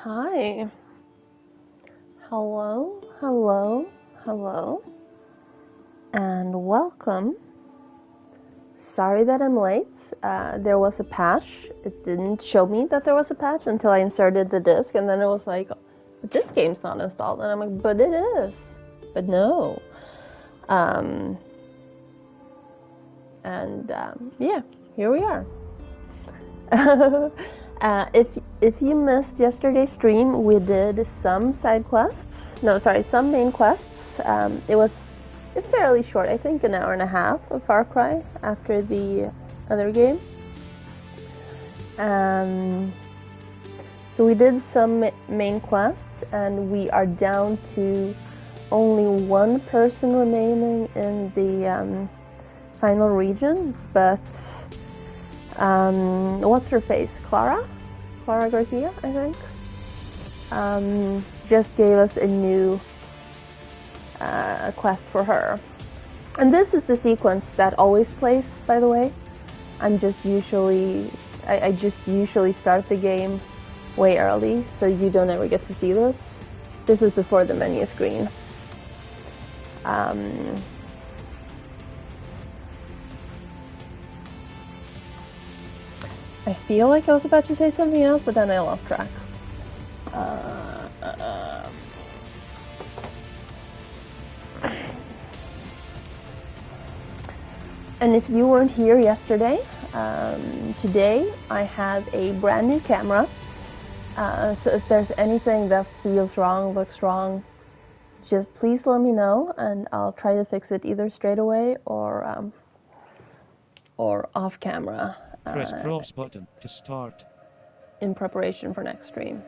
Hi. Hello, hello, hello, and welcome. Sorry that I'm late. There was a patch. It didn't show me that there was a patch until I inserted the disk, and then it was like, this game's not installed. And I'm like, but it is. But no. Yeah, here we are. If you missed yesterday's stream, we did some side quests. No, sorry, some main quests. It was fairly short, I think an hour and a half of Far Cry after the other game. So we did some main quests, and we are down to only one person remaining in the final region, but what's her face? Clara Garcia, I think, just gave us a new quest for her. And this is the sequence that always plays, by the way. I just usually start the game way early, so you don't ever get to see this. This is before the menu screen. I feel like I was about to say something else, but then I lost track. And if you weren't here yesterday, today I have a brand new camera. So if there's anything that feels wrong, looks wrong, just please let me know, and I'll try to fix it either straight away or off camera. Press cross button to start. In preparation for next stream.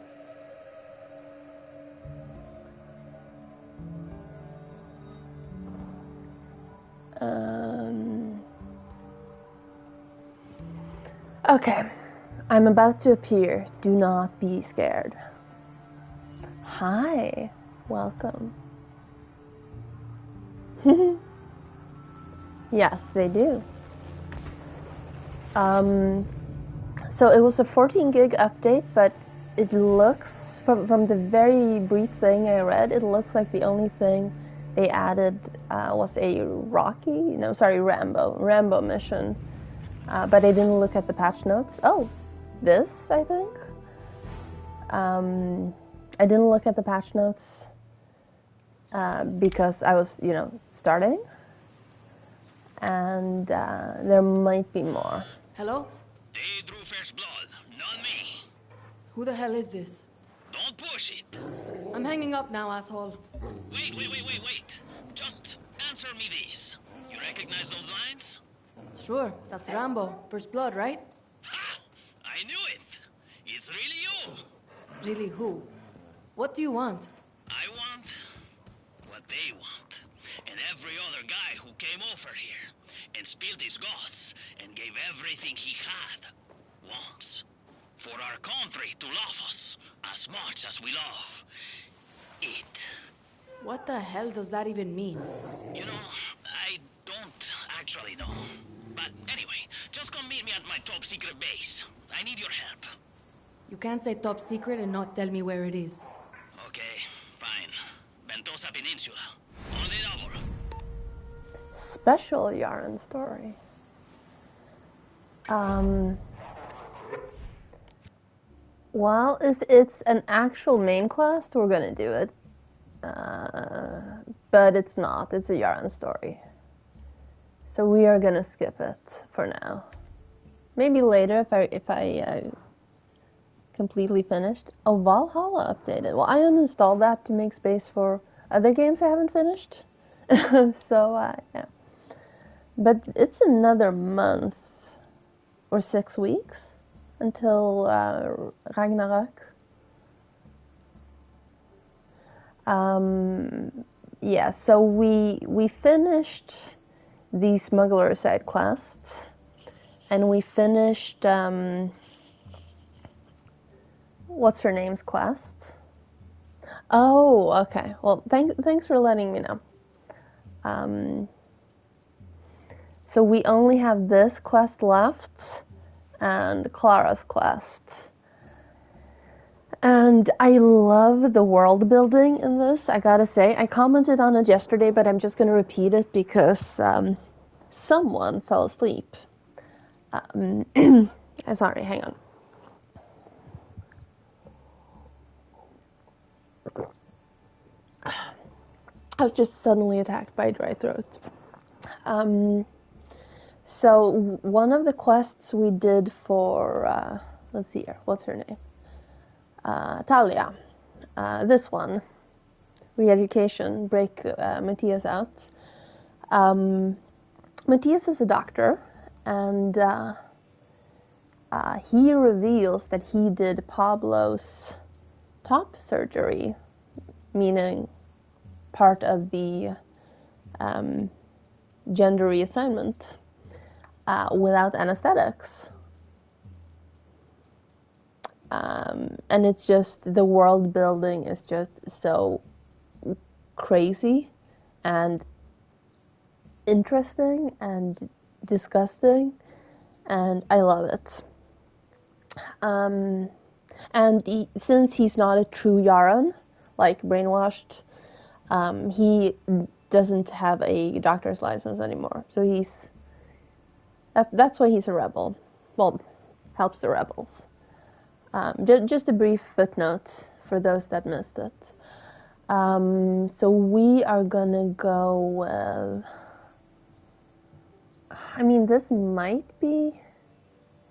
Okay, I'm about to appear. Do not be scared. Hi, welcome. Yes, they do. So it was a 14 gig update, but it looks, from the very brief thing I read, it looks like the only thing they added was a Rambo mission. But I didn't look at the patch notes. Oh, this, I think. I didn't look at the patch notes because I was, starting. And there might be more. Hello? They drew first blood, not me. Who the hell is this? Don't push it. I'm hanging up now, asshole. Wait. Just answer me this. You recognize those lines? Sure, that's Rambo. First blood, right? Ha! I knew it. It's really you. Really, who? What do you want? I want what they want. And every other guy who came over here and spilled his guts and gave everything he had wants. For our country to love us as much as we love it. What the hell does that even mean? You know, I don't actually know. But anyway, just come meet me at my top secret base. I need your help. You can't say top secret and not tell me where it is. Okay, fine. Ventosa Peninsula. On the double. Special Yaren story. Well, if it's an actual main quest, we're gonna do it. But it's not. It's a Yaren story. So we are gonna skip it for now. Maybe later if I completely finished. Oh, Valhalla updated. Well, I uninstalled that to make space for other games I haven't finished. So yeah. But it's another month or 6 weeks until Ragnarok. Yeah, so we finished the smuggler side quest, and we finished what's her name's quest. Oh, okay. Well, thanks for letting me know. So we only have this quest left and Clara's quest. And I love the world building in this, I gotta say. I commented on it yesterday, but I'm just gonna repeat it because someone fell asleep. Sorry, hang on. I was just suddenly attacked by a dry throat. So one of the quests we did for, let's see here, what's her name? Talia. This one, re-education, break Matthias out. Matthias is a doctor, and he reveals that he did Pablo's top surgery, meaning part of the gender reassignment, without anesthetics. And it's just, the world building is just so crazy and interesting and disgusting, and I love it. And since he's not a true Yaran, like brainwashed, he doesn't have a doctor's license anymore. So that's why he's a rebel. Well, helps the rebels. Just a brief footnote for those that missed it. So we are gonna go with, I mean, this might be,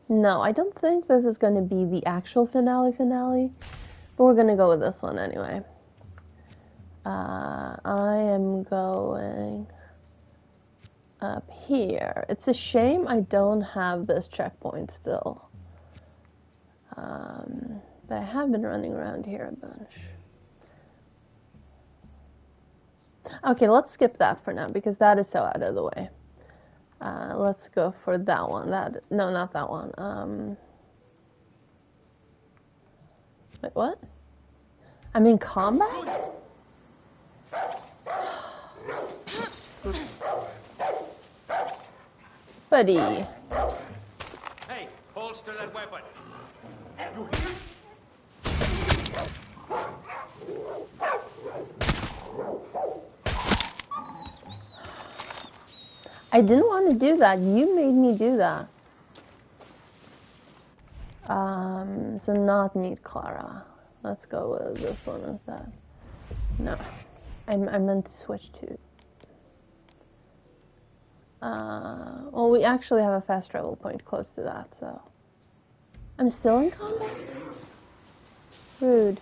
no, I don't think this is gonna be the actual finale, but we're gonna go with this one anyway. I am going up here. It's a shame I don't have this checkpoint still. But I have been running around here a bunch. Okay, let's skip that for now because that is so out of the way. Let's go for that one. No, not that one. Wait, what? I'm in combat? Buddy. Hey, holster that weapon. I didn't want to do that. You made me do that. So not meet Clara. Let's go with this one instead. No, I meant to switch to. Well, we actually have a fast travel point close to that, so. I'm still in combat? Rude.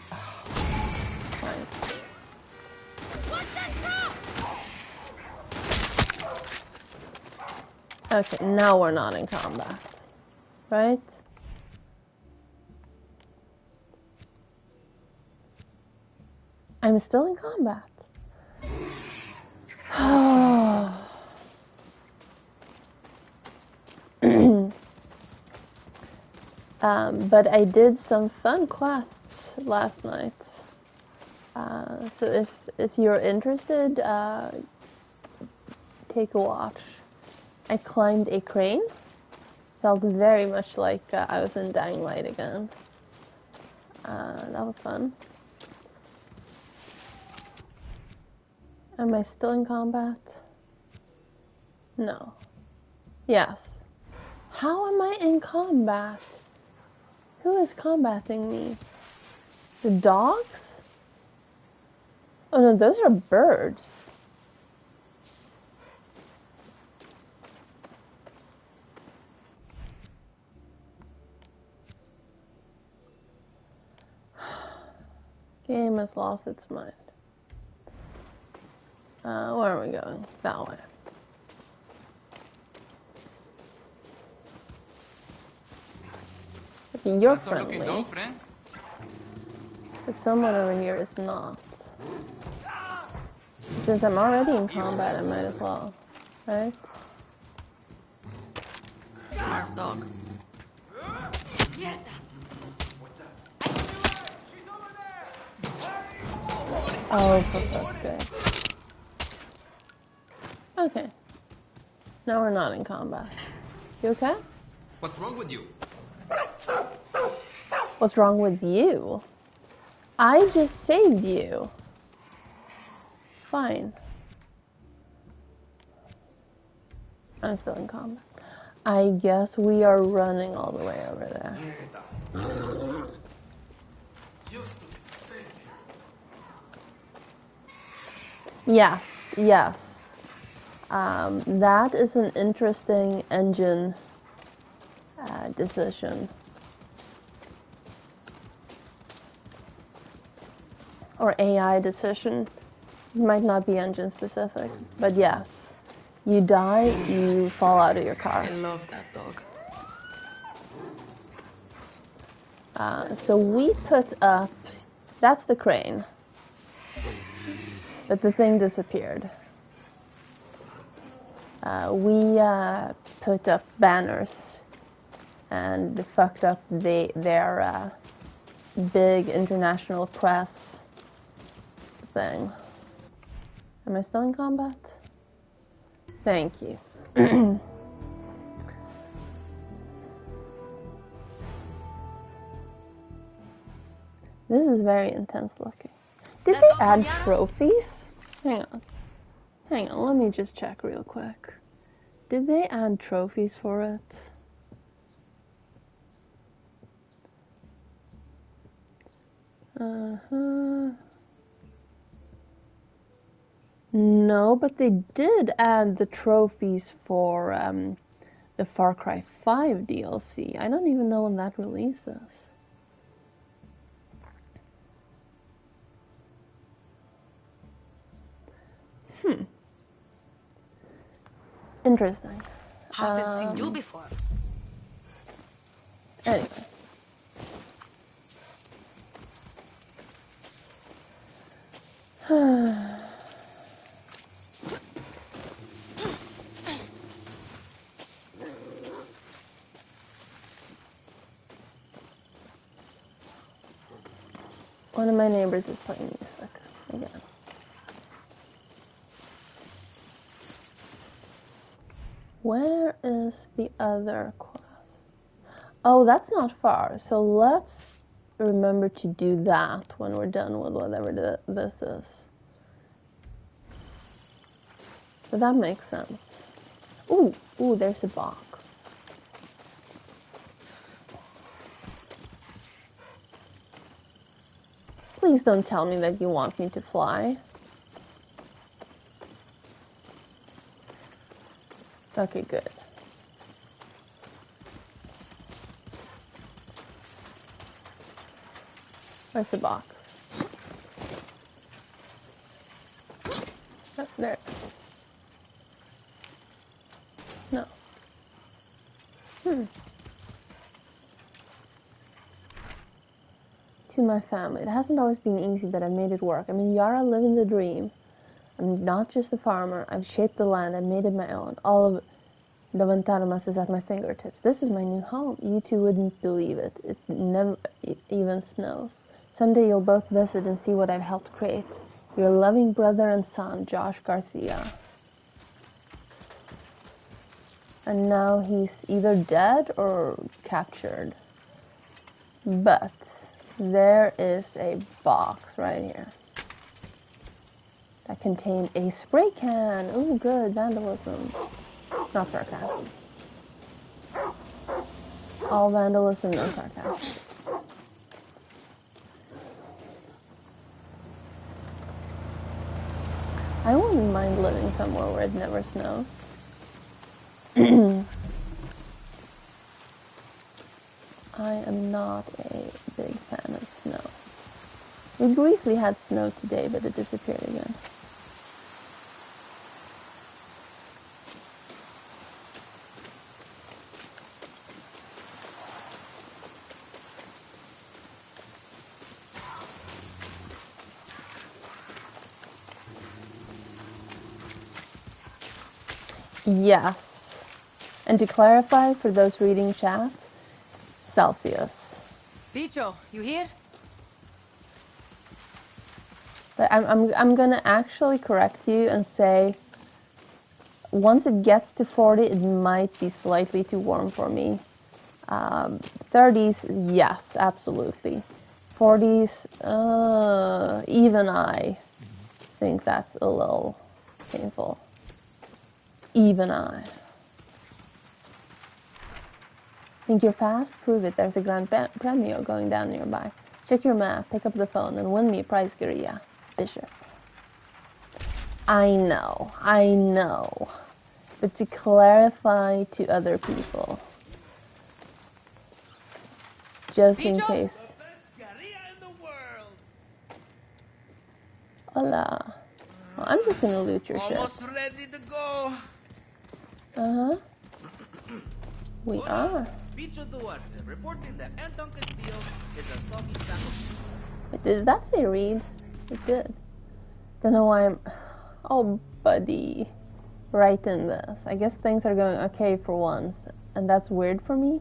Fine. Okay, now we're not in combat, right? I'm still in combat. But I did some fun quests last night. So if you're interested, take a watch. I climbed a crane. Felt very much like I was in Dying Light again. That was fun. Am I still in combat? No. Yes. How am I in combat? Who is combating me? The dogs? Oh no, those are birds. Game has lost its mind. Where are we going? That way. Okay, you're friendly. But someone over here is not. Since I'm already in combat, I might as well. Right? Smart dog. Oh, for fuck's sake. Okay. Now we're not in combat. You okay? What's wrong with you? What's wrong with you? I just saved you. Fine. I'm still in combat. I guess we are running all the way over there. Yes, yes. That is an interesting engine decision. Or AI decision. It might not be engine specific, but yes. You die, you fall out of your car. I love that dog. So we put up, that's the crane, but the thing disappeared. We put up banners and fucked up their big international press thing. Am I still in combat? Thank you. This is very intense looking. Did they add trophies? Hang on, let me just check real quick. Did they add trophies for it? No, but they did add the trophies for the Far Cry 5 DLC. I don't even know when that releases. Interesting. Haven't seen you before. Anyway. One of my neighbors is playing music again. Where is the other quest? Oh, that's not far. So let's remember to do that when we're done with whatever this is. So that makes sense. Ooh, there's a box. Please don't tell me that you want me to fly. Okay, good. Where's the box? Oh, there. No. To my family. It hasn't always been easy, but I've made it work. I'm in Yara living the dream. I'm not just a farmer. I've shaped the land. I've made it my own. All of the Ventarmas is at my fingertips. This is my new home. You two wouldn't believe it. It's never even snows. Someday you'll both visit and see what I've helped create. Your loving brother and son, Josh Garcia. And now he's either dead or captured. But there is a box right here that contained a spray can. Ooh, good, vandalism. Not sarcasm. All vandalism, no sarcasm. I wouldn't mind living somewhere where it never snows. I am not a big fan of snow. We briefly had snow today, but it disappeared again. Yes. And to clarify, for those reading chat, Celsius. Bicho, you here? But I'm gonna actually correct you and say, once it gets to 40, it might be slightly too warm for me. 30s, yes, absolutely. 40s, even I think that's a little painful. Even I. Think you're fast? Prove it. There's a Grand Premio going down nearby. Check your map, pick up the phone, and win me a prize, Guerrilla. Bishop. I know. But to clarify to other people, just in case. Hola. Well, I'm just gonna loot your shit. Almost ready to go. Uh-huh. We are. Reporting that Anton Castillo is a soggy sack of shit. But did that say read? It did. Don't know why I'm... Oh, buddy. Right in this. I guess things are going okay for once. And that's weird for me.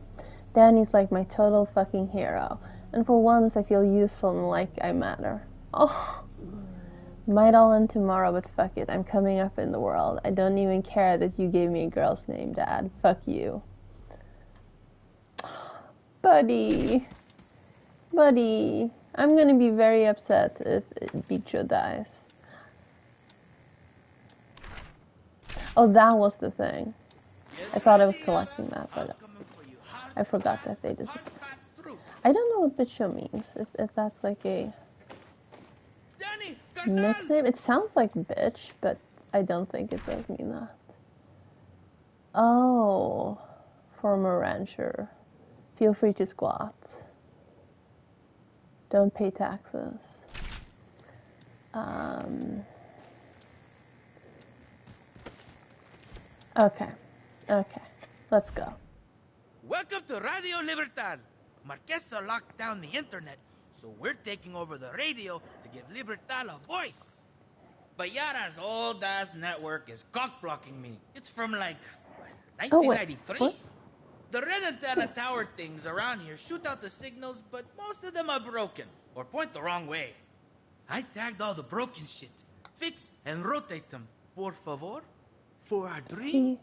Danny's like my total fucking hero. And for once I feel useful and like I matter. Oh. Might all end tomorrow, but fuck it. I'm coming up in the world. I don't even care that you gave me a girl's name, Dad. Fuck you. Buddy. I'm gonna be very upset if Bicho dies. Oh, that was the thing. I thought I was collecting that, but I forgot that they disappeared. I don't know what Bicho means. If that's like a nickname. It sounds like bitch, but I don't think it does mean that. Oh, former rancher. Feel free to squat. Don't pay taxes. Okay. Let's go. Welcome to Radio Libertad. Marquesa locked down the internet, so we're taking over the radio to give Libertad a voice. But Yara's old-ass network is cock-blocking me. It's from, like, 1993. What? The red antenna tower things around here shoot out the signals, but most of them are broken, or point the wrong way. I tagged all the broken shit. Fix and rotate them. Por favor? For our dream?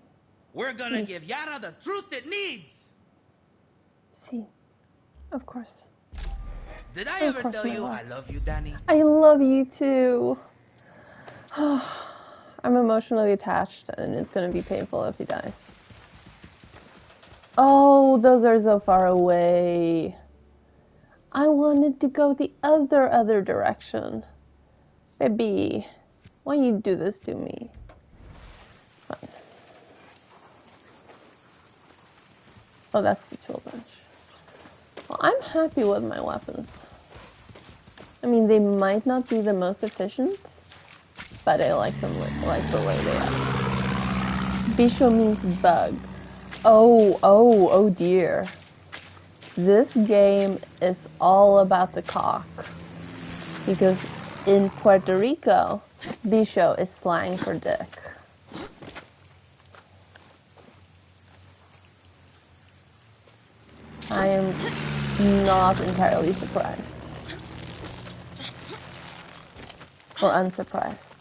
We're gonna give Yara the truth it needs! See. Of course. Did I ever tell you I love you, Danny? I love you too. I'm emotionally attached, and it's gonna be painful if he dies. Oh, those are so far away. I wanted to go the other direction. Baby, why you do this to me? Fine. Oh, that's the tool bench. Well, I'm happy with my weapons. I mean, they might not be the most efficient, but I like them like the way they are. Bicho means bug. Oh dear. This game is all about the cock. Because in Puerto Rico, bicho is slang for dick. I am not entirely surprised. Or unsurprised.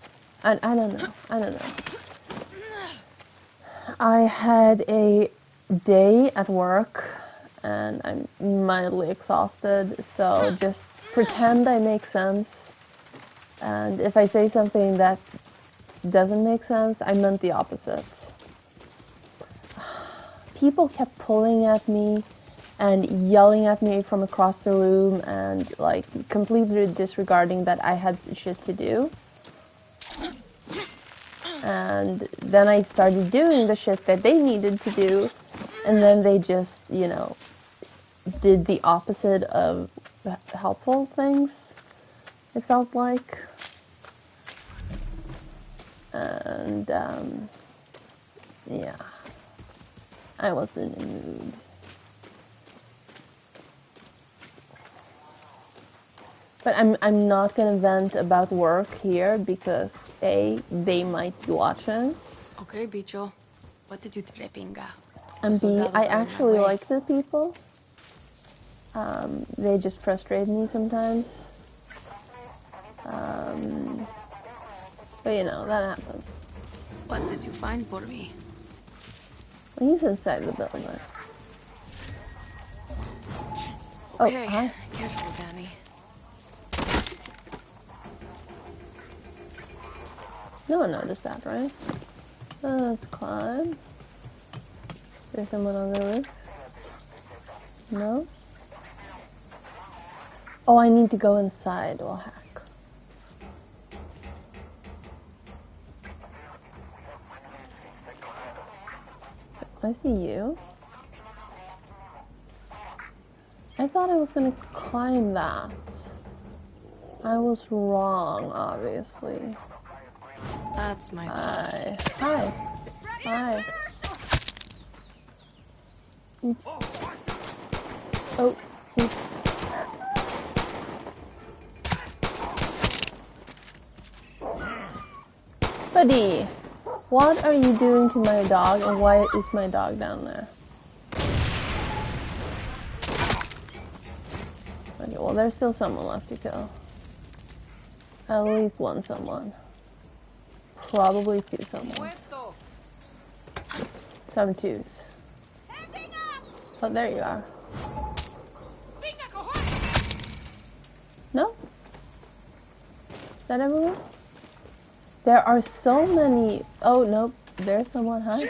I don't know. I had a day at work and I'm mildly exhausted, so just pretend I make sense. And if I say something that doesn't make sense, I meant the opposite. People kept pulling at me and yelling at me from across the room and like completely disregarding that I had shit to do. And then I started doing the shit that they needed to do, and then they just, you know, did the opposite of helpful things, it felt like. And, yeah, I was in a mood. But I'm not gonna vent about work here because A, they might be watching. Okay, Bicho. What did you trepinga? And B, I actually like the people. They just frustrate me sometimes. But you know, that happens. What did you find for me? He's inside the building. Okay, hi. careful, Danny. No one noticed that, right? Let's climb. There's someone on the roof. No? Oh, I need to go inside. Well, heck. I see you. I thought I was gonna climb that. I was wrong, obviously. That's my dog. Hi. Hi. Hi. Oops. Oh, oops. Buddy, what are you doing to my dog, and why is my dog down there? Okay, well, there's still someone left to kill. At least one someone. Probably two someone. Some twos. Oh, there you are. No? Is that everyone? There are so many... Oh, nope. There's someone. Hi.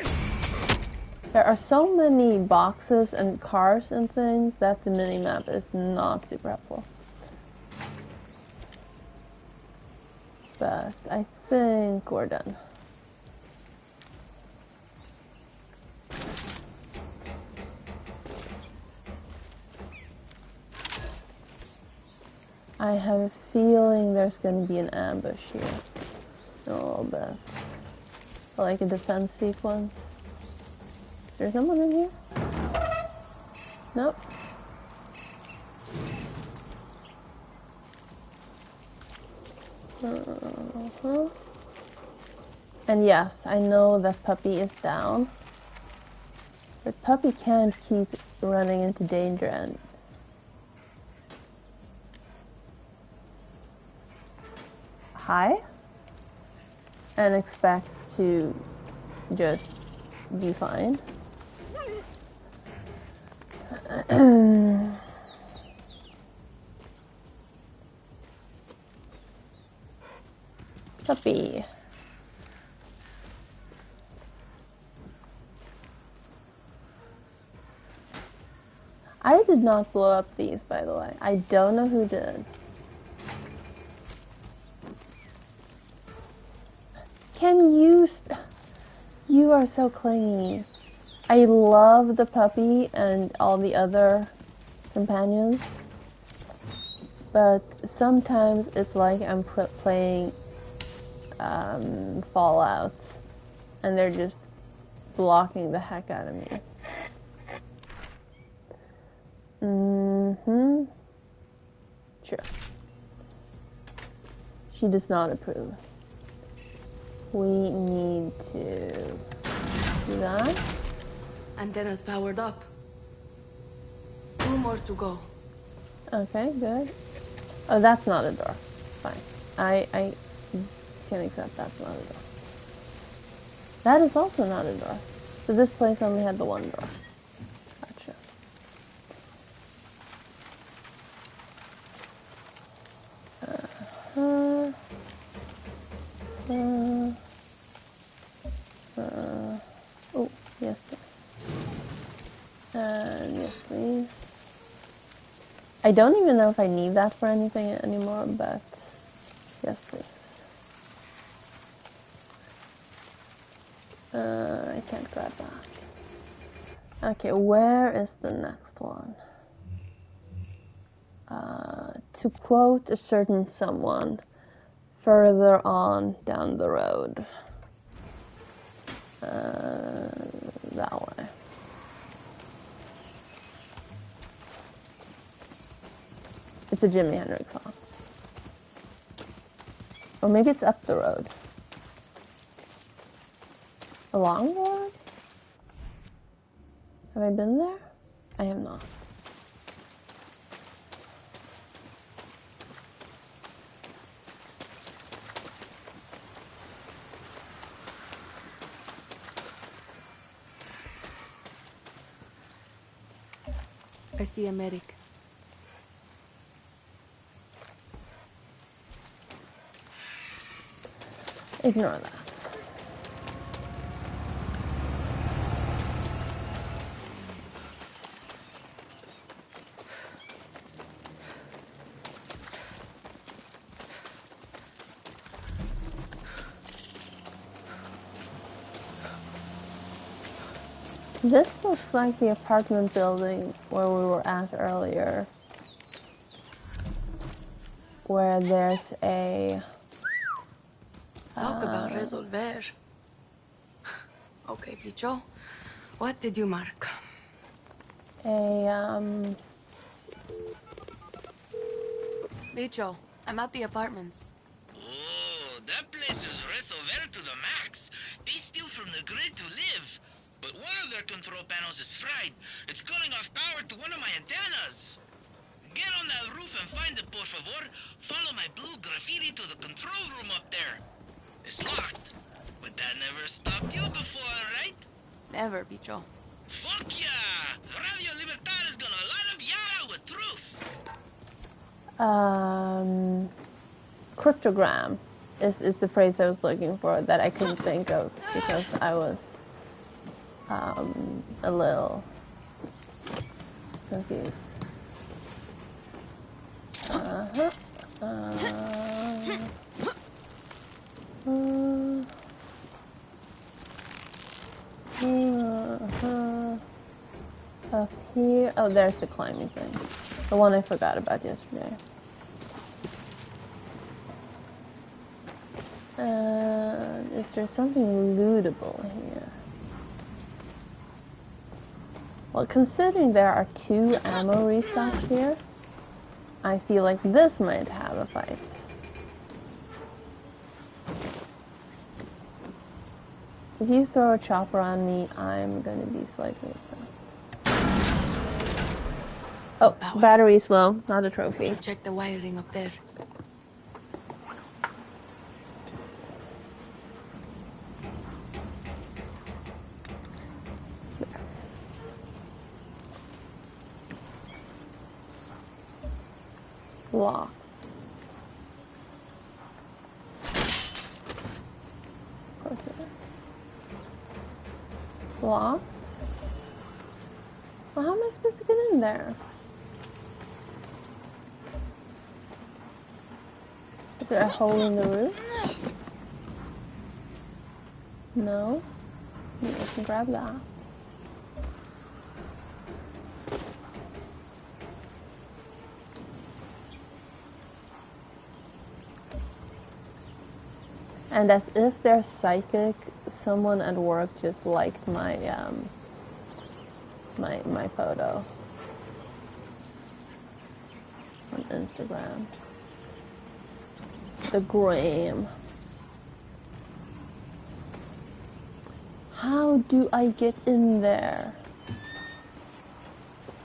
There are so many boxes and cars and things that the minimap is not super helpful. But I think we're done. I have a feeling there's going to be an ambush here. A little bit. Like a defense sequence. Is there someone in here? Nope. And yes, I know that Puppy is down. But Puppy can't keep running into danger and... Hi? And expect to just be fine. Puppy. I did not blow up these, by the way. I don't know who did. Can you... You are so clingy. I love the puppy and all the other companions. But sometimes it's like I'm playing Fallout. And they're just blocking the heck out of me. Sure. She does not approve. We need to do that. Antenna's powered up. 2 more to go. Okay, good. Oh, that's not a door. Fine. I can accept that's not a door. That is also not a door. So this place only had the one door. Gotcha. Oh, yes, and yes, please. I don't even know if I need that for anything anymore, but yes, please. I can't grab that. Okay, where is the next one? To quote a certain someone, further on down the road. That way. It's a Jimi Hendrix song. Or maybe it's up the road. Along the road? Have I been there? I have not. I see a medic. Ignore that. This looks like the apartment building where we were at earlier. Where there's a... Talk about resolver. Okay, Picho. What did you mark? Picho, I'm at the apartments. Oh, that place is resolver to the max. They steal from the grid to live. But one of their control panels is fried. It's cutting off power to one of my antennas. Get on that roof and find it, por favor. Follow my blue graffiti to the control room up there. It's locked. But that never stopped you before, right? Never, Picho. Fuck yeah! Radio Libertad is gonna light up Yara with truth. Cryptogram is the phrase I was looking for that I couldn't think of because I was a little confused. Up here, oh, there's the climbing thing, the one I forgot about yesterday. Is there something lootable here? Well, considering there are 2 ammo restocks here, I feel like this might have a fight. If you throw a chopper on me, I'm gonna be slightly upset. Oh, Power. battery's low, not a trophy. Should check the wiring up there. Locked. Of course it is. Locked? Well, how am I supposed to get in there? Is there a hole in the roof? No? I can grab that. And as if they're psychic, someone at work just liked my my photo on Instagram. The gram. How do I get in there?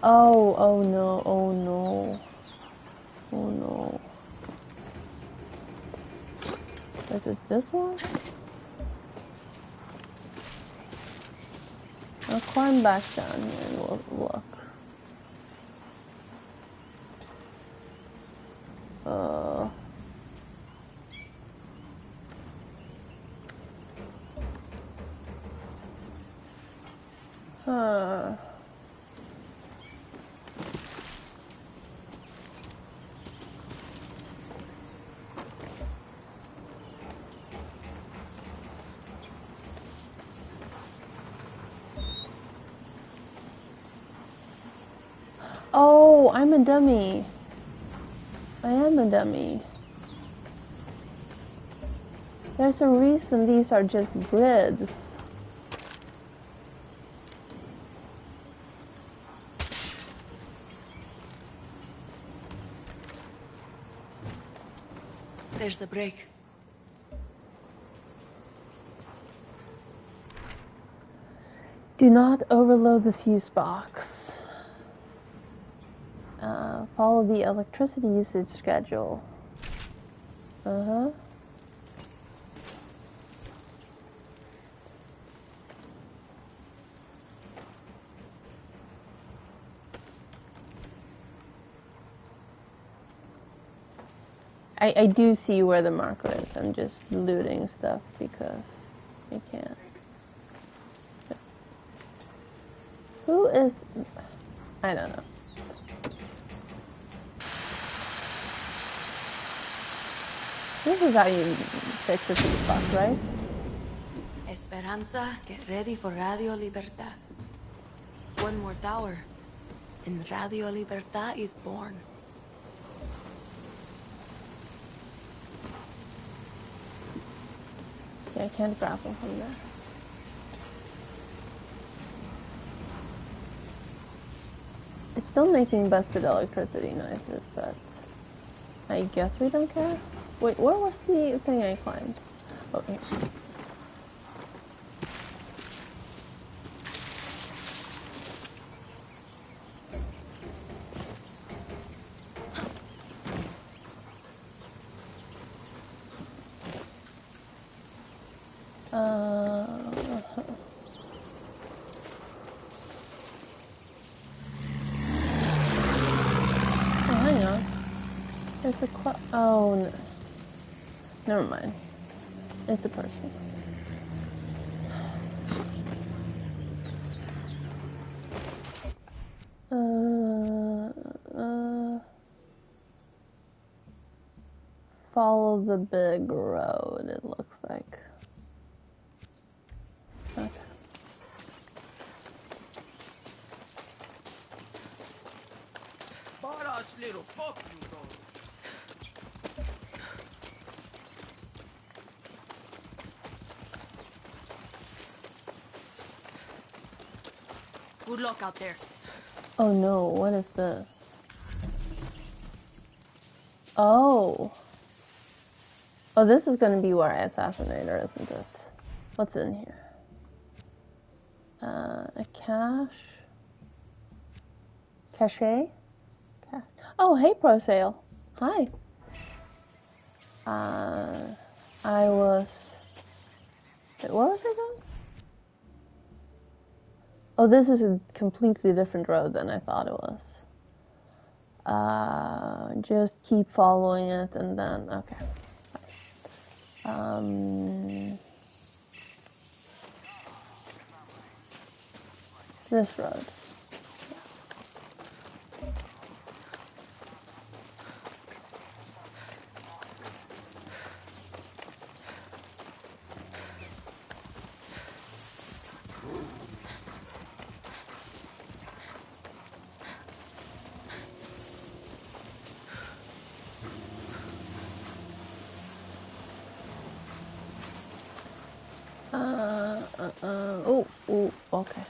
Oh no, oh no. Oh no. Is it this one? I'll climb back down here and we'll look. Oh, I'm a dummy. I am a dummy. There's a reason these are just grids. There's the break. Do not overload the fuse box. Follow the electricity usage schedule. I do see where the marker is. I'm just looting stuff because I can't. Who is... I don't know. This is how you fix the PS5, right? Esperanza, get ready for Radio Libertad. One more tower, and Radio Libertad is born. Yeah, I can't grapple from there. It's still making busted electricity noises, but I guess we don't care. Wait, where was the thing I climbed? Oh, here. Oh, hang on. There's a oh, no. Never mind. It's a person. Follow the big road, it looks like. Okay. Badass little fuck you, bro. Good luck out there. Oh no, what is this? Oh. Oh, this is gonna be where I assassinate her, isn't it? What's in here? A cache? Cache? Oh, hey, Pro Sale. Hi. I was... Wait, where was I going? Oh, this is a completely different road than I thought it was. Just keep following it and then... Okay. This road. Oh, okay.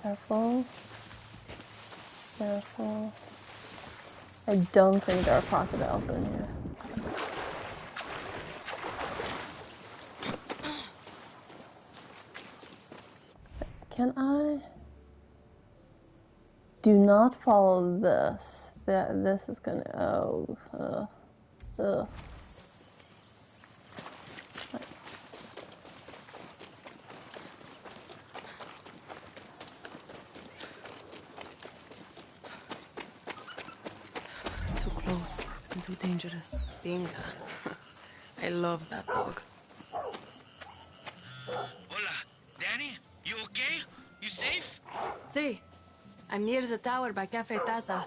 Careful. Careful. I don't think there are crocodiles in here. Can I? Do not follow this. This is gonna... Oh, ugh. Too dangerous. Binga. I love that dog. Hola, Danny? You okay? You safe? See, I'm near the tower by Cafe Taza.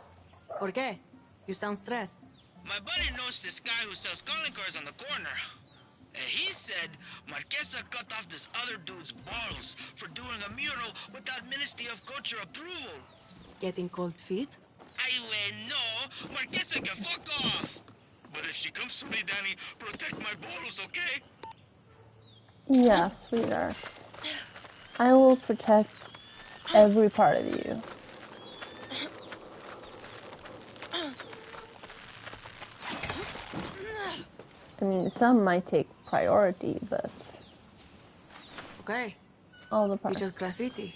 ¿Por qué? You sound stressed. My buddy knows this guy who sells calling cards on the corner. And he said Marquesa cut off this other dude's balls for doing a mural without Ministry of Culture approval. Getting cold feet? No, Marquesa can fuck off. But if she comes to me, Danny, protect my balls, okay? Yes, sweetheart. I will protect every part of you. I mean, some might take priority, but... Okay. All the parts. It's just graffiti.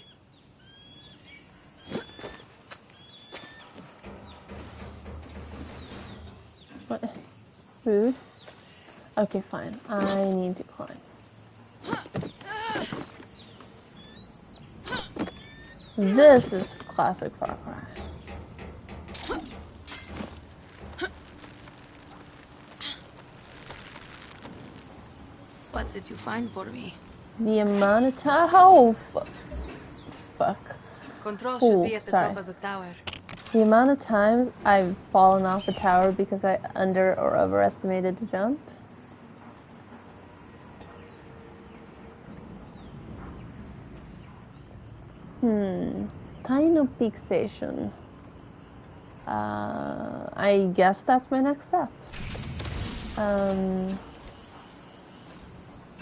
What? Rude? Okay, fine. I need to climb. This is classic Far Cry. What did you find for me? The amount of time. Oh, fuck. Control should be Ooh, at the sorry. top of the tower. The amount of times I've fallen off a tower because I under or overestimated the jump. Taino Peak Station. I guess that's my next step.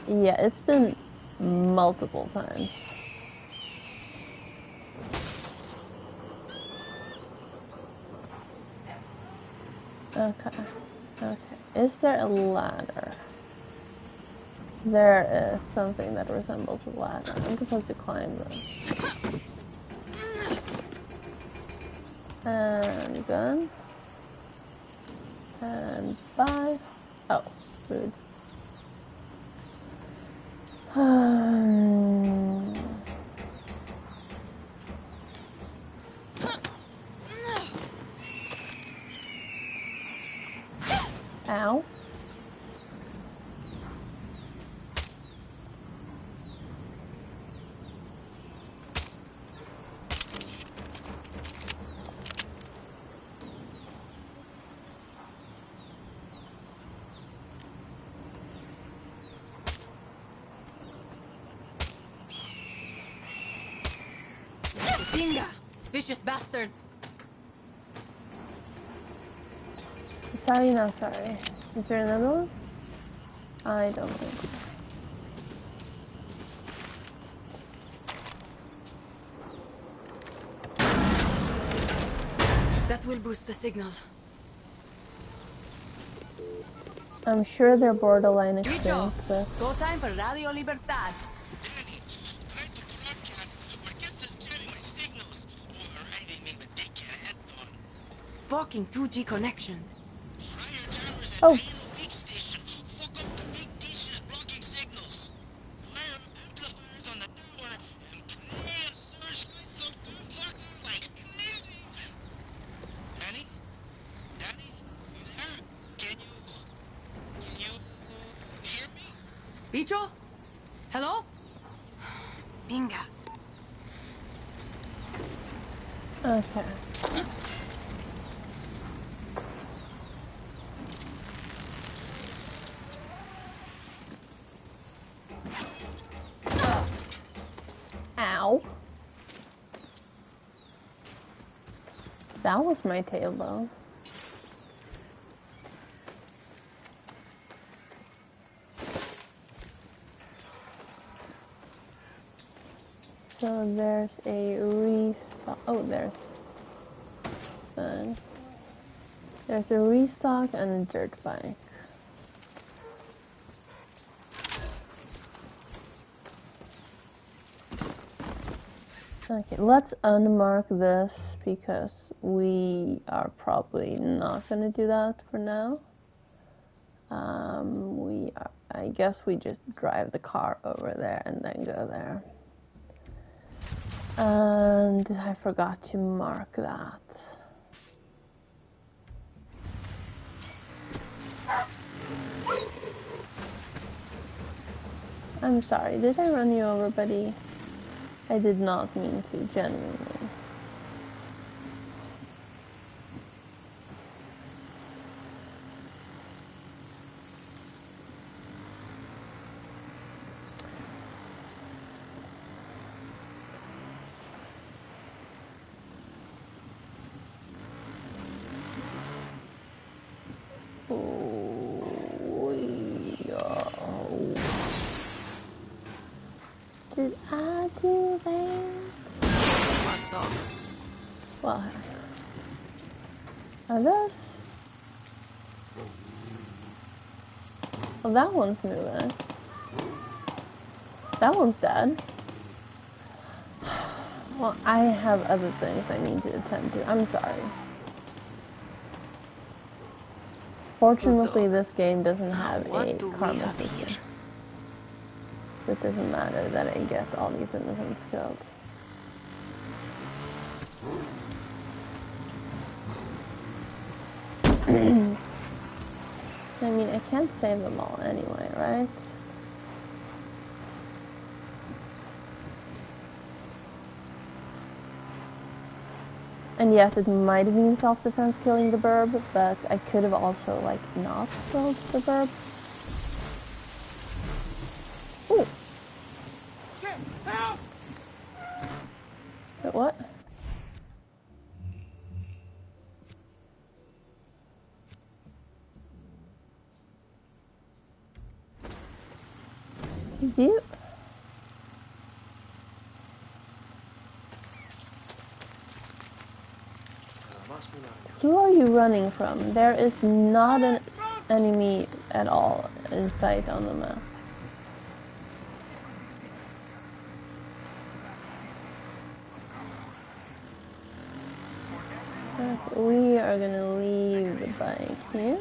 Yeah, it's been multiple times. Okay. Is there a ladder? There is something that resembles a ladder. I'm supposed to climb this. And gun. And bye. Oh, rude. Ow. Pinga! Vicious bastards! Sorry, not sorry. Is there another one? I don't think so. That will boost the signal. I'm sure they're borderline Bicho, extinct, but go time for Radio Libertad. Danny, try to broadcast or get us getting my signals. Or I didn't even take your head on. Fucking 2G connection. Fryer jammers at Oh. Taino Peak Station. Fuck up the big dishes blocking signals. Fire amplifiers on the tower and play a searchlight so fucker like crazy. Danny? Danny? You there? Can you hear me? Bicho? Hello? Pinga. okay. Ow. That was my tailbone. So there's a restock. Oh, there's a restock and a dirt bike. Okay, let's unmark this because we are probably not gonna do that for now. I guess we just drive the car over there and then go there. And I forgot to mark that. I'm sorry, did I run you over, buddy? I did not mean to, genuinely. Did I do that? What the? What? Are those? Oh, that one's moving. That one's dead. Well, I have other things I need to attend to. I'm sorry. Fortunately, this game doesn't have a karma system. So it doesn't matter that I get all these innocents killed. I mean, I can't save them all anyway, right? And yes, it might have been self-defense killing the burb, but I could have also, like, not killed the burb. Ooh. Shit! Help! But what? You? Who are you running from? There is not an enemy at all in sight on the map. But we are gonna leave the bike here.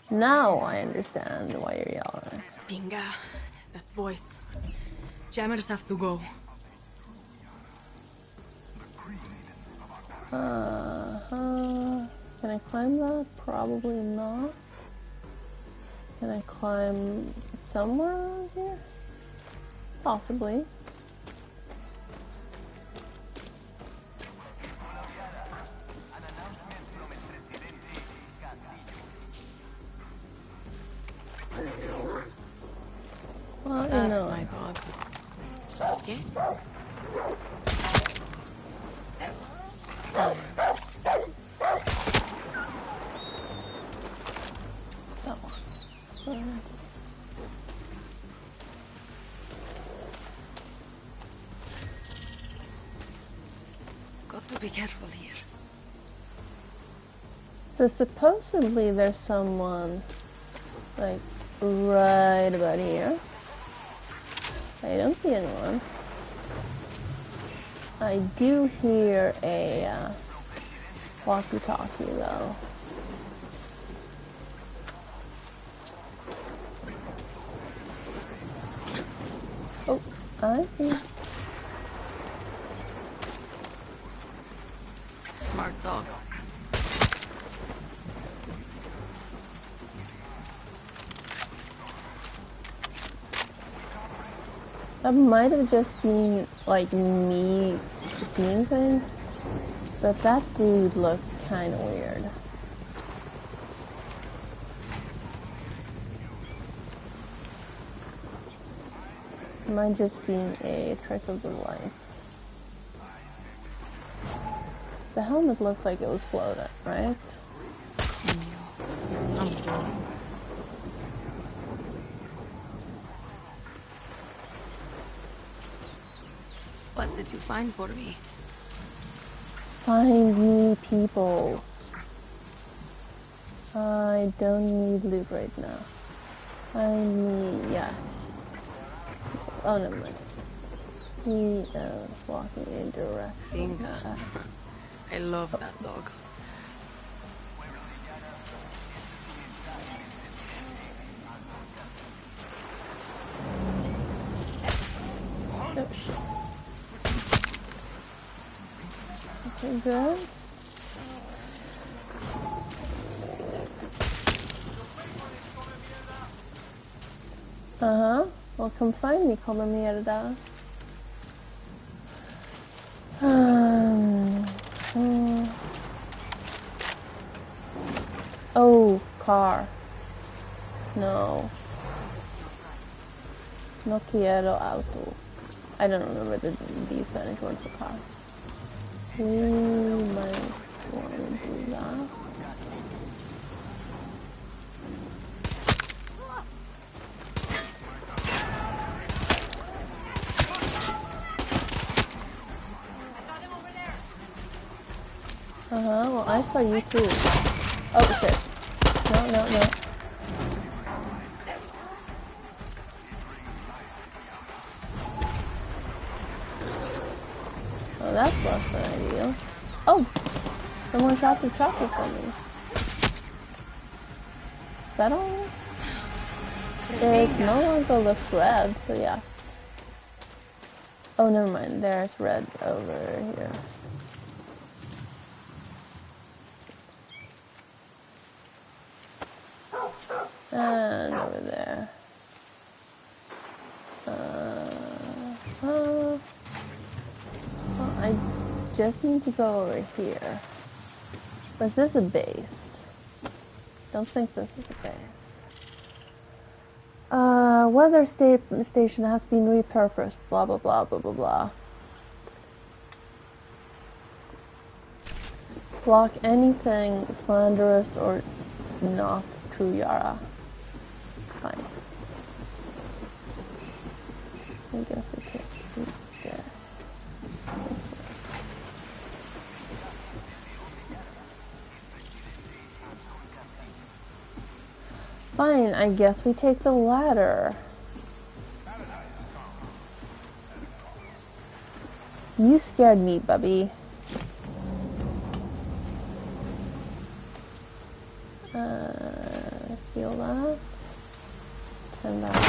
Now I understand why you're yelling. Pinga, that voice. Jammers have to go. Can I climb that? Probably not. Can I climb somewhere around here? Possibly. Well, That's my dog. Okay. Got to be careful here. So supposedly there's someone like right about here. I don't see anyone. I do hear a walkie-talkie though. Oh, I see. Smart dog. That might have just been like me seeing things, but that dude looked kind of weird. Might just being a trick of the lights. The helmet looked like it was floating, right? What did you find for me? Find me people. I don't need loot right now. I need, yeah. Oh, never mind. He is walking in direction. Pinga. I love that dog. Oh, shit. Okay, good. Uh-huh. Well, come find me, come mierda. Oh, car. No. No quiero auto. I don't remember the Spanish word for car. We might want to do that. Uh-huh, well I saw you too. Oh shit. No. Oh, that's less than ideal. Oh! Someone shot the chocolate from me. Is that all? It no longer looks red, so yes. Oh, never mind. There's red over here. And over there. just need to go over here. Was this a base? Don't think this is a base. Weather station has been repurposed, blah blah blah blah blah blah. Block anything slanderous or not true, Yara. Fine. I guess we take these stairs. Fine, I guess we take the ladder. You scared me, Bubby. Feel that. Turn that on.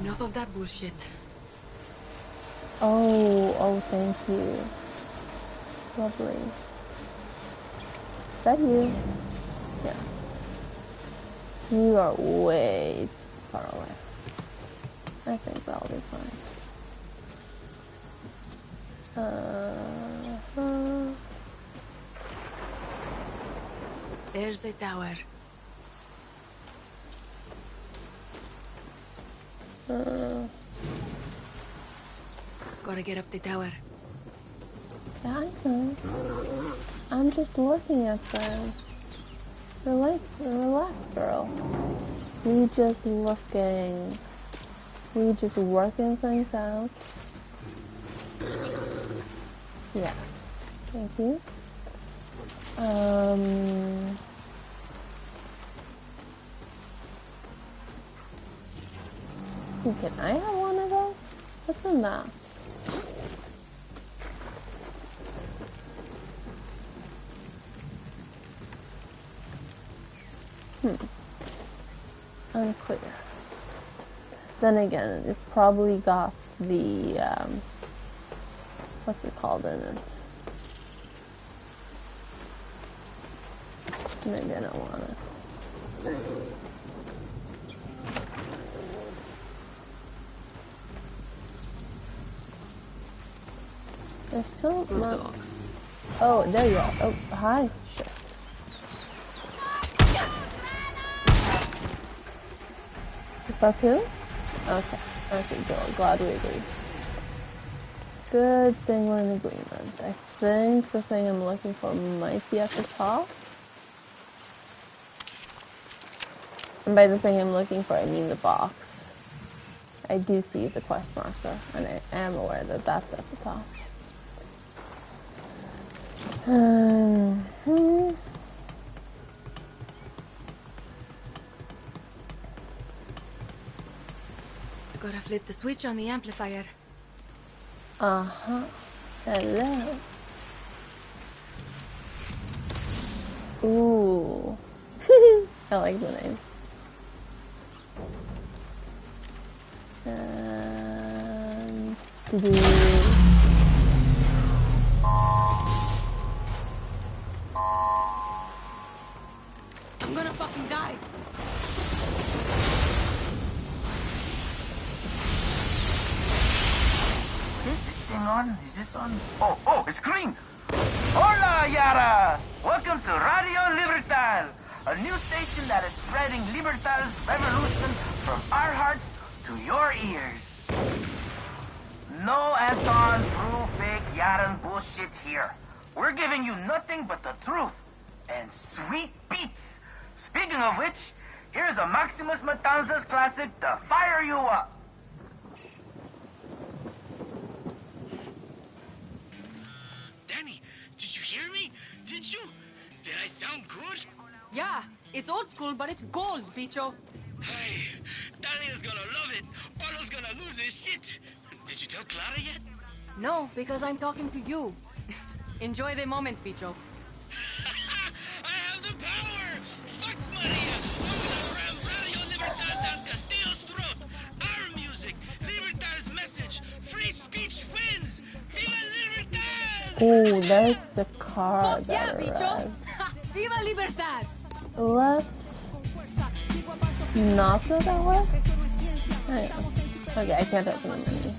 Enough of that bullshit. Oh, thank you. Lovely. Is that you? Yeah. You are way far away. I think that'll be fine. There's the tower. Gotta get up the tower. Yeah, I know. I'm just looking at them. Relax, girl. We just looking. We just working things out. Yeah. Thank you. Can I have one of those? What's in that? Unclear. Then again, it's probably got the, what's it called in it? Maybe I don't want it. There's so much. Oh, there you are. Oh, hi. Shit. Is that who? Okay. Okay, good. Glad we agreed. Good thing we're in agreement. I think the thing I'm looking for might be at the top. And by the thing I'm looking for, I mean the box. I do see the quest marker, and I am aware that that's at the top. Gotta flip the switch on the amplifier. Uh-huh. Hello. Ooh. I like the name. And I'm gonna fucking die. On? Is this on? Oh, it's green! Hola, Yara! Welcome to Radio Libertad, a new station that is spreading Libertad's revolution from our hearts to your ears. No Anton, true, fake, Yaran bullshit here. We're giving you nothing but the truth and sweet beats. Speaking of which, here's a Maximus Matanzas classic to fire you up. Danny, did you hear me? Did you? Did I sound good? Yeah, it's old school, but it's gold, bicho. Hey, Danny is gonna love it. Otto's gonna lose his shit. Did you tell Clara yet? No, because I'm talking to you. Enjoy the moment, bicho. I have the power! Fuck Maria! I'm gonna ram Radio Libertad down Castillo's throat! Our music! Libertad's message! Free speech wins! Viva Libertad! oh, there's the car Fuck that yeah, bicho! arrived. Viva Libertad! Let's not go that way. Hang on. Okay, I can't open the menu.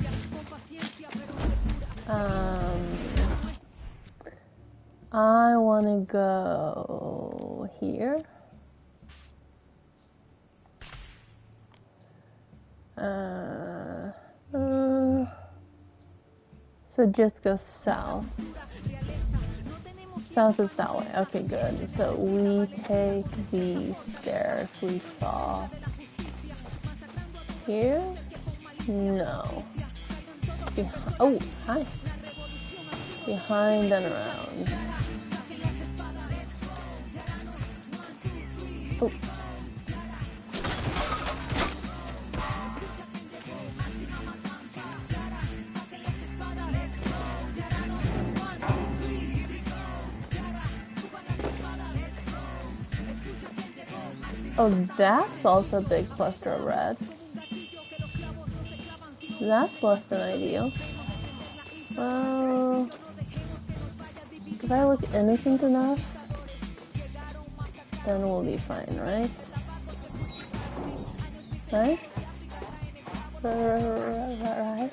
I want to go here. So just go south. South is that way. Okay, good. So we take the stairs we saw here. No. Oh, hi. Behind and around. Oh. Oh, that's also a big cluster of red. That's less than ideal. Well, if I look innocent enough, then we'll be fine, right? Right? Right?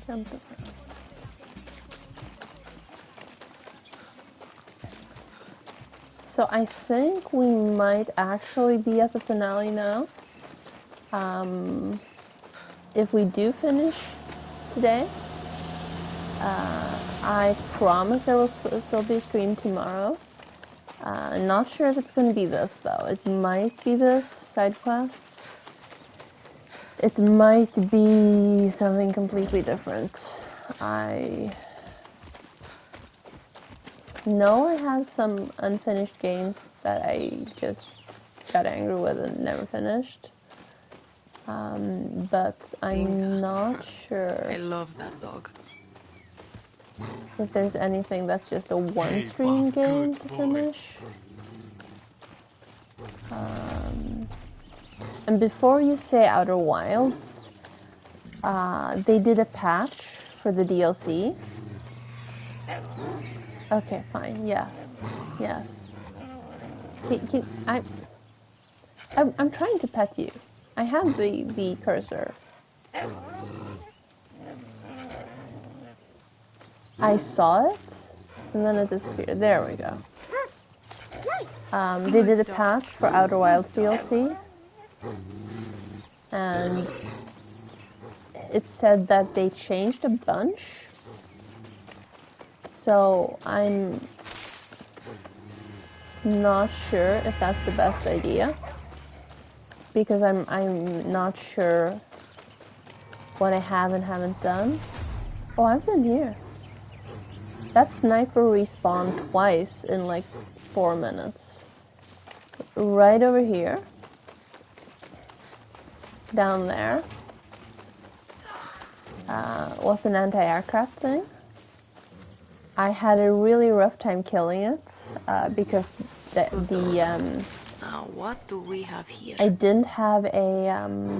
Jump around. So I think we might actually be at the finale now. If we do finish today, I promise there will still be a stream tomorrow. Not sure if it's going to be this though. It might be this side quests. It might be something completely different. I know I have some unfinished games that I just got angry with and never finished. But I'm not sure. I love that dog. If there's anything that's just a one-stream game to finish. And before you say Outer Wilds, they did a patch for the DLC. Okay, fine. Yes, yes. I'm trying to pet you. I have the cursor. I saw it, and then it disappeared. There we go. They did a patch for Outer Wilds DLC, and it said that they changed a bunch. So I'm not sure if that's the best idea, because I'm not sure what I have and haven't done. Oh, I've been here. That sniper respawned twice in like 4 minutes. Right over here. Down there. Was an anti-aircraft thing. I had a really rough time killing it because Now, what do we have here? I didn't have a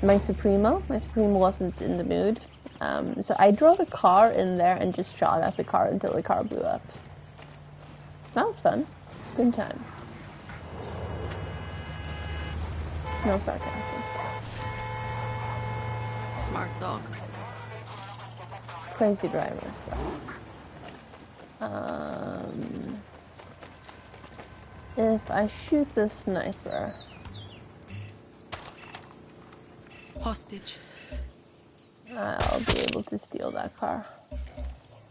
my Supremo. My Supremo wasn't in the mood. So I drove a car in there and just shot at the car until the car blew up. That was fun. Good time. No sarcasm. Smart dog. Crazy driver stuff. If I shoot the sniper... Hostage. I'll be able to steal that car.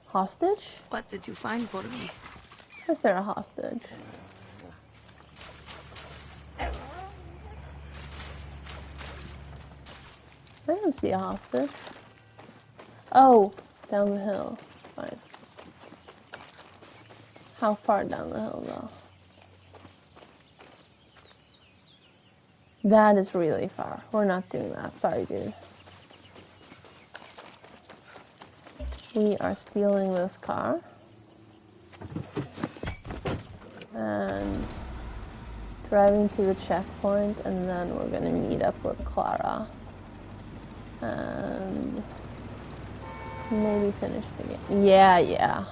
Hostage? What did you find for me? Is there a hostage? I don't see a hostage. Oh, down the hill. Fine. How far down the hill, though? That is really far. We're not doing that. Sorry, dude. We are stealing this car. And driving to the checkpoint, and then we're gonna meet up with Clara. And Maybe finish the game. Yeah, yeah.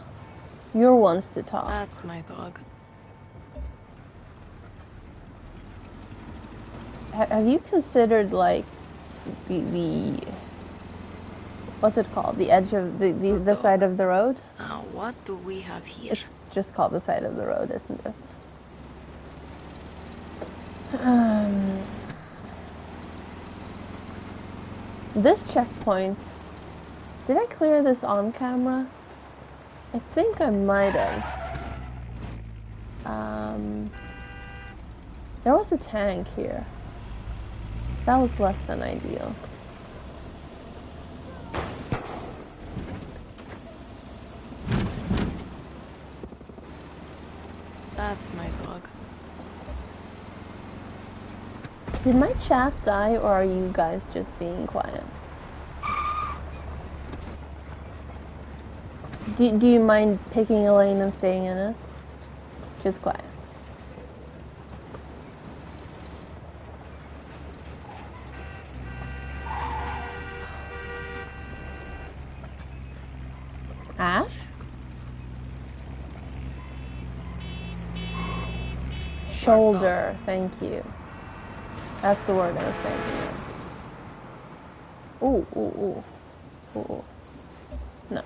You're ones to talk. That's my dog. Have you considered like the what's it called? The edge of the side of the road? Now, what do we have here? It's just called the side of the road, isn't it? This checkpoint. Did I clear this on camera? I think I might have. There was a tank here. That was less than ideal. That's my dog. Did my chat die, or are you guys just being quiet? Do you mind picking a lane and staying in it? Just quiet. Ash? Shoulder, thank you. That's the word I was thinking of. Ooh, ooh, ooh. Ooh. No.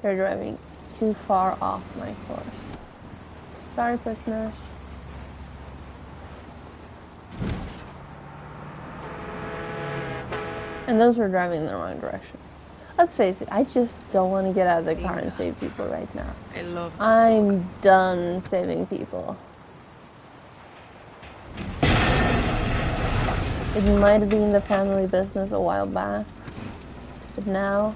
You're driving too far off my course. Sorry, prisoners. And those were driving in the wrong direction. Let's face it, I just don't want to get out of the car and save people right now. I love that I'm dog. done saving people. It might have been the family business a while back, but now,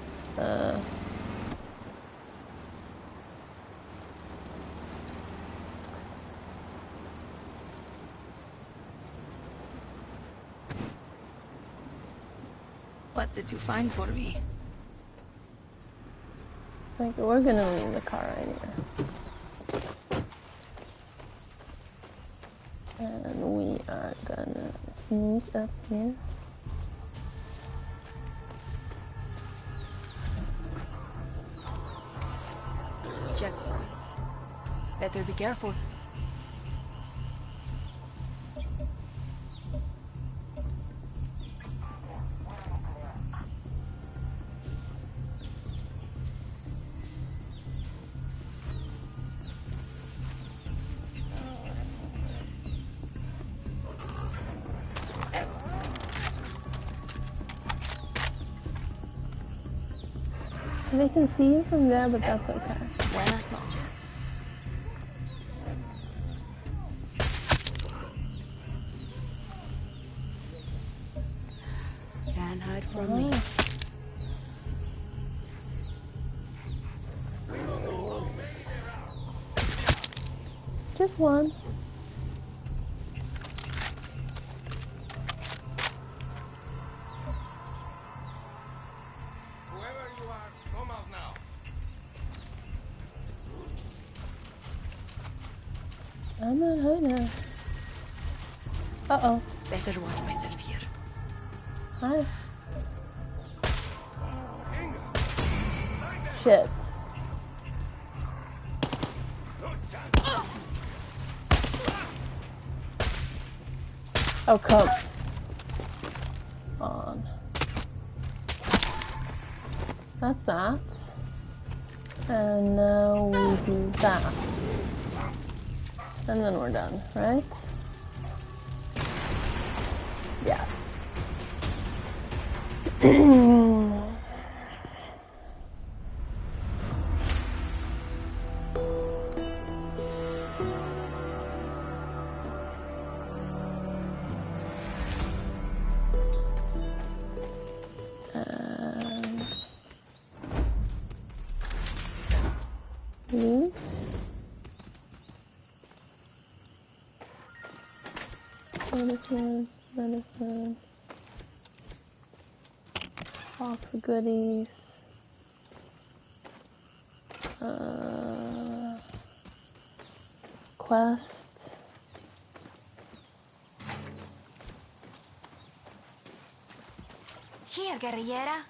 What did you find for me? like, we're gonna leave the car right here. And we are gonna sneak up here. Checkpoint. Better be careful. They can see you from there, but that's okay. Buenas noches. Can't hide from me. Just one. I'm not hiding. Uh-oh. Better watch myself here. Hi. Shit. Oh, come on. That's that. And now we do that. And then we're done, right? Yes. Use. Medicine. Box of goodies. Quest. Here, guerrillera.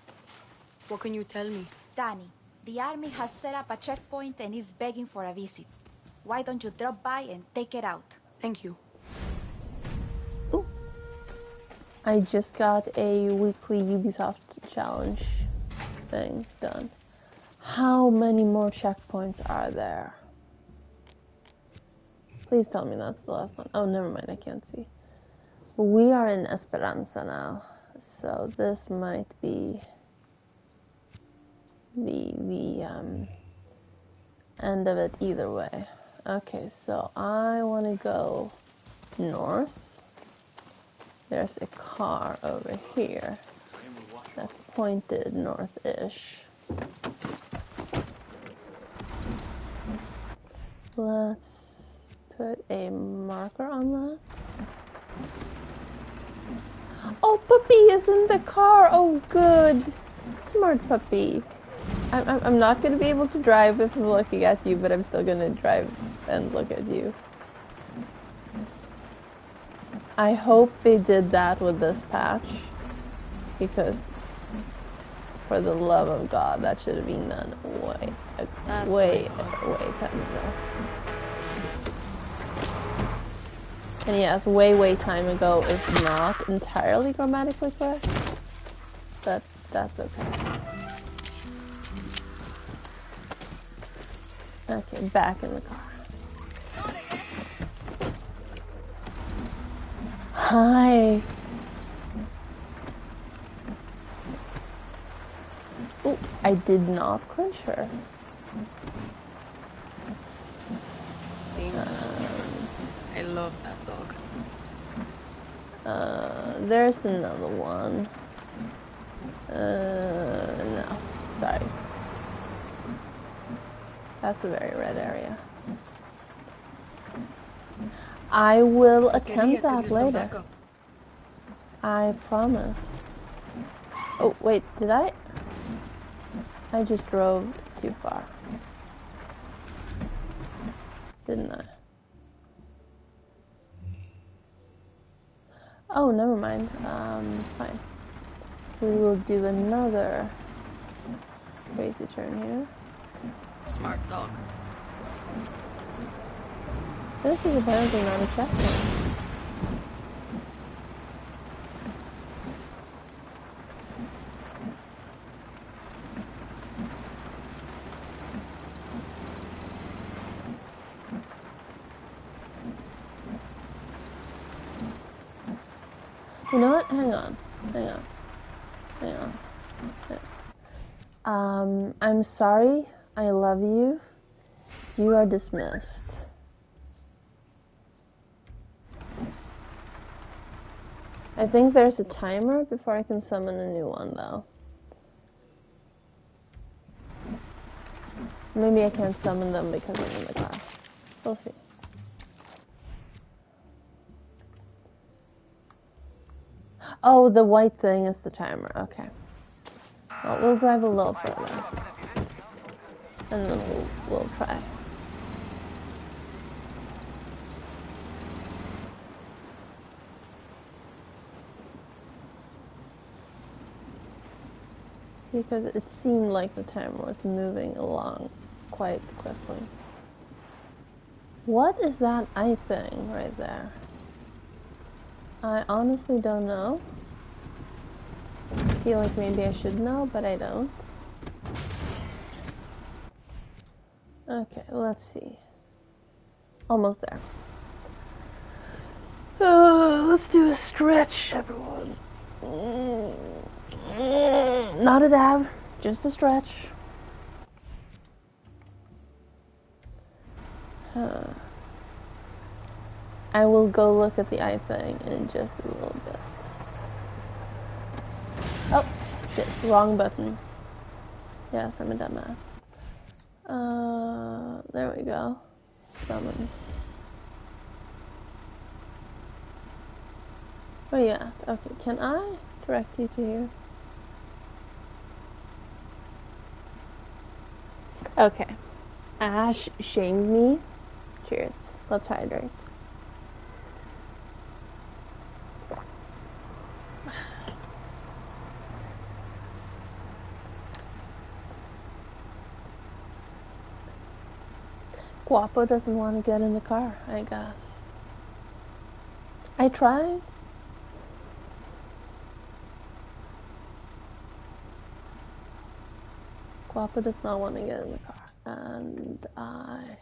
What can you tell me? Danny, the army has set up a checkpoint and is begging for a visit. Why don't you drop by and take it out? Thank you. Ooh. I just got a weekly Ubisoft challenge thing done. How many more checkpoints are there? Please tell me that's the last one. Oh, never mind, I can't see. We are in Esperanza now, so this might be the end of it either way. Okay, so I want to go north. There's a car over here that's pointed north-ish. Let's put a marker on that. Oh, puppy is in the car. Oh, good. Smart puppy. I'm not going to be able to drive if I'm looking at you, but I'm still going to drive and look at you. I hope they did that with this patch, because for the love of God, that should have been done way time ago. And yes, way time ago is not entirely grammatically correct, but that's okay. Okay, back in the car. Hi. Oh, I did not crunch her. I love that dog. There's another one. No, sorry. That's a very red area. I will attempt that later. I promise. Oh, wait, did I? I just drove too far. Didn't I? Oh, never mind. Fine. We will do another crazy turn here. Smart dog. This is apparently not a checkpoint. You know what? Hang on. I'm sorry. I love you. You are dismissed. I think there's a timer before I can summon a new one, though. Maybe I can't summon them because I'm in the car. We'll see. Oh, the white thing is the timer. Okay. Well, we'll drive a little further. And then we'll try. Because it seemed like the timer was moving along quite quickly. What is that eye thing right there? I honestly don't know. I feel like maybe I should know, but I don't. Okay, let's see. Almost there. Let's do a stretch, everyone. Not a dab, just a stretch. I will go look at the eye thing in just a little bit. Oh, shit, wrong button. Yes, I'm a dumbass. There we go. Summon. Oh yeah, okay, can I direct you to here? Okay. Ash shamed me. Cheers. Let's hydrate. Guapo doesn't want to get in the car, I guess. I tried. Guapo does not want to get in the car. And I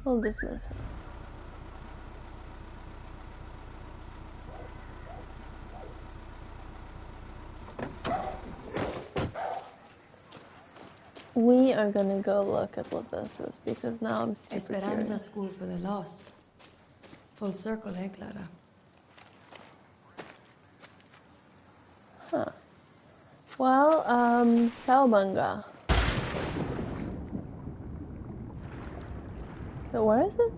will dismiss her. We are gonna go look at what this is because now I'm super Esperanza curious. School for the Lost. Full circle, eh, Clara? Huh. Well, Cowabunga. So where is it?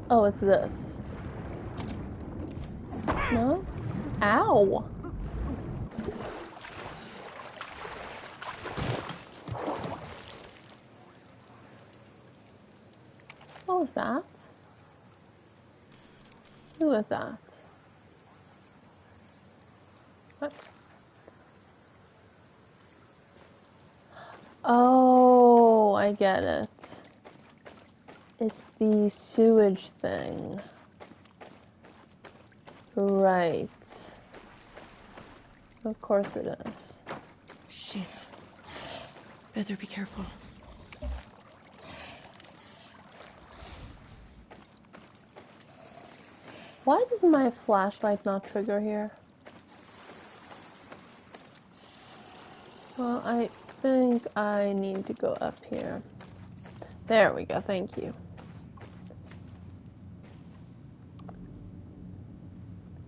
Oh, it's this. No? Ow! What was that? Who was that? What? Oh, I get it. It's the sewage thing. Right. Of course it is. Shit. Better be careful. Why does my flashlight not trigger here? Well, I think I need to go up here. There we go, thank you.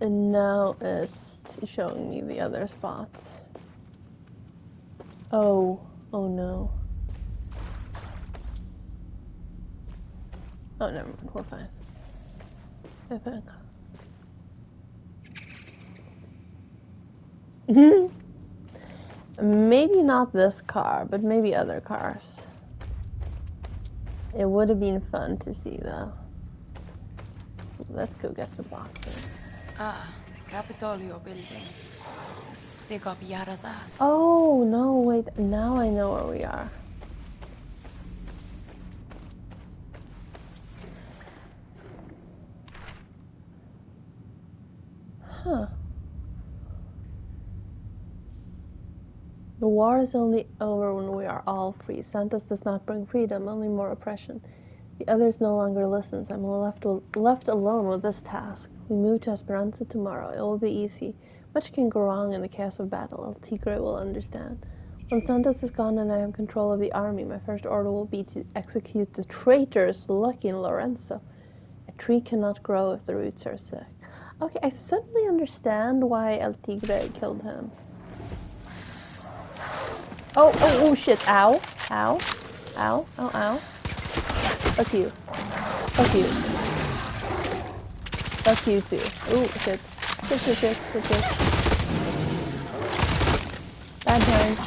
And now it's showing me the other spots. Oh no. Oh, never mind, we're fine. I think. Maybe not this car, but maybe other cars. It would have been fun to see, though. Let's go get the boxes. Ah, the Capitolio building. Stick up Yara's ass. Oh, no, wait. Now I know where we are. Huh. The war is only over when we are all free. Santos does not bring freedom, only more oppression. The others no longer listens. I'm left alone with this task. We move to Esperanza tomorrow. It will be easy. Much can go wrong in the chaos of battle. El Tigre will understand. When Santos is gone and I have control of the army, my first order will be to execute the traitors Lucky and Lorenzo. A tree cannot grow if the roots are sick. Okay, I suddenly understand why El Tigre killed him. Oh, shit. Ow. Ow. Ow. Ow, ow. Fuck you. Fuck you. Fuck you too. Ooh, shit. Shit. Bad times.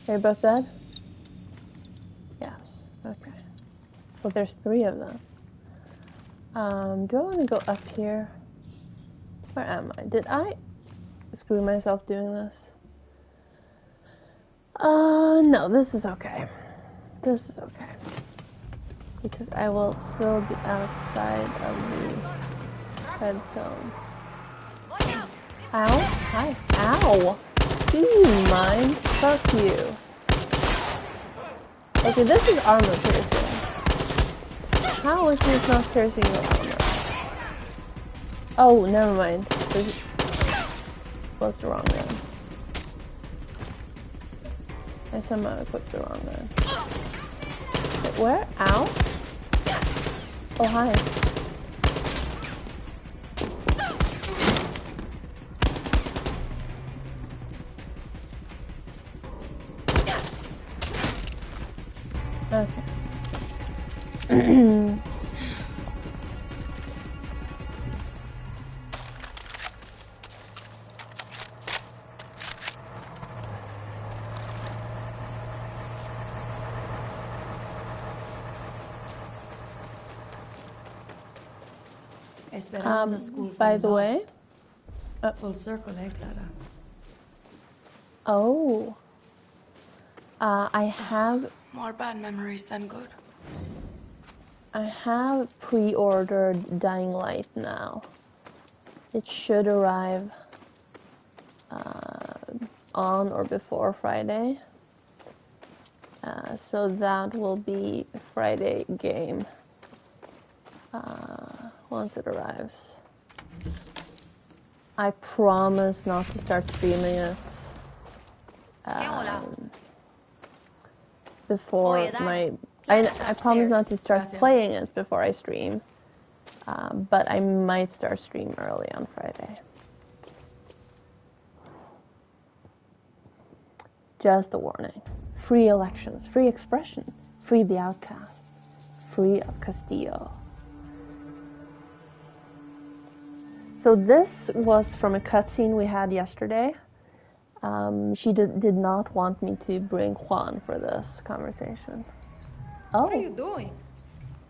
Are you both dead? Yes. Okay. Well, there's 3 of them. Do I want to go up here? Where am I? Did I screw myself doing this? No, this is okay. This is okay. Because I will still be outside of the red zone. Ow. Hi. Ow. Do you mind? Fuck you. Okay, this is armor piercing. How is this not piercing your armor? Oh, never mind. This was the wrong gun. I somehow equipped the wrong gun. Wait, where? Ow? Oh, hi. Okay. Esperanza School for by the the way, Lost. Full circle, eh, Clara? oh, I have More bad memories than good. I have pre-ordered Dying Light now. It should arrive on or before Friday. So that will be a Friday game once it arrives. I promise not to start streaming it before my... I promise not to start playing it before I stream, but I might start stream early on Friday. Just a warning. Free elections, free expression, free the outcasts, free of Castillo. So this was from a cutscene we had yesterday. She did not want me to bring Juan for this conversation. Oh. What are you doing?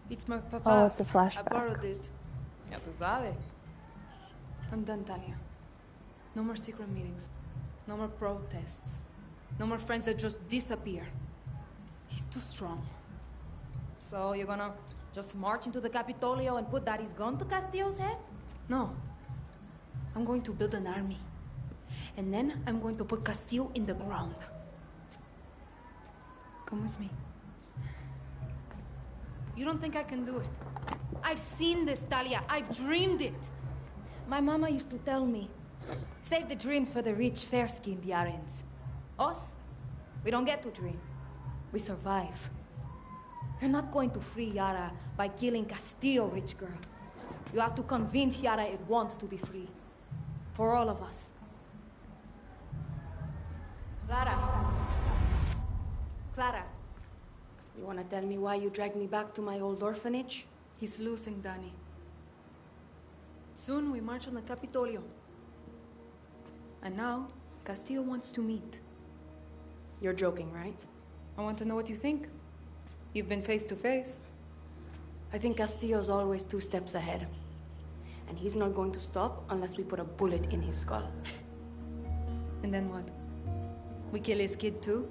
It's my papa's. Oh, it's a flashback. I borrowed it. Ya tú sabes. I'm done, Tanya. No more secret meetings. No more protests. No more friends that just disappear. He's too strong. So you're gonna just march into the Capitolio and put Daddy's gun to Castillo's head? No. I'm going to build an army. And then I'm going to put Castillo in the ground. Come with me. You don't think I can do it? I've seen this, Talia. I've dreamed it. My mama used to tell me, save the dreams for the rich, fair-skinned Yarens. Us, we don't get to dream. We survive. You're not going to free Yara by killing Castillo, rich girl. You have to convince Yara it wants to be free. For all of us. Clara. Clara. You want to tell me why you dragged me back to my old orphanage? He's losing, Danny. Soon we march on the Capitolio. And now, Castillo wants to meet. You're joking, right? I want to know what you think. You've been face to face. I think Castillo's always 2 steps ahead. And he's not going to stop unless we put a bullet in his skull. And then what? We kill his kid too?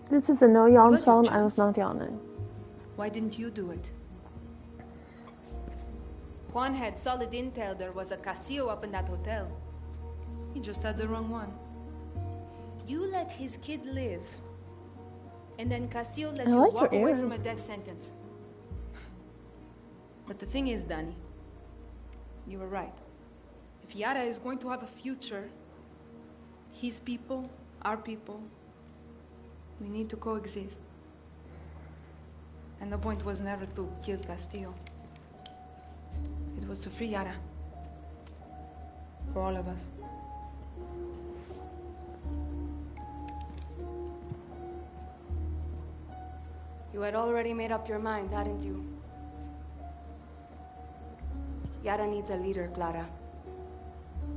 This is a no yawn zone. I was not yawning. Why didn't you do it? Juan had solid intel there was a Castillo up in that hotel. He just had the wrong one. You let his kid live. And then Castillo let you walk away from a death sentence. But the thing is, Danny, you were right. If Yara is going to have a future, his people, our people, we need to coexist. And the point was never to kill Castillo. It was to free Yara. For all of us. You had already made up your mind, hadn't you? Yara needs a leader, Clara.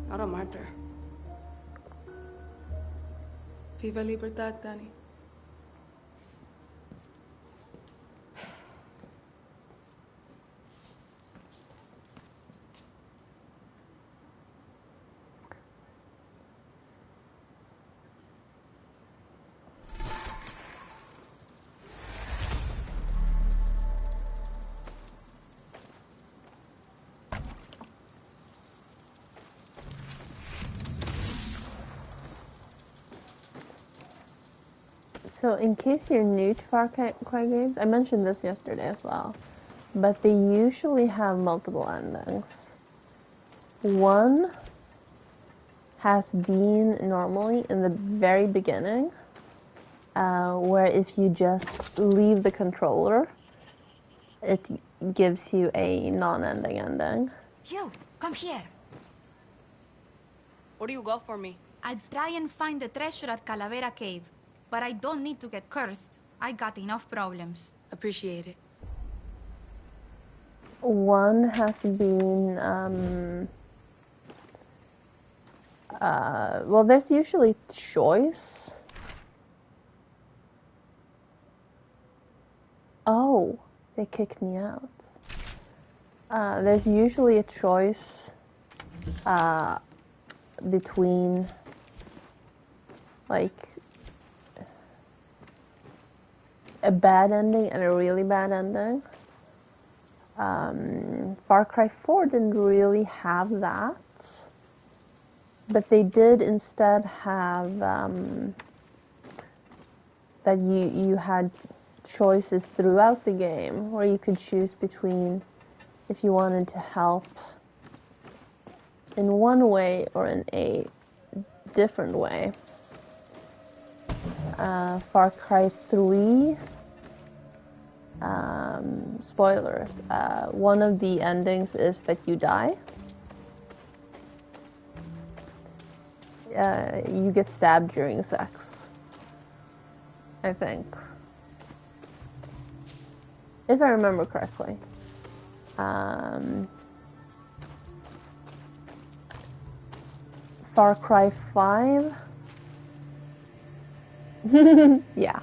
Not a martyr. Viva Libertad, Danny. So in case you're new to Far Cry games, I mentioned this yesterday as well, but they usually have multiple endings. One has been normally in the very beginning, where if you just leave the controller, it gives you a non-ending ending. You, come here. What do you got for me? I'll try and find the treasure at Calavera Cave. But I don't need to get cursed. I got enough problems. Appreciate it. One has been, well, there's usually choice. Oh, they kicked me out. There's usually a choice between, like, a bad ending and a really bad ending. Far Cry 4 didn't really have that, but they did instead have that you had choices throughout the game where you could choose between if you wanted to help in one way or in a different way. Far Cry 3, spoiler, one of the endings is that you die. You get stabbed during sex, I think. If I remember correctly. Far Cry 5. Yeah.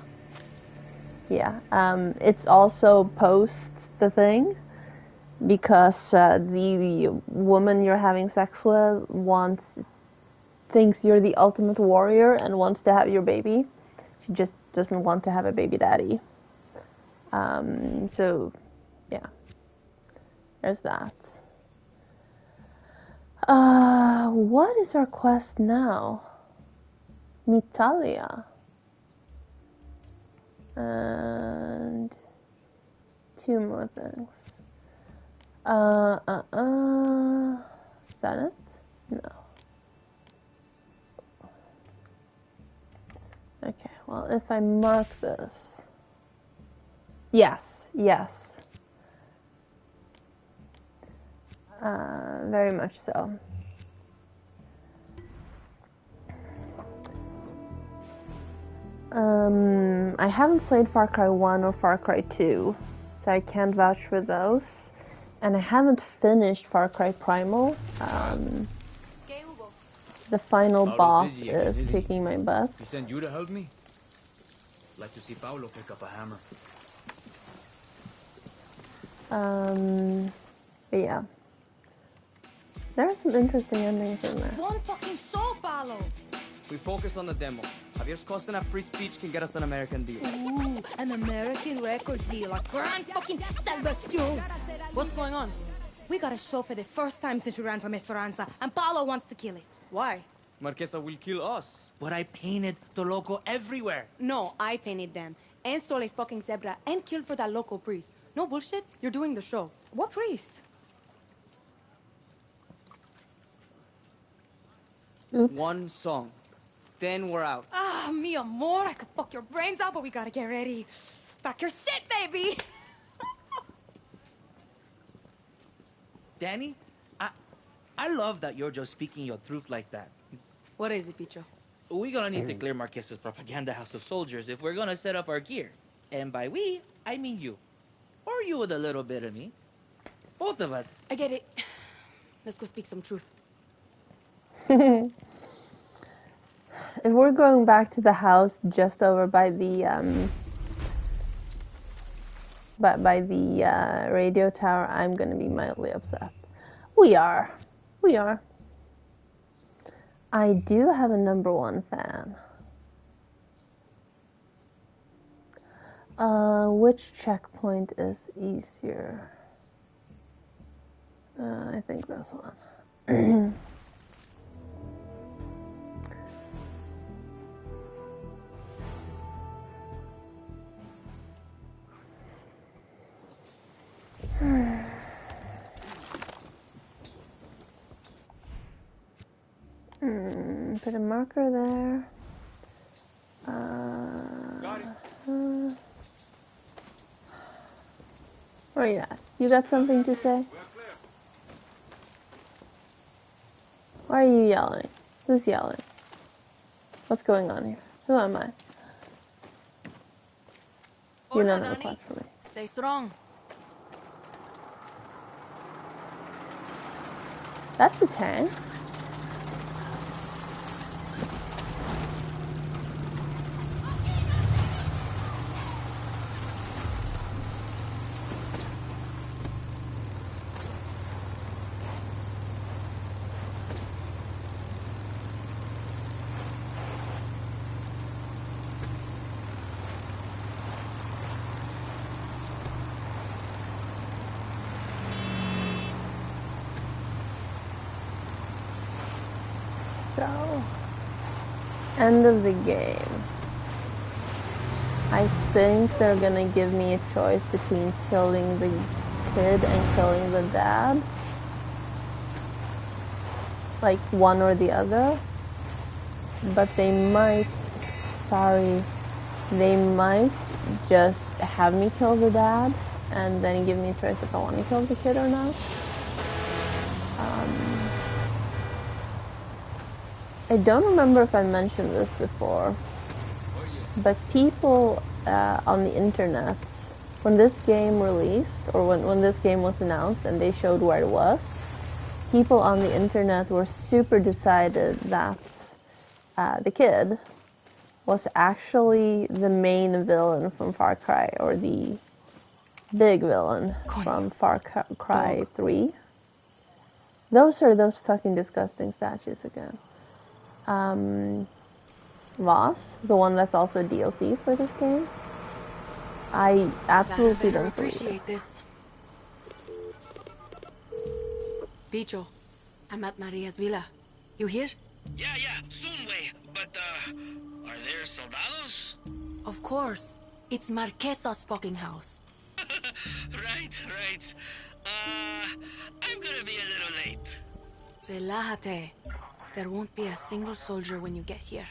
It's also post the thing because the woman you're having sex with thinks you're the ultimate warrior and wants to have your baby. She just doesn't want to have a baby daddy. So, yeah. There's that. What is our quest now? Mitalia. And 2 more things. Is that it? No. Okay, well, if I mark this. Yes. Very much so. I haven't played Far Cry 1 or Far Cry 2, so I can't vouch for those. And I haven't finished Far Cry Primal. The final boss is kicking my butt. He sent you to help me? I'd like to see Paolo pick up a hammer. But yeah. There are some interesting endings in there. One fucking soul, Paolo! We focus on the demo. Javier's costing at free speech can get us an American deal. Ooh, an American record deal. A grand fucking salvation! What's going on? We got a show for the first time since we ran from Esperanza, and Paolo wants to kill it. Why? Marquesa will kill us. But I painted the logo everywhere. No, I painted them. And stole a fucking zebra and killed for that local priest. No bullshit, you're doing the show. What priest? Oops. One song. Then we're out. Ah, mi amor, I could fuck your brains out, but we gotta get ready. Pack your shit, baby! Danny, I love that you're just speaking your truth like that. What is it, Picho? We're gonna need to clear Marquesa's propaganda house of soldiers if we're gonna set up our gear. And by we, I mean you. Or you with a little bit of me. Both of us. I get it. Let's go speak some truth. If we're going back to the house just over by the radio tower, I'm gonna be mildly upset. We are. I do have a #1 fan. Which checkpoint is easier? I think this one. Put a marker there. Got it. Where are you at? You got something to say? Why are you yelling? Who's yelling? What's going on here? Who am I? You know no request for me. Stay strong. That's a tank. So, end of the game. I think they're gonna give me a choice between killing the kid and killing the dad. Like one or the other. But they might, they might just have me kill the dad and then give me a choice if I want to kill the kid or not. I don't remember if I mentioned this before, but people on the internet, when this game released, or when this game was announced and they showed where it was, people on the internet were super decided that the kid was actually the main villain from Far Cry, or the big villain from Far Cry 3. Those are those fucking disgusting statues again. Voss, the one that's also a DLC for this game. I absolutely don't appreciate this. Bicho, I'm at Maria's villa. You here? Yeah, soon way. But, are there soldados? Of course. It's Marquesa's fucking house. Right. I'm gonna be a little late. Relájate. There won't be a single soldier when you get here.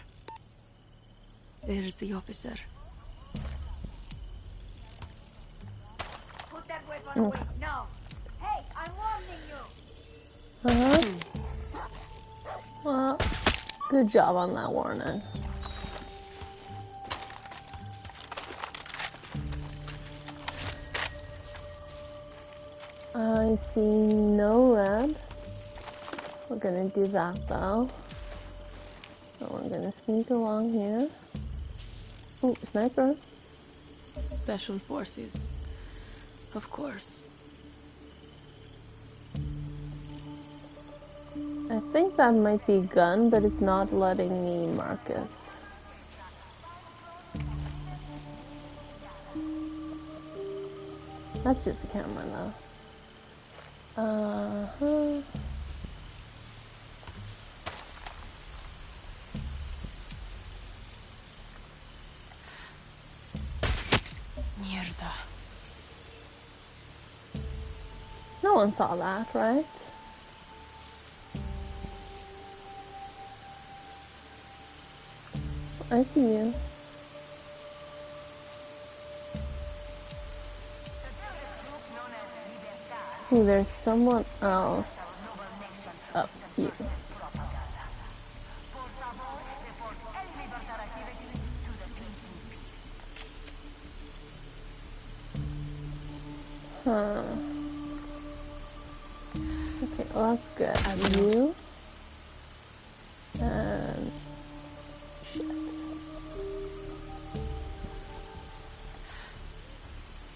There's the officer. Put that weapon away now. Hey, I'm warning you. Well, good job on that warning. I see no red. We're gonna do that though. So we're gonna sneak along here. Oh, sniper. Special forces. Of course. I think that might be gun, but it's not letting me mark it. That's just a camera though. Mierda. No one saw that, right? I see you. Ooh, there's someone else up here. Huh. Okay, well that's good. You and shit.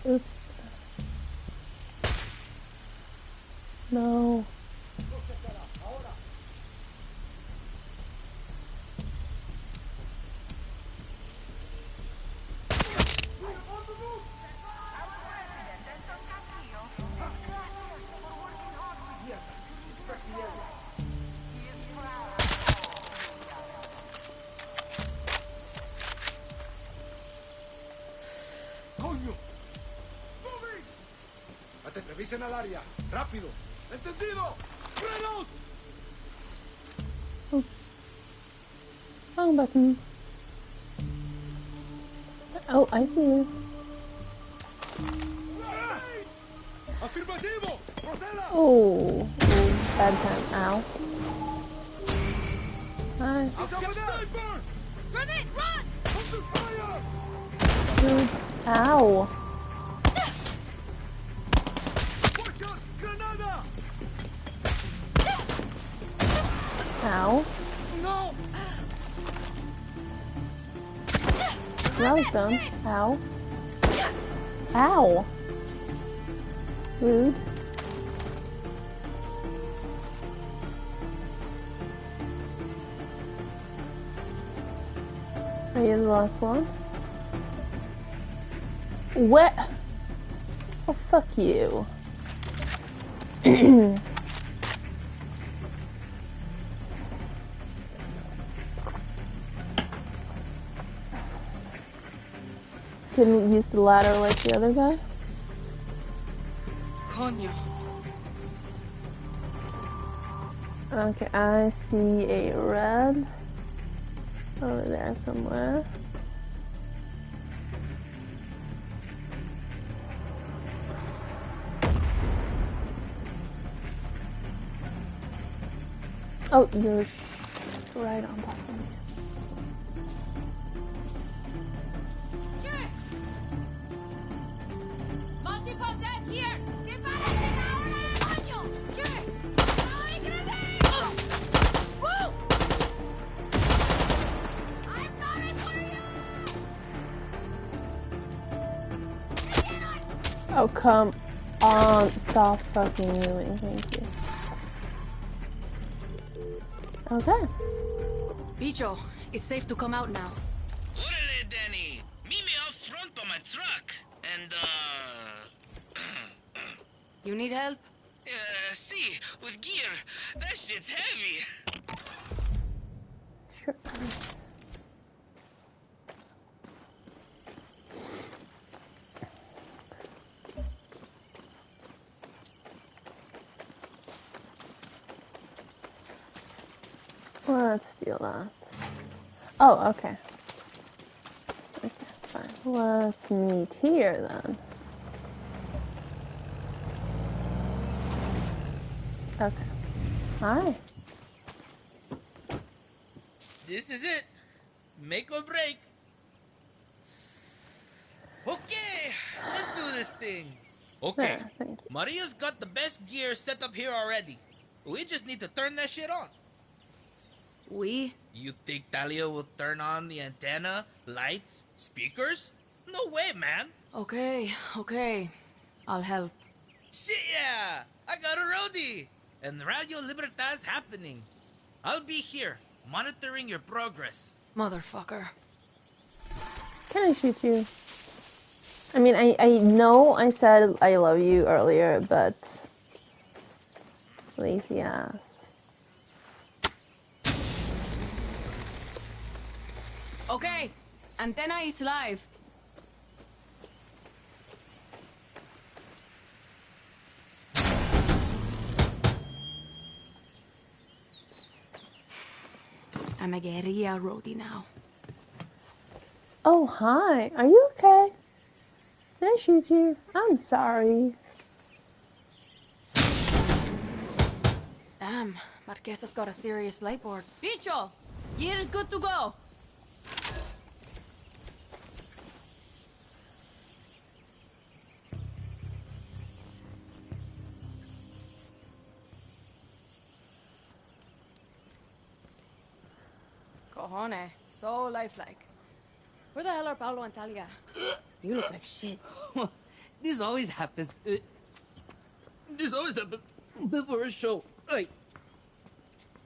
Oops. No. ¡Coño! ¡Moving! Revisen al área. ¡Rápido! ¿Entendido? ¡Reload! Oh. Wrong button. Oh, I see you. ¡Afirmativo! ¡Proceda! Oh, bad time. Ow. Hi. ¡Get sniper! Grenade, run! Under fire! Dude. Ow. Granada! Ow. No! That was dumb. Ow. Ow. Rude. Are you the last one? What? Oh, fuck you. can use the ladder like the other guy? Coño. Okay, I see a red over there somewhere. Oh, you're right on top of me. Multiple dead here! ¡Sepárense ahora, coño! ¿Qué? ¡Ay, grenade! Woo! I'm coming for you! Oh, come on. Stop fucking moving. Thank you. Okay. Bicho, it's safe to come out now. Orale, Danny. Meet me up front by my truck. And, You need help? see, with gear. That shit's heavy. Sure. Let's steal that. Oh, okay. Okay, fine. Let's meet here then. Okay. Hi. This is it. Make or break. Okay, let's do this thing. Okay, Yeah, thank you. Maria's got the best gear set up here already. We just need to turn that shit on. We? You think Talia will turn on the antenna, lights, speakers? No way, man. Okay. I'll help. Shit, yeah! I got a roadie! And Radio Libertad's happening. I'll be here, monitoring your progress. Motherfucker. Can I shoot you? I mean, I know I said I love you earlier, but lazy ass. Okay, antenna is live. I'm a guerrilla roadie now. Oh, hi. Are you okay? Did I shoot you? I'm sorry. Damn, Marquesa's got a serious light board. Bicho, gear is good to go. Cojones, so lifelike. Where the hell are Paulo and Talia? You look like shit. This always happens. This always happens before a show. Hey.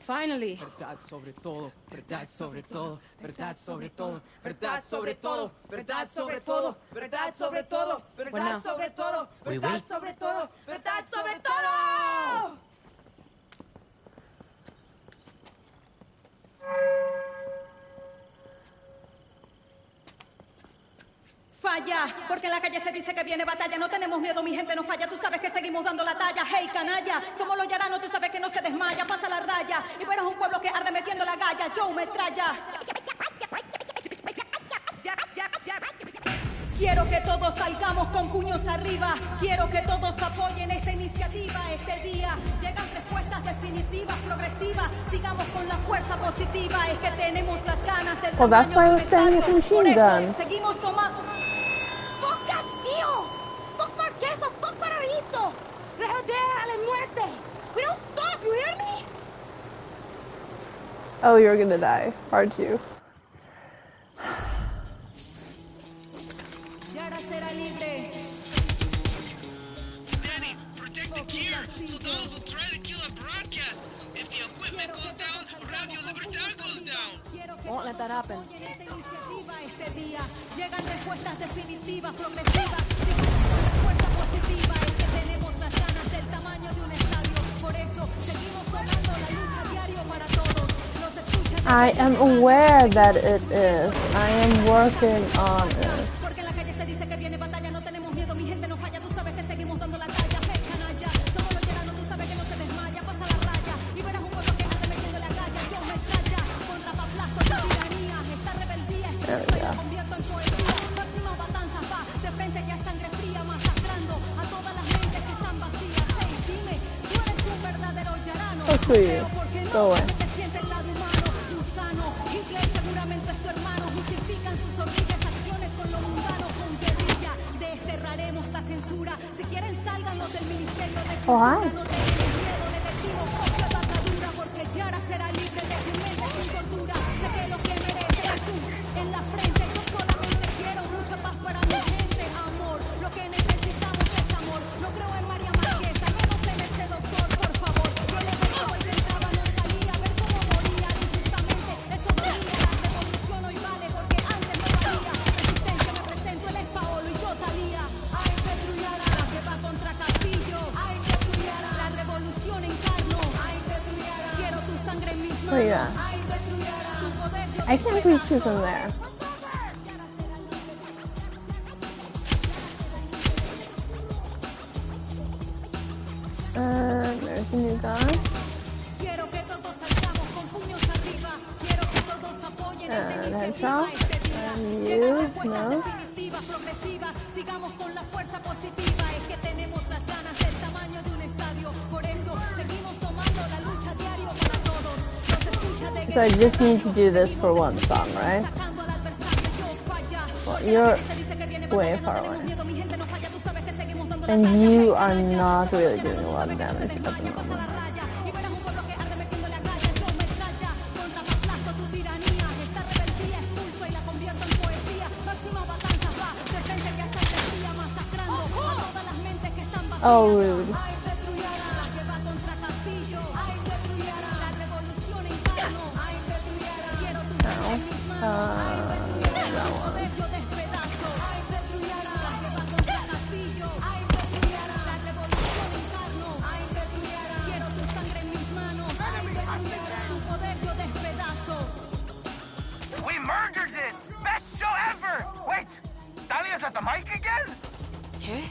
Finally. Verdad sobre todo, verdad sobre todo, verdad sobre todo, verdad sobre todo, verdad sobre todo, verdad sobre todo, verdad sobre todo, verdad sobre todo, verdad sobre todo. Falla, porque en la calle se dice que viene batalla. No tenemos miedo, mi gente no falla. Tú sabes que seguimos dando la talla. Hey, canalla, somos los yaranos, tú sabes que no se desmaya. Pasa la raya, y verás un pueblo que arde metiendo la galla. Yo me traya. Quiero que todos salgamos con puños arriba. Quiero que todos apoyen esta iniciativa. Este día llegan respuestas definitivas, progresivas. Sigamos con la fuerza positiva. Es que tenemos las ganas del Well, that's why I was standing with a Por machine eso gun. seguimos tomando. ¡Fuck Castillo! ¡Fuck Marquesa! ¡Fuck Paraíso! ¡Redéale muerte! We don't stop, you hear me? Oh, you're gonna die, aren't you? Yara será libre. Danny, protect the gear so those will try to kill our broadcast. If the equipment goes down, Radio Libertad goes down. Won't let that happen. Esta iniciativa este día llegan respuestas definitivas, progresivas. Sigamos con la fuerza positiva. Es que tenemos las ganas del tamaño de un estadio. Por eso seguimos tomando la lucha diario para todos. Los escuchas. I am aware that it is. I am working on it. Porque en la calle se dice Screw you. Go away. Seguramente es tu hermano, justifican sus horribles acciones con lo mundano, con guerrilla, desterraremos la censura, si quieren sálganlos del ministerio de cultura, no tenemos miedo, le decimos copia tu atadura, porque Yara será libre de tu mente sin tortura, sé que lo que merece es un en la frente, yo solamente quiero mucha paz para mi gente, amor, lo que necesitamos es amor, no creo en María Marquesa, menos en ese doctor, por favor, yo le pegaba y entraba, no salía, a ver cómo moría injustamente, eso dolía, la revolución hoy vale, porque antes no valía, resistencia me presento, él es Paolo y yo Talía, ay Petruyara, que va contra Castillo, ay Petruyara, la revolución encarno, ay Petruyara, quiero tu sangre en mis manos, ay Petruyara, tu poder yo I can't reach you from there. There's a new guy. Quiero que todos salgamos con puños arriba. Quiero que todos apoyen esta iniciativa este día. Llegan respuestas definitivas, progresivas. Sigamos con la fuerza positiva. Es que tenemos las ganas del tamaño de un estadio. Por eso seguimos tomando la lucha diario para todos. Nos escucha de So I just need to do this for one song, right? Well, you're way far away. And you are not really doing a lot of damage at the moment. Oh, rude. We murdered it! Best show ever! Wait, Dalia's at the mic again? ¿Qué?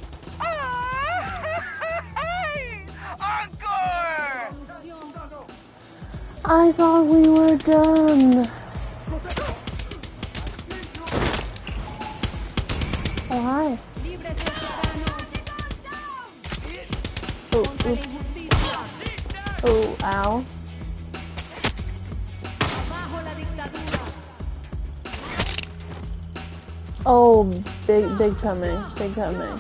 Encore! I thought we were done. Oh, hi. Oh, ow. Oh, big coming, Gunner.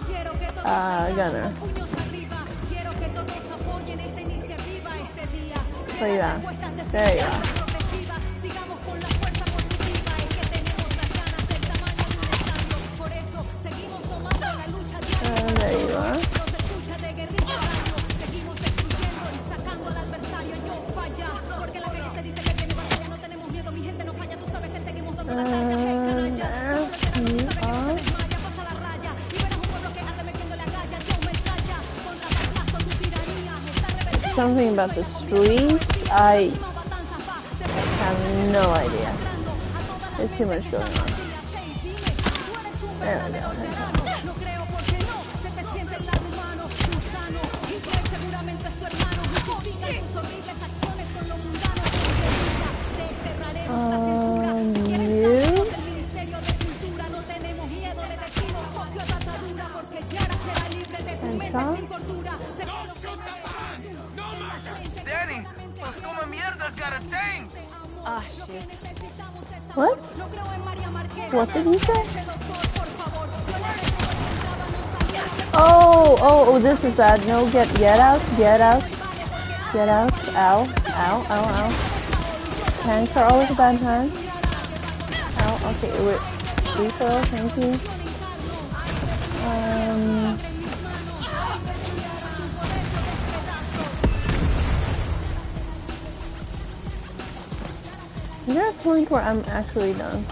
Where you at? There you are. There you are. Something about the streets, I have no idea. There's too much going on. There we go. Danny, those come mierdas got a tank! Ah, shit. What? What did you say? Oh, this is bad. No, get out. Ow. Tanks are always a bad time. Ow, okay, refill, thank you. Is there a point where I'm actually done?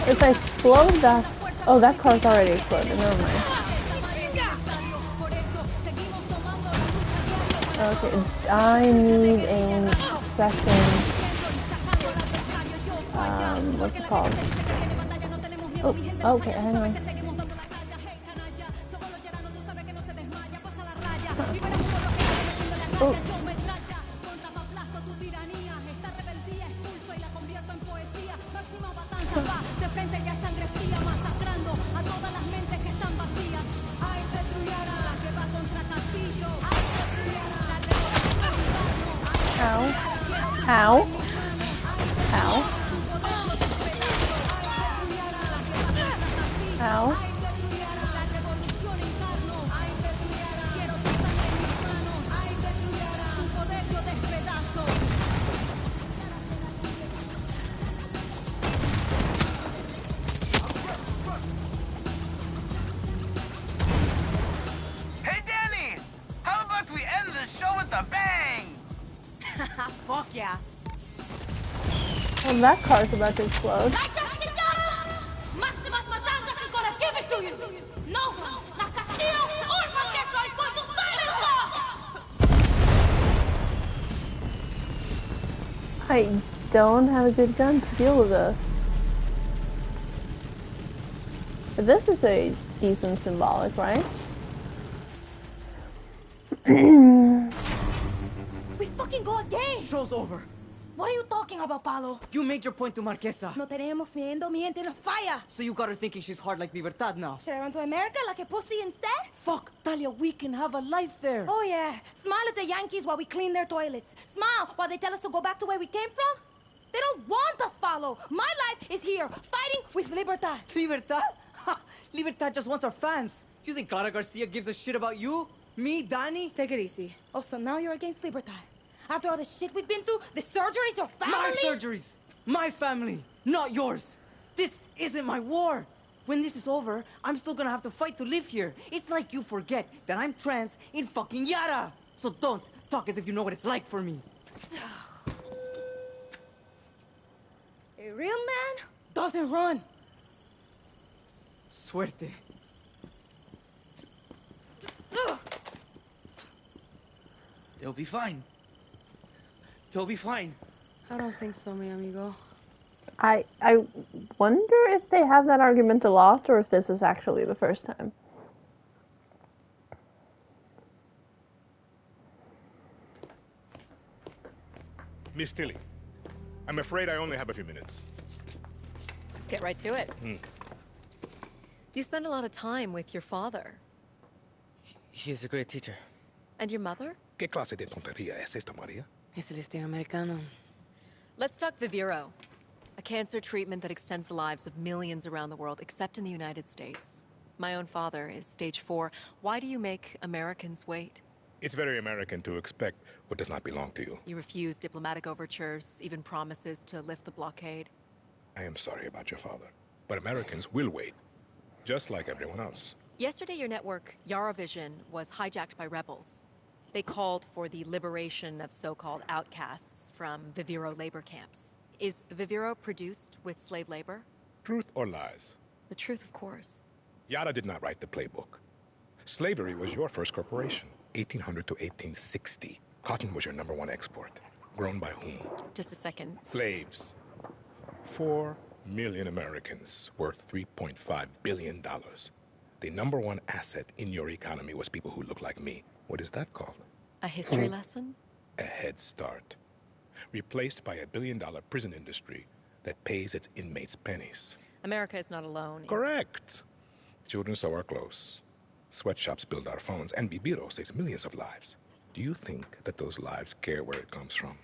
If I explode that... Oh, that car's already exploded. Never mind. Okay, I need a second... what's it called? Oh, okay, hang on. Oh. próxima matanza va de frente, ya sangre fría, masacrando a todas las mentes que están vacías. Ay, Petruyara, la que va contra Castillo. Ay, Petruyara, la revolución. Ow. Ow. Ow. Ow. Hey, Danny! How about we end the show with a bang? Fuck yeah. Well, that car's about to explode. Maximus Matanzas is gonna give it to you! No one, not Castillo or Marquesa, is going to silence us! I don't have a good gun to deal with this. But this is a decent symbolic, right? We fucking go again! Show's over. What are you talking about, Paulo? You made your point to Marquesa. No tenemos miedo, mi gente nos falla. So you got her thinking she's hard like Libertad now. Should I run to America like a pussy instead? Fuck, Talia, we can have a life there. Oh yeah, smile at the Yankees while we clean their toilets. Smile while they tell us to go back to where we came from. They don't want us, Paulo. My life is here, fighting with Libertad. Libertad? Ha! Libertad just wants our fans. You think Clara Garcia gives a shit about you? Me, Danny? Take it easy. Oh, so now you're against Libertad. After all the shit we've been through, the surgeries, your family... My surgeries! My family, not yours. This isn't my war. When this is over, I'm still gonna have to fight to live here. It's like you forget that I'm trans in fucking Yara. So don't talk as if you know what it's like for me. A real man doesn't run. Suerte. They'll be fine. They'll be fine. I don't think so, mi amigo. I wonder if they have that argument a lot, or if this is actually the first time. Miss Tilly, I'm afraid I only have a few minutes. Let's get right to it. You spend a lot of time with your father. He is a great teacher. And your mother? ¿Qué clase de tontería es esta, María? Es el estilo americano. Let's talk Viviro, a cancer treatment that extends the lives of millions around the world, except in the United States. My own father is stage 4. Why do you make Americans wait? It's very American to expect what does not belong to you. You refuse diplomatic overtures, even promises to lift the blockade. I am sorry about your father, but Americans will wait, just like everyone else. Yesterday, your network, Yaravision, was hijacked by rebels. They called for the liberation of so-called outcasts from Viviro labor camps. Is Viviro produced with slave labor? Truth or lies? The truth, of course. Yara did not write the playbook. Slavery was your first corporation, 1800 to 1860. Cotton was your #1 export. Grown by whom? Just a second. Slaves. 4 million Americans, worth $3.5 billion. The #1 asset in your economy was people who look like me. What is that called? A history lesson? A head start. Replaced by a billion-dollar prison industry that pays its inmates pennies. America is not alone. Correct. Children sew our clothes. Sweatshops build our phones, and Viviro saves millions of lives. Do you think that those lives care where it comes from?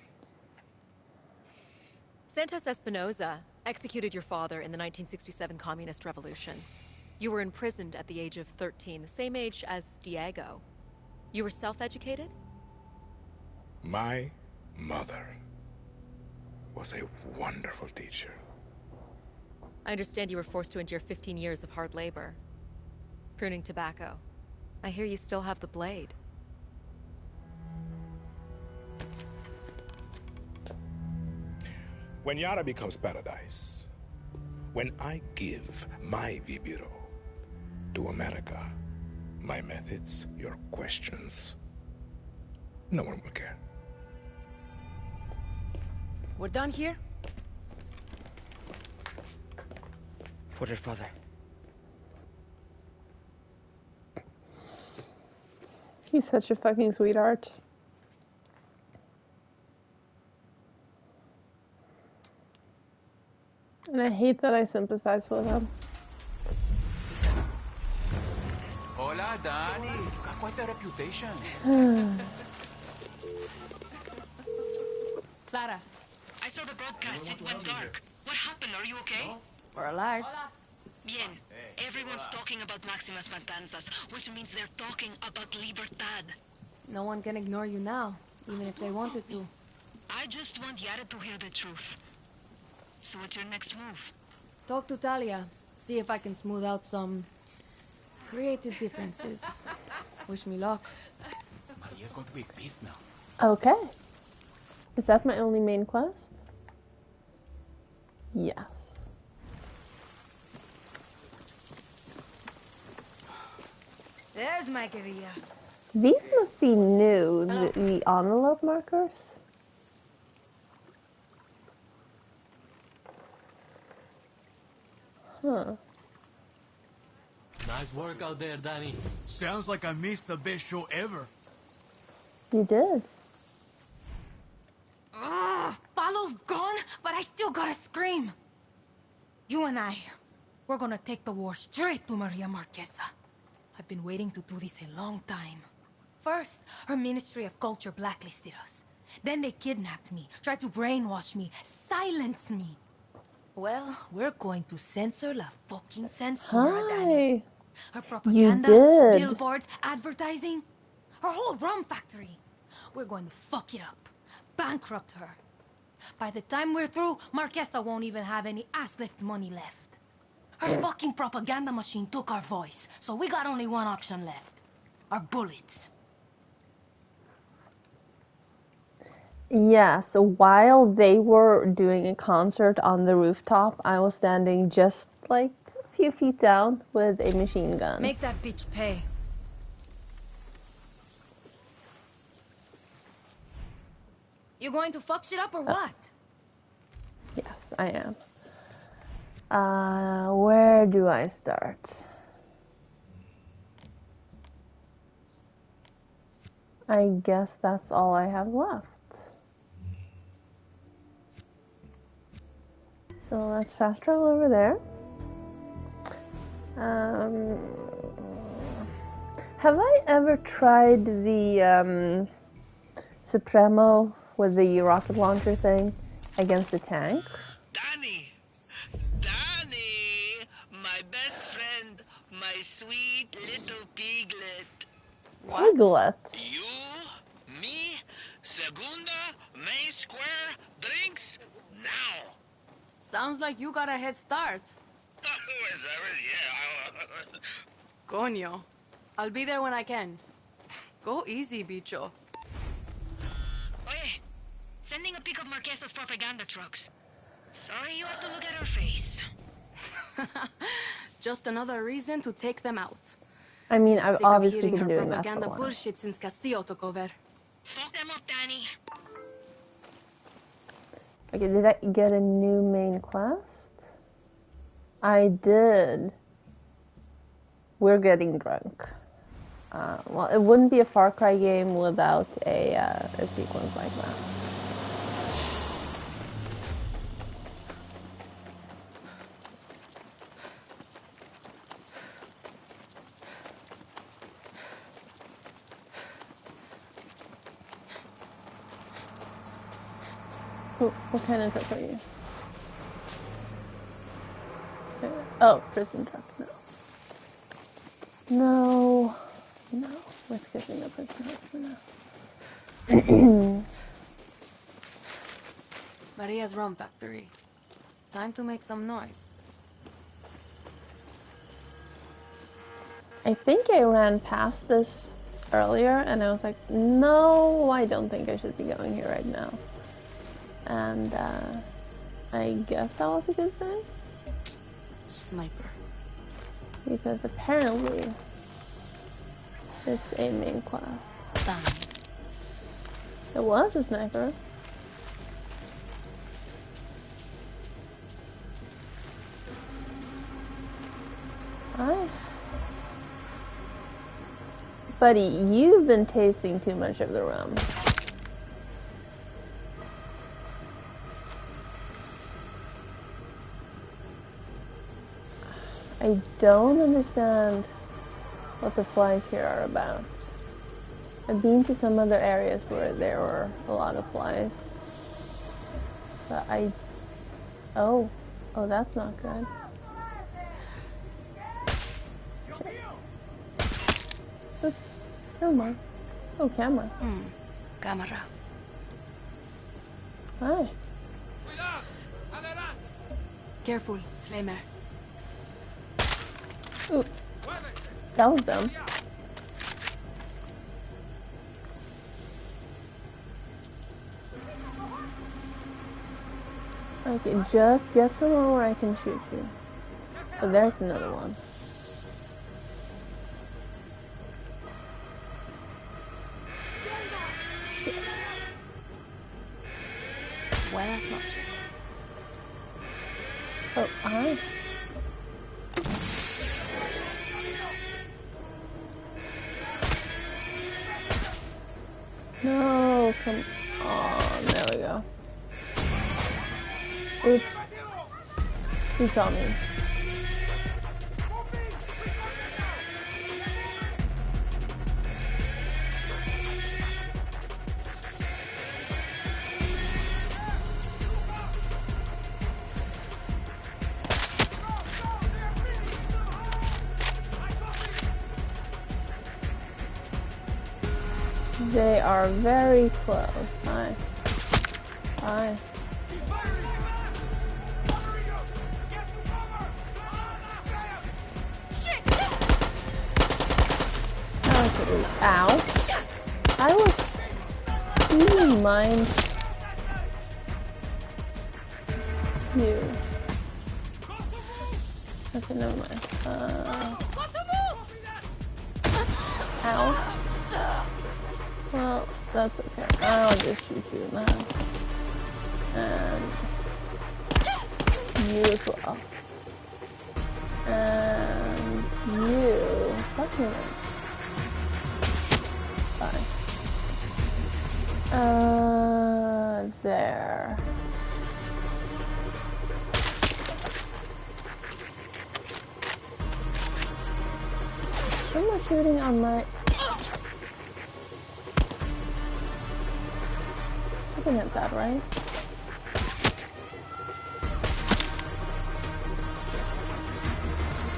Santos Espinosa executed your father in the 1967 Communist Revolution. You were imprisoned at the age of 13, the same age as Diego. You were self-educated? My mother was a wonderful teacher. I understand you were forced to endure 15 years of hard labor. Pruning tobacco. I hear you still have the blade. When Yara becomes paradise, when I give my Viviro to America, my methods, your questions, no one will care. We're done here? For their father. He's such a fucking sweetheart. And I hate that I sympathize with him. Hola, Danny. You got quite a reputation. Clara. I saw the broadcast. It went dark. What happened? Are you okay? We're alive. Bien. Everyone's talking about Maximas Matanzas, which means they're talking about Libertad. No one can ignore you now, even if they wanted to. I just want Yara to hear the truth. So what's your next move? Talk to Talia. See if I can smooth out some creative differences. Wish me luck. Maria's going to be pissed now. Okay. Is that my only main quest? Yes. There's my guerrilla. These must be new, the envelope markers. Huh. Nice work out there, Danny. Sounds like I missed the best show ever. You did. Ugh, Palo's gone, but I still gotta scream. You and I, we're gonna take the war straight to Maria Marquesa. I've been waiting to do this a long time. First, her Ministry of Culture blacklisted us. Then they kidnapped me, tried to brainwash me, silence me. Well, we're going to censor la fucking censura, Danny. Her propaganda, billboards, advertising, her whole rum factory. We're going to fuck it up, bankrupt her. By the time we're through, Marquesa won't even have any ass-lift money left. Her fucking propaganda machine took our voice, so we got only one option left. Our bullets. Yeah, so while they were doing a concert on the rooftop, I was standing just like a few feet down with a machine gun. Make that bitch pay. You going to fuck shit up or what? Yes, I am. Where do I start? I guess that's all I have left. So let's fast travel over there. Have I ever tried the Supremo with the rocket launcher thing against the tank? Danny, my best friend, my sweet little piglet. Piglet? You, me, Segunda, Main Square, drinks, now. Sounds like you got a head start. Yeah. Coño. I'll be there when I can. Go easy, bicho. Oye, sending a pic of Marquesa's propaganda trucks. Sorry you have to look at her face. Just another reason to take them out. I mean, I've Sick of obviously hearing been her doing that for a propaganda while. bullshit since Castillo took over. Fuck them up, Danny. Okay, did I get a new main quest? I did. We're getting drunk. Well, it wouldn't be a Far Cry game without a sequence like that. What kind of truck are you? Oh, prison truck. No. No. We're skipping the prison truck for now. Maria's rum factory. Time to make some noise. I think I ran past this earlier and I was like, no, I don't think I should be going here right now. And I guess that was a good thing. Sniper. Because apparently it's a main quest. It was a sniper. Buddy, you've been tasting too much of the rum. I don't understand what the flies here are about. I've been to some other areas where there were a lot of flies. But oh, that's not good. Oops, never mind. Oh, camera. Camera. Hi. Careful, Flamer. Ooh, that was dumb. Okay, just get somewhere where I can shoot you. Oh, there's another one. Shit. Buenas noches. Oh, hi. No, come on. There we go. Oops. He saw me. They are very close. Hi. Hi. Ow. I was even mind you. Okay, never mind. Ow. Well, that's okay. I'll just shoot you in the head. And you as well. And you. Stop moving. Fine. There. Someone shooting on my... I can hit that, right?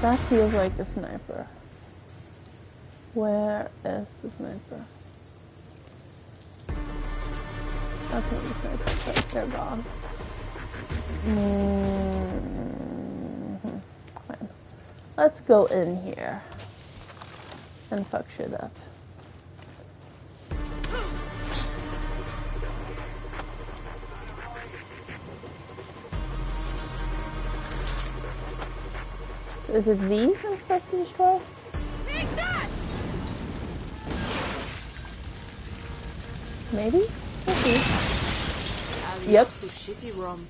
That feels like the sniper. Where is the sniper? That's not the sniper, but they're gone. Fine. Let's go in here and fuck shit up. Is it these I'm supposed to destroy? Take that! Maybe? We'll see. Yep. To shitty rum.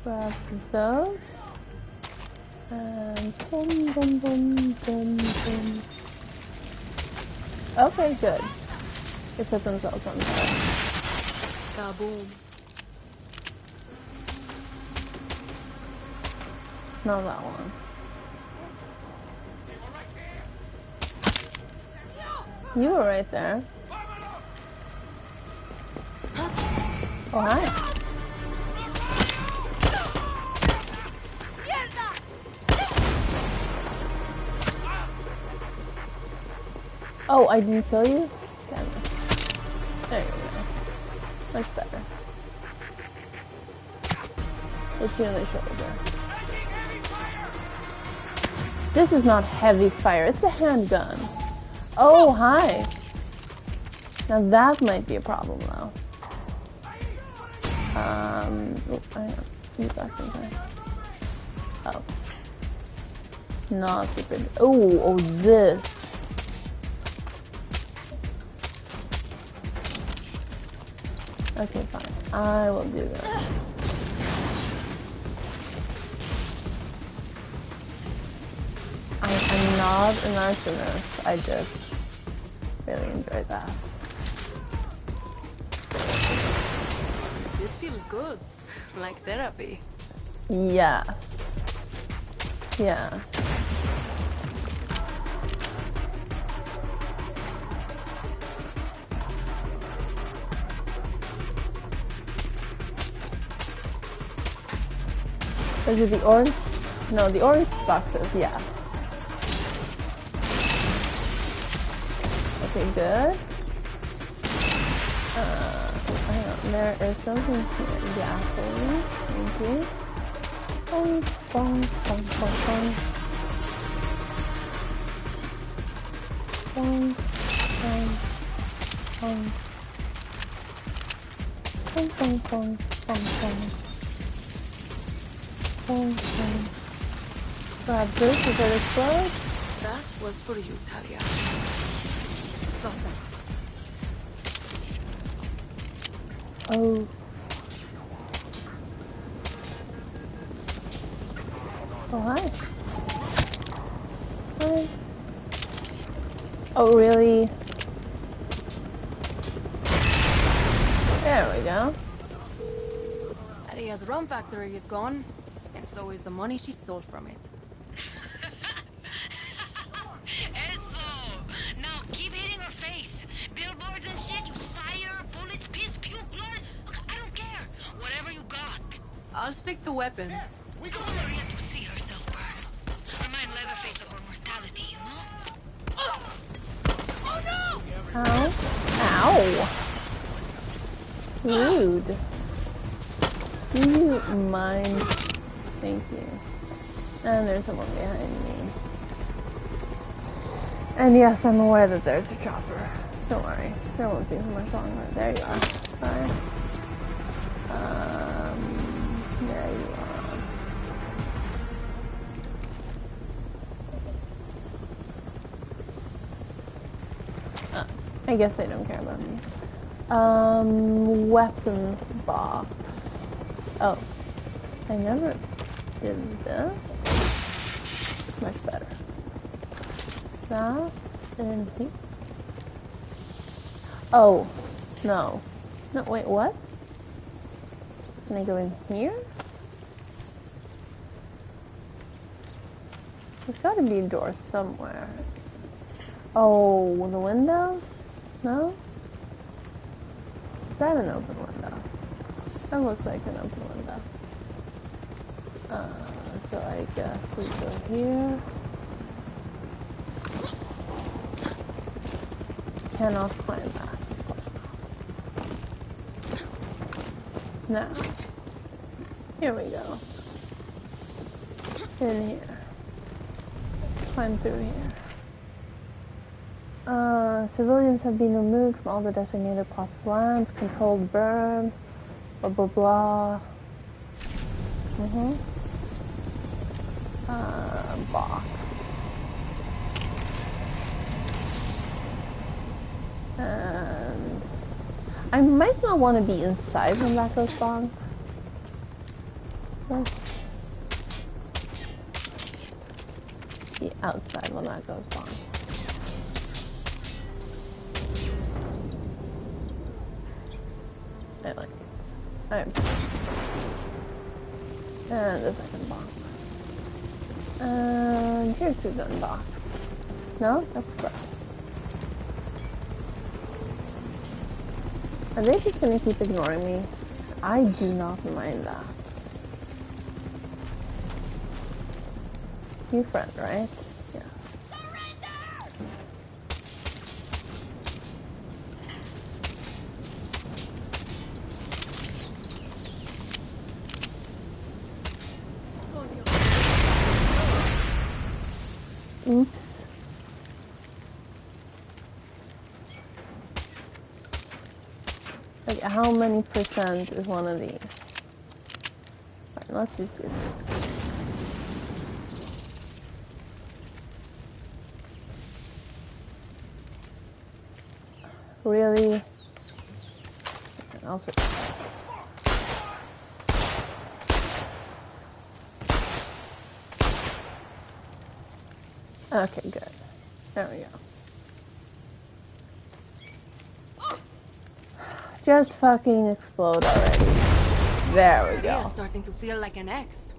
Grab those. And boom, boom, boom, boom, boom. Okay, good. They put themselves on fire. Kaboom. Not that one. You were right there. Oh, hi. Oh, I didn't kill you? Damn it. There you go. Much better. Hit you in the shoulder. This is not heavy fire, it's a handgun. Oh, hi. Now that might be a problem though. Oh, I have you back in there. Oh. Not super. Oh, this. Okay, fine. I will do this. I'm not an arsonist. I just really enjoy that. feels good. Like therapy. Yes. Yes. Is it the orange? No, the orange boxes, yes. Okay, good. Hang on, there is something here. Gasoline, thank you. Bong, bong, bong, bong, bong. Bong, bong, bong. Bong, bong, bong, bong, bong. Bong, bong. Grab this before it explodes. That was for you, Talia. Lost them. Oh. Oh, hi. Hi. Oh, really? There we go. Aria's rum factory is gone, and so is the money she stole from it. Eso! Now keep hitting her face. Billboards and shit, use fire, bullets, piss, puke, blood. Look, I don't care. Whatever you got. I'll stick to weapons. I want Maria to see herself burn. I mind Leatherface of her mortality, you know? Oh no! Ow. Ow. Rude. Do you mind? Thank you. And there's someone behind me. And yes, I'm aware that there's a chopper. Don't worry. There won't be much longer. There you are. Fine. There you are. I guess they don't care about me. Weapons box. Oh. I never did this. Much better. That's in here. Oh. No. No, wait, what? Can I go in here? There's gotta be a door somewhere. Oh, the windows? No? Is that an open window? That looks like an open window. So I guess we go here. Cannot climb that. Now, here we go. In here. Climb through here. Civilians have been removed from all the designated plots of lands, controlled burn, blah blah blah. Box. And I might not want to be inside when that goes wrong. Let's be outside when that goes wrong. I like it. Alright. And the second box. And here's the gun box. No? That's scrap. Are they just gonna keep ignoring me? I do not mind that. You friend, right? Yeah. Oops. Like, how many percent is one of these? Alright, let's just do this. Really? I'll switch. Okay, good. There we go. Just fucking explode already. There we Maria's go. starting to feel like an ex.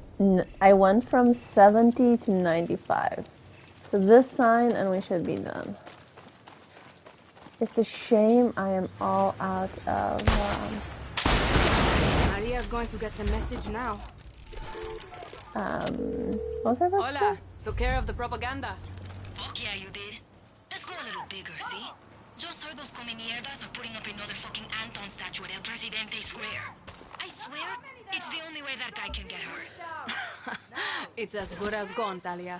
I went from 70 to 95. So this sign and we should be done. It's a shame I am all out of... Maria's going to get the message now. What was I about to say? Hola, took care of the propaganda. Fuck yeah, you did. Let's go a little bigger, see? Just heard those come mierdas are putting up another fucking Anton statue at El Presidente Square. I swear, it's the only way that guy can get hurt. It's as good as gone, Talia.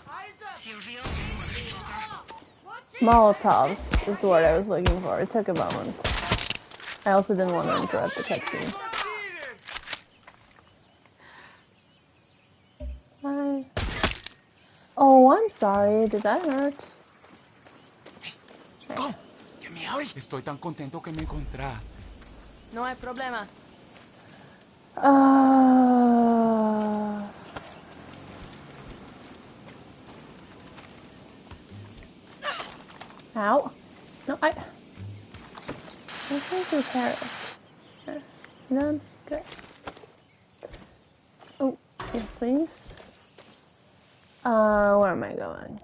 Silvio, you motherfucker. Molotovs is the word I was looking for. It took a moment. I also didn't want to interrupt the cutscene. Hi. Oh, I'm sorry. Did that hurt? Come, get me out. Estoy tan contento que me encontraste. No hay problema. Ow. No, I think repair it. Done? Good. Oh, yes, please. Where am I going?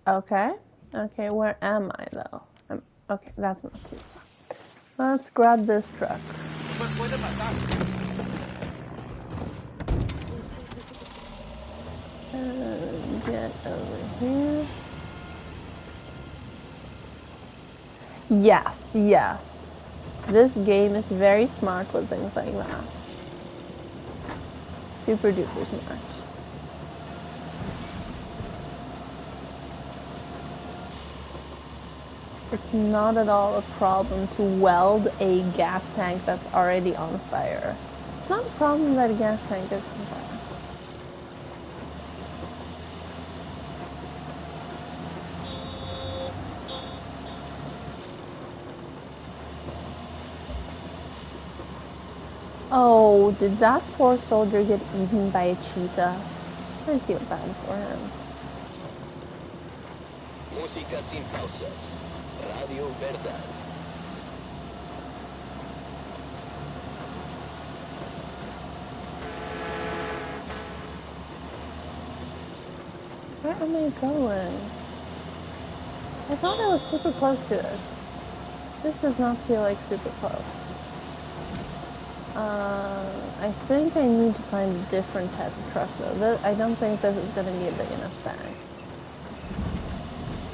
Okay. Okay, where am I, though? Okay, that's not too far. Let's grab this truck. Get over here. Yes, yes. This game is very smart with things like that. Super duper smart. It's not at all a problem to weld a gas tank that's already on fire. It's not a problem that a gas tank is on fire. Oh, did that poor soldier get eaten by a cheetah? I feel bad for him. Música sin pausas. Radio Verdad. Where am I going? I thought I was super close to it. This does not feel like super close. I think I need to find a different type of truck though. I don't think this is going to be a big enough bag.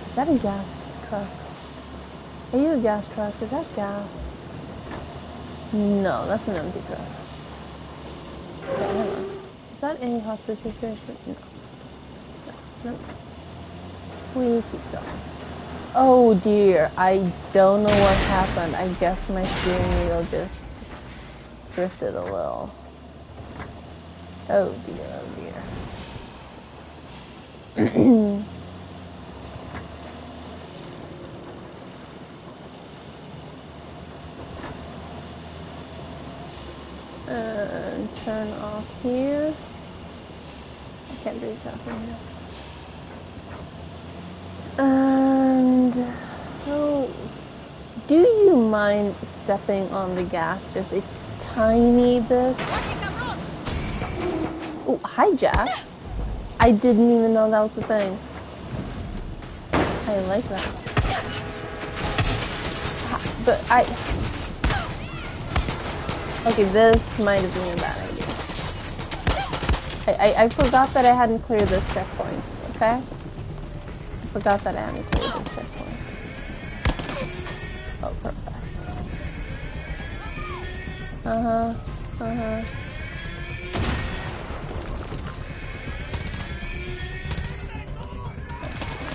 Is that a gas truck? Are you a gas truck? Is that gas? No, that's an empty truck. Okay, hang on. Is that a hostage situation? No. No. We keep going. Oh dear, I don't know what happened. I guess my steering wheel just drifted a little. Oh dear, oh dear. And turn off here. I can't do that from here. And oh, do you mind stepping on the gas just a tiny bit? Oh, hijack? I didn't even know that was the thing. I like that. But okay, this might have been a bad idea. I forgot that I hadn't cleared this checkpoint, okay? I forgot that I hadn't cleared this checkpoint. Oh, perfect. Uh-huh. Uh-huh.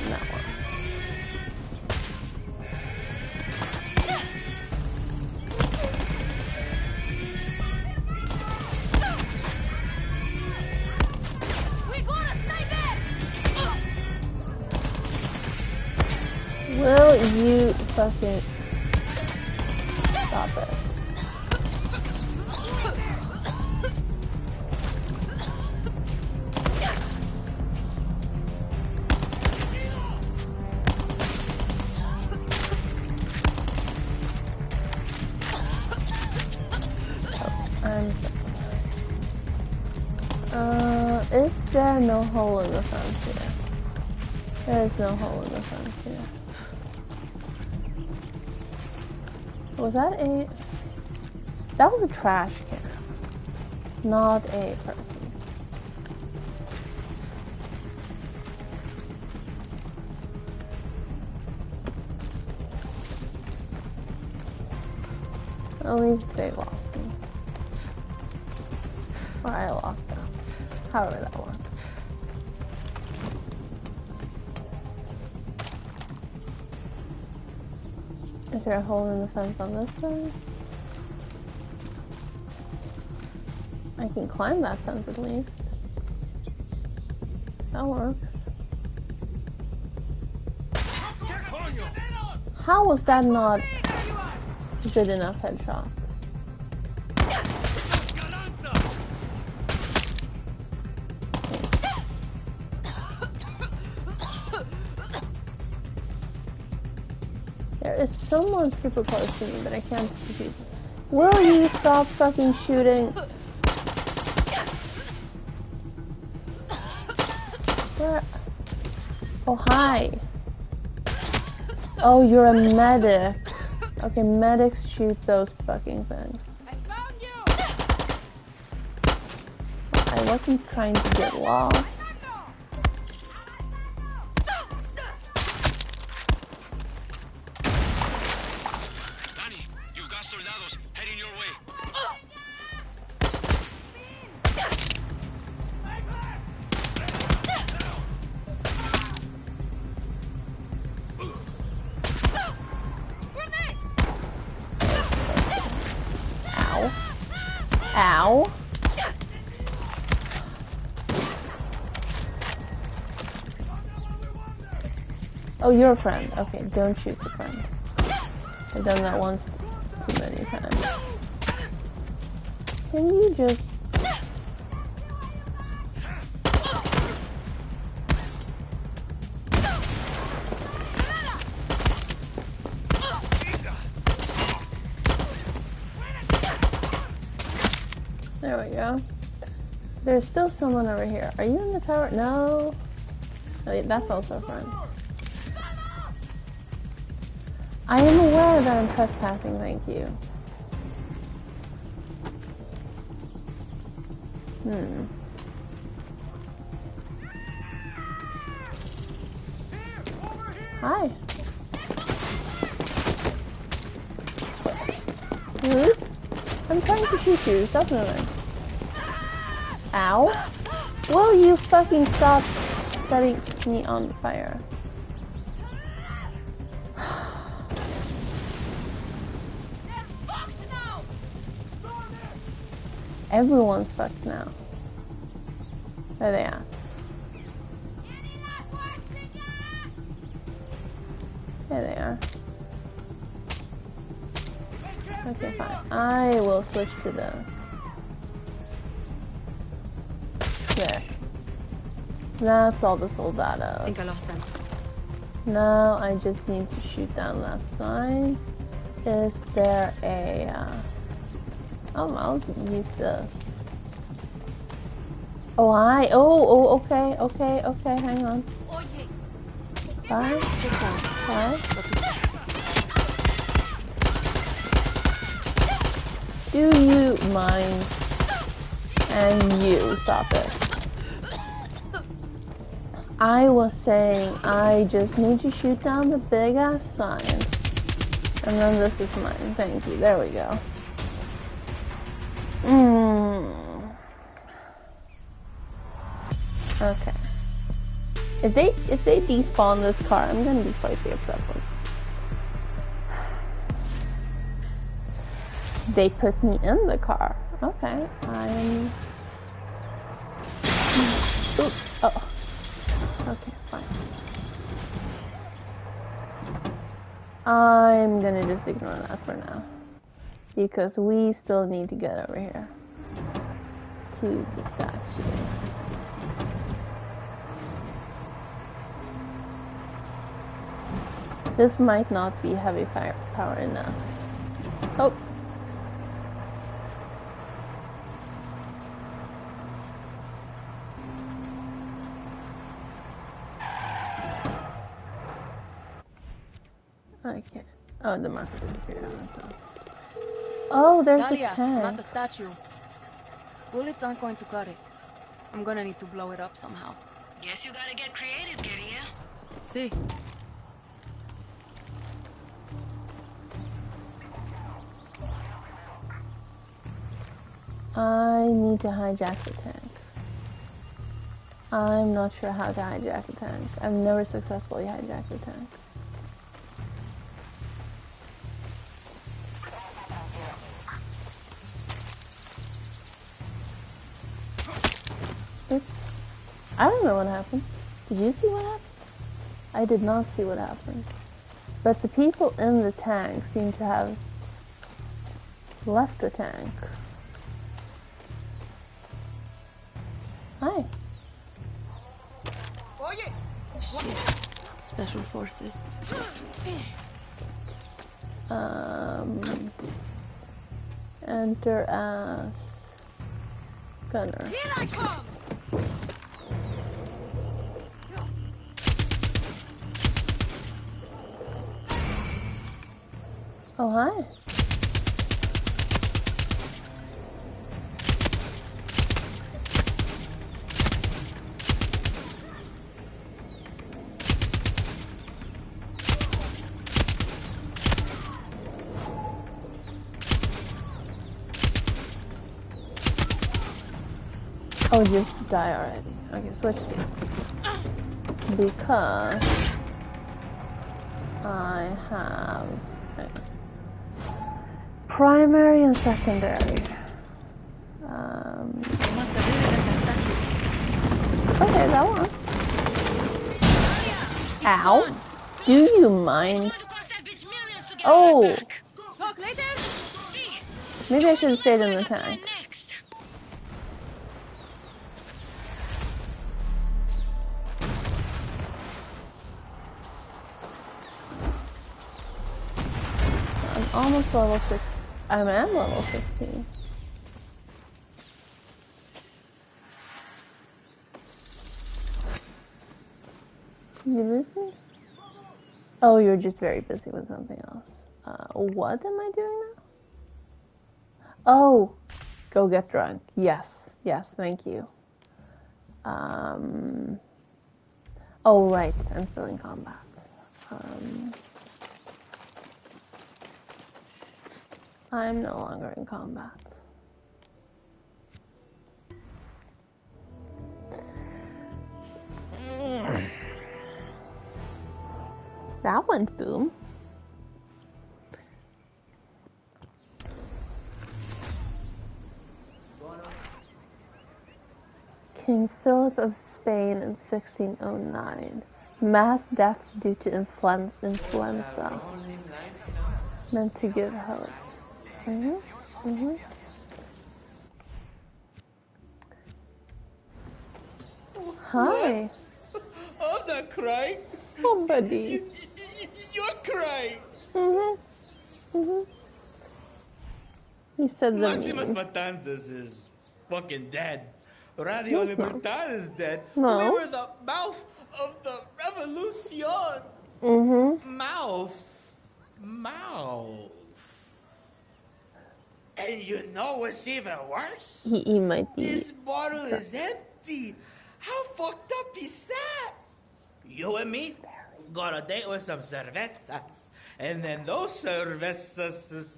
That one. Will you fucking stop it? I'm is there no hole in the fence here? There is no hole in the fence here. Was that a... That was a trash can, not a person. At least they lost me. Or I lost them. However that works. Is there a hole in the fence on this side? I can climb that fence at least. That works. How was that not good enough headshot? There is someone super close to me, but I can't shoot. Will you stop fucking shooting? Where? Oh, hi. Oh, you're a medic. Okay, medics shoot those fucking things. I found you! I wasn't trying to get lost. Danny, you've got soldados heading your way. Ow. Ow. Oh, you're a friend. Okay, don't shoot the friend. I've done that once too many times. Can you just... There we go. There's still someone over here. Are you in the tower? No. No, that's also a friend. I am aware that I'm trespassing, thank you. Hi. I'm trying to shoot you. Stop moving. Ow. Will you fucking stop setting me on fire? Everyone's fucked now. Where are they at? There they are. Okay, fine. I will switch to this. There. That's all the soldados. I think I lost them. Now I just need to shoot down that sign. Is there a... Oh, I'll use this. Oh, okay, hang on. Bye. Bye. Do you mind? And you, stop it. I was saying, I just need to shoot down the big ass sign. And then this is mine. Thank you. There we go. Okay. If they despawn this car, I'm gonna be slightly upset with them. They put me in the car. Okay. Ooh, oh. Okay, fine. I'm gonna just ignore that for now. Because we still need to get over here. To the statue. This might not be heavy firepower enough. Oh. Okay. Oh, the marker disappeared on its own. Oh, there's Talia, the tank. not the statue. Bullets aren't going to cut it. I'm gonna need to blow it up somehow. Guess you gotta get creative, guerrilla. See. I need to hijack the tank. I'm not sure how to hijack the tank. I've never successfully hijacked the tank. Oops. I don't know what happened. Did you see what happened? I did not see what happened. But the people in the tank seem to have left the tank. Hi. Shit. Special forces. Enter as gunner. Here I come! Oh, hi. Oh, just die already. Okay, switch seats. Because I have primary and secondary. Okay, that works. Ow! Do you mind? Oh! Talk later. Maybe I should have stayed in the tank. I'm almost level 6. I am level 16. Did you lose me? Oh, you're just very busy with something else. What am I doing now? Oh, go get drunk. Yes, yes, thank you. Oh, right, I'm still in combat. I'm no longer in combat. That went boom. King Philip of Spain in 1609. Mass deaths due to influenza. Meant to give hope. Hi. I'm not crying. Oh, buddy. You're crying. He said the Maximus meme. Matanzas is fucking dead. Radio Libertad is dead. No. We were the mouth of the revolution. Mouth. And you know what's even worse? He might be. This bottle is empty. How fucked up is that? You and me got a date with some cervezas. And then those cervezas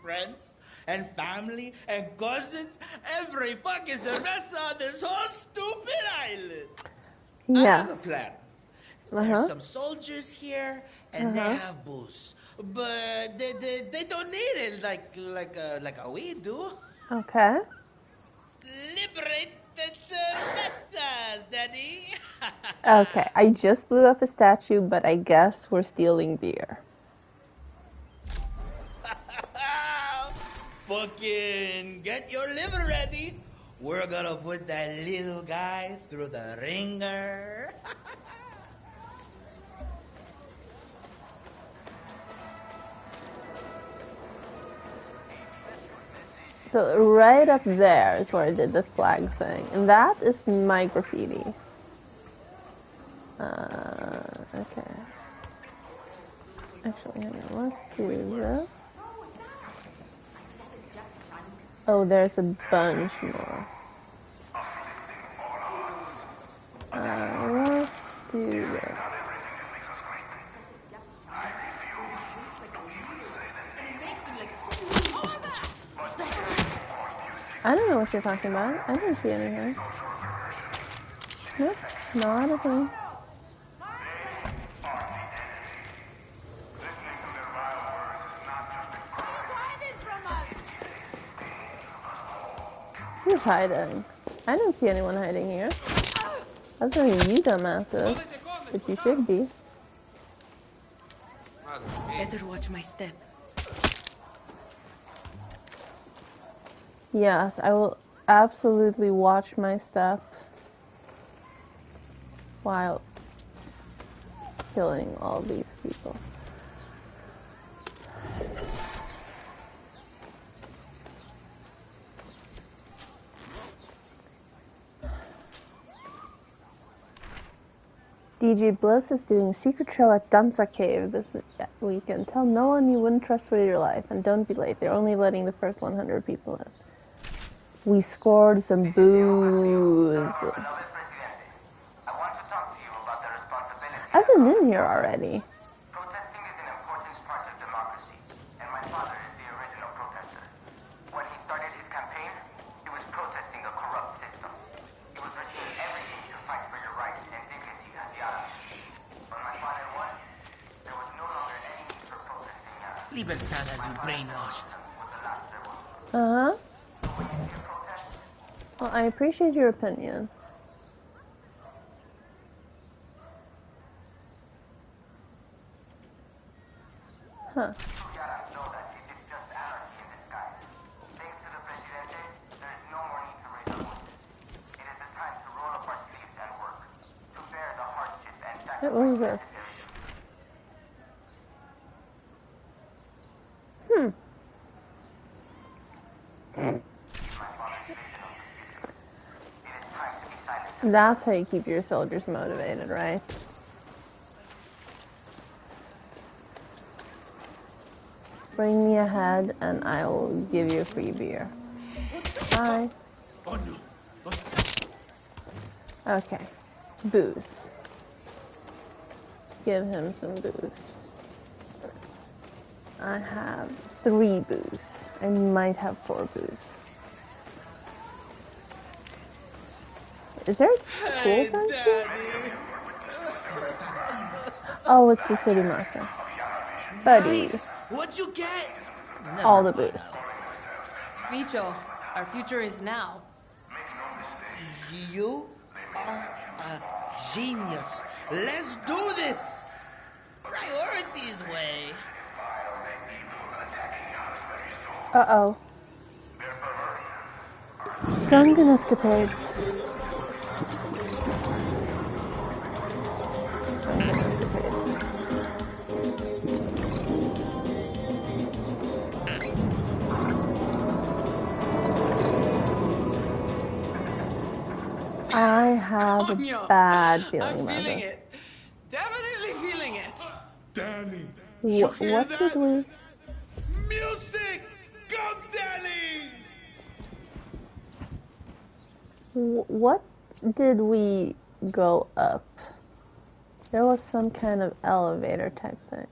friends and family and cousins, every fucking cerveza on this whole stupid island. I have a plan. There's some soldiers here, and they have booze. But they don't need it like we do. Okay. Liberate the cervezas, Daddy. Okay, I just blew up a statue, but I guess we're stealing beer. Fucking get your liver ready. We're gonna put that little guy through the ringer. So right up there is where I did the flag thing, and that is my graffiti. Okay. Actually, hang on, let's do this. Oh, there's a bunch more. Let's do this. I don't know what you're talking about. I didn't see anything. Nope, not a thing. Who's hiding? I don't see anyone hiding here. Other than you dumbasses. But you should be. Better watch my step. Yes, I will absolutely watch my step while killing all these people. DJ Bliss is doing a secret show at Danza Cave this weekend. Tell no one you wouldn't trust for your life, and don't be late. They're only letting the first 100 people in. We scored some booze. I've been in here already. Protesting is an important part of democracy, and my father is the original protester. When he started his campaign, he was protesting a corrupt system. He was risking everything to fight for your rights and dignity as Yara. When my father won, there was no longer any need for protesting Yara. Libertad has you brainwashed. Uh-huh. Well, I appreciate your opinion. Huh. What was this? That's how you keep your soldiers motivated, right? Bring me ahead and I will give you a free beer. Bye. Okay. Booze. Give him some booze. I have 3 booze. I might have 4 booze. Is there a school function? Oh, it's the city market. Buddy. Nice. What'd you get? All the booze. Bicho, our future is now. You are a genius. Let's do this. Priorities way. Uh-oh. Drunken escapades. I have a bad feeling about feeling this. it. Definitely feeling it. Danny. What did we... Music! Go, Danny! What did we go up? There was some kind of elevator type thing.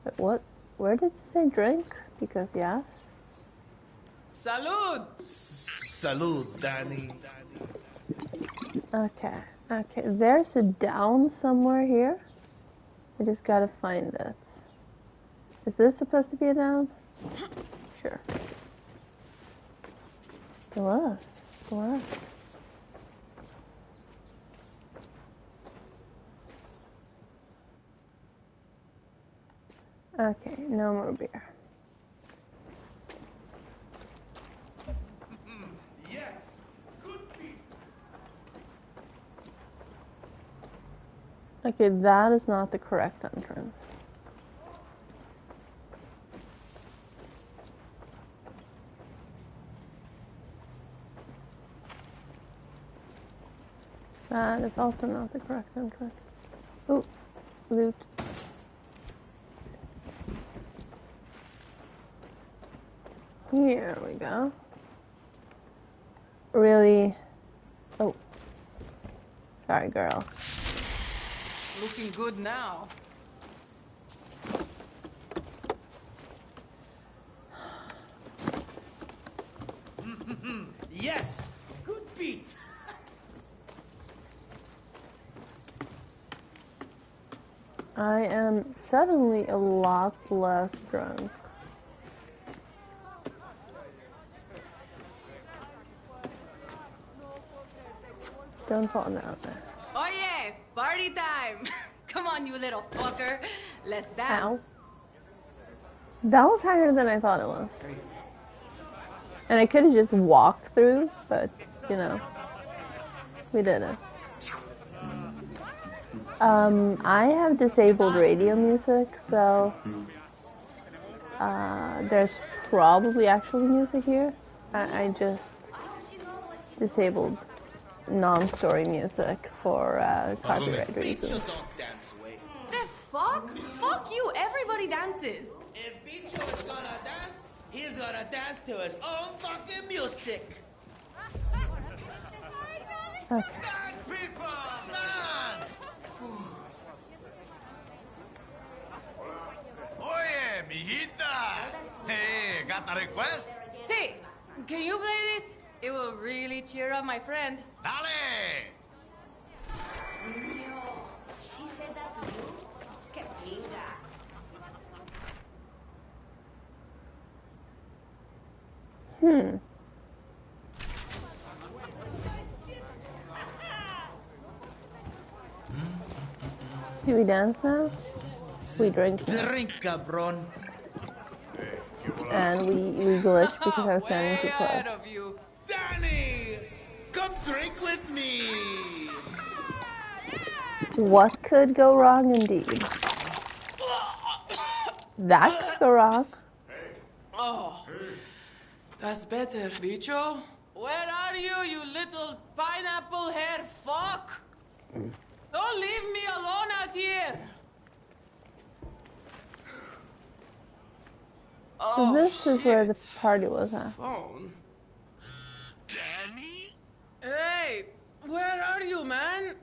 But what? Where did it say drink? Because yes. Salud! Salud, Danny. Okay. Okay. There's a down somewhere here. I just gotta find it. Is this supposed to be a down? Sure. It was. It was. Okay, no more beer. Yes. Good beat. Okay, that is not the correct entrance. That is also not the correct entrance. Ooh, loot. Here we go. Really? Oh. Sorry, girl. Looking good now. Yes! Good beat! I am suddenly a lot less drunk. Don't fall down there. Oh yeah, party time! Come on, you little fucker. Let's dance. Ow. That was higher than I thought it was. And I could have just walked through, but, you know, we didn't. I have disabled radio music, so there's probably actual music here. I just disabled non-story music for copyright reasons. The fuck? Fuck you, everybody dances. If Bicho is gonna dance, he's gonna dance to his own fucking music. Okay. Dance, people! Dance! Oye, mijita! Hey, got a request? See, can you play this? It will really cheer up my friend. Dale! She said that to you? Que pinga. Do we dance now? We drink here. Drink, cabron. And we glitched because I was standing too close. Of you. Danny! Come drink with me! What could go wrong indeed? That could go wrong. Oh, that's better, Bicho. Where are you, you little pineapple hair fuck? Don't leave me alone out here. So this is where the party was at. Phone. Danny? Hey, where are you, man?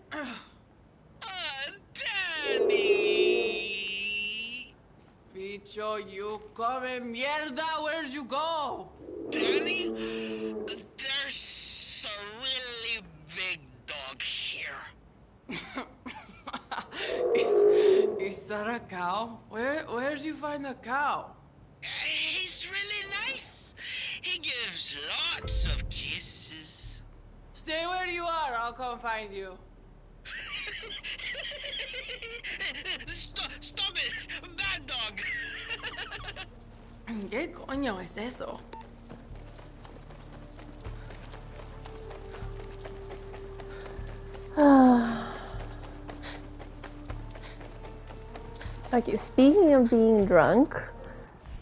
Danny! Bicho, you come mierda, where'd you go? Danny? There's a really big dog here. Is that a cow? Where'd you find the cow? He's really nice. He gives lots of kisses. Stay where you are, I'll come find you. Stop it! Bad dog! ¿Qué coño es eso? Okay, speaking of being drunk,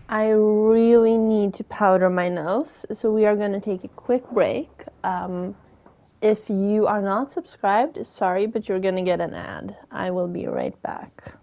I really need to powder my nose, so we are going to take a quick break. If you are not subscribed, sorry, but you're going to get an ad. I will be right back.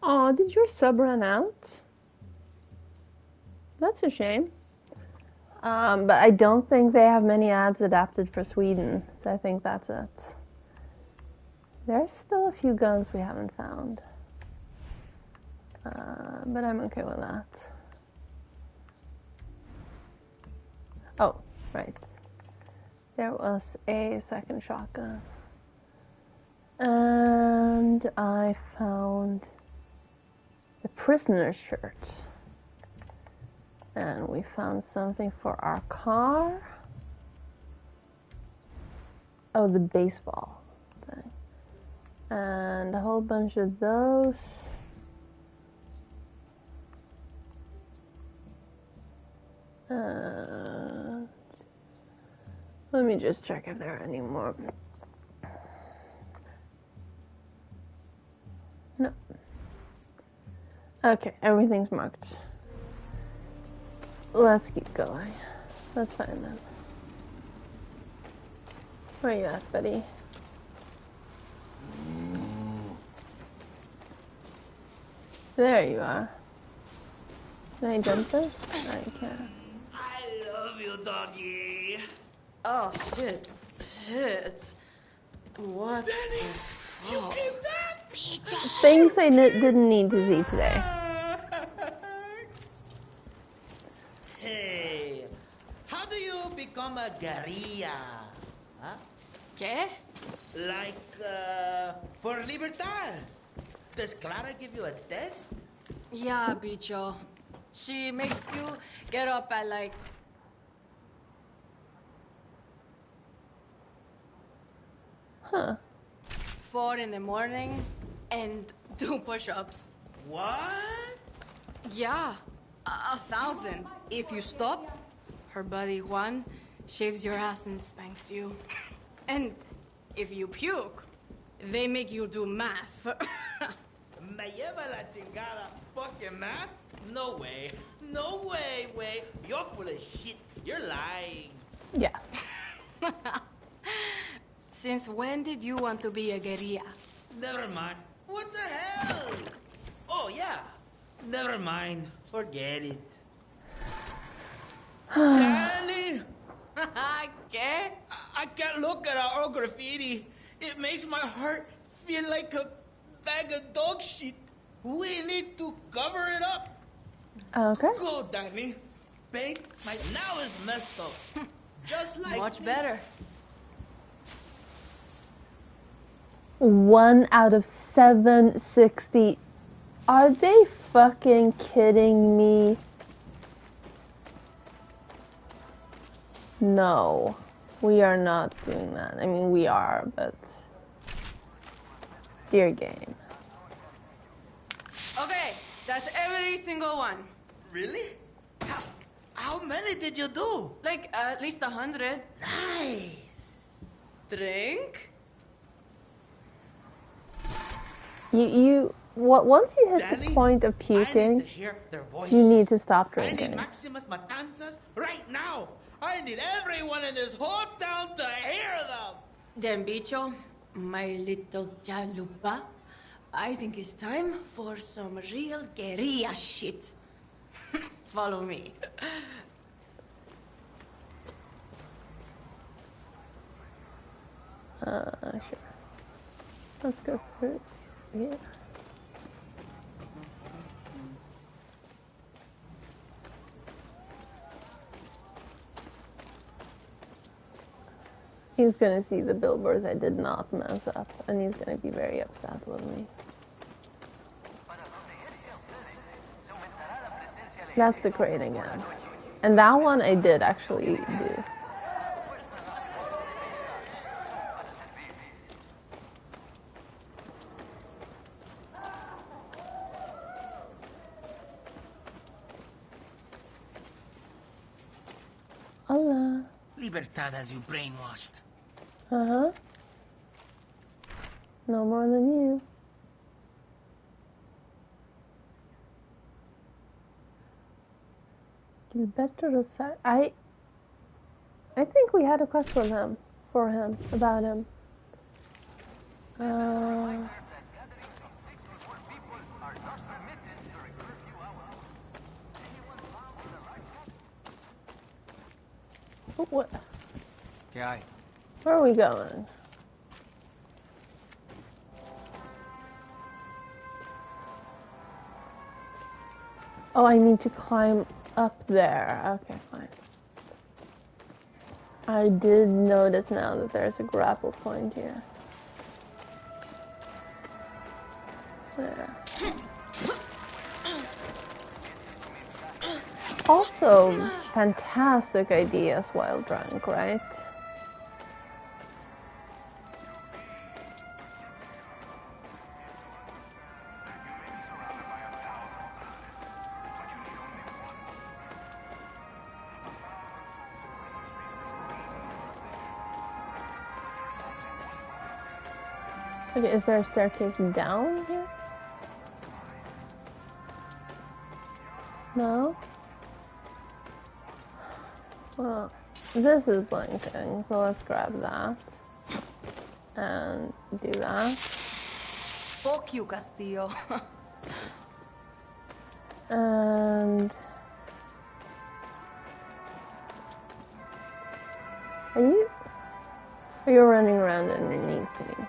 Oh, did your sub run out? That's a shame. But I don't think they have many ads adapted for Sweden, so I think that's it. There's still a few guns we haven't found. But I'm okay with that. Oh, right. There was a second shotgun. And I found the prisoner's shirt. And we found something for our car. Oh, the baseball thing. And a whole bunch of those. Let me just check if there are any more. No. Okay, everything's marked. Let's keep going. That's fine then. Where you at, buddy? There you are. Can I jump this? I can. I love you, doggy. Oh, shit. Shit. What Danny, the you fuck? came back? Things I didn't need to see today. Hey, how do you become a guerrilla? Huh? ¿Qué? Like, for Libertad. Does Clara give you a test? Yeah, bicho. She makes you get up at like... Huh. 4 in the morning and do push-ups. What? Yeah, 1,000. If you stop, her buddy Juan shaves your ass and spanks you. And if you puke, they make you do math. Me lleva la chingada. Fucking math? No way. No way. You're full of shit. You're lying. Yes. Since when did you want to be a guerrilla? Never mind. What the hell? Oh, yeah. Never mind. Forget it. Danny! ¿Qué? I can't look at our old graffiti. It makes my heart feel like a bag of dog shit. We need to cover it up. Okay. Go, Danny. Paint now is messed up. Just like Much me. better. 1 out of 760. Are they fucking kidding me? No, we are not doing that. I mean, we are, but dear game. Okay, that's every single one. Really? How many did you do? Like, at least 100. Nice. Drink? Once you hit Danny, the point of I need puking, to hear their voice. you need to stop I need drinking. Maximus Matanzas right now. I need everyone in this whole town to hear them. Then, bicho, my little chalupa, I think it's time for some real guerrilla shit. Follow me. Sure. Let's go through here. He's gonna see the billboards I did not mess up, and he's gonna be very upset with me. That's the crate again. And that one I did actually do. Hola. Libertad has you brainwashed. Uh-huh. No more than you. Gilberto Rosario. I think we had a quest for him, about him. What? ¿Qué hay? Where are we going? Oh, I need to climb up there. Okay, fine. I did notice now that there's a grapple point here. There. Also, fantastic ideas while drunk, right? Okay, is there a staircase down here? No? Well, this is blinking, so let's grab that. And do that. Fuck you, Castillo. And... Are you running around underneath me?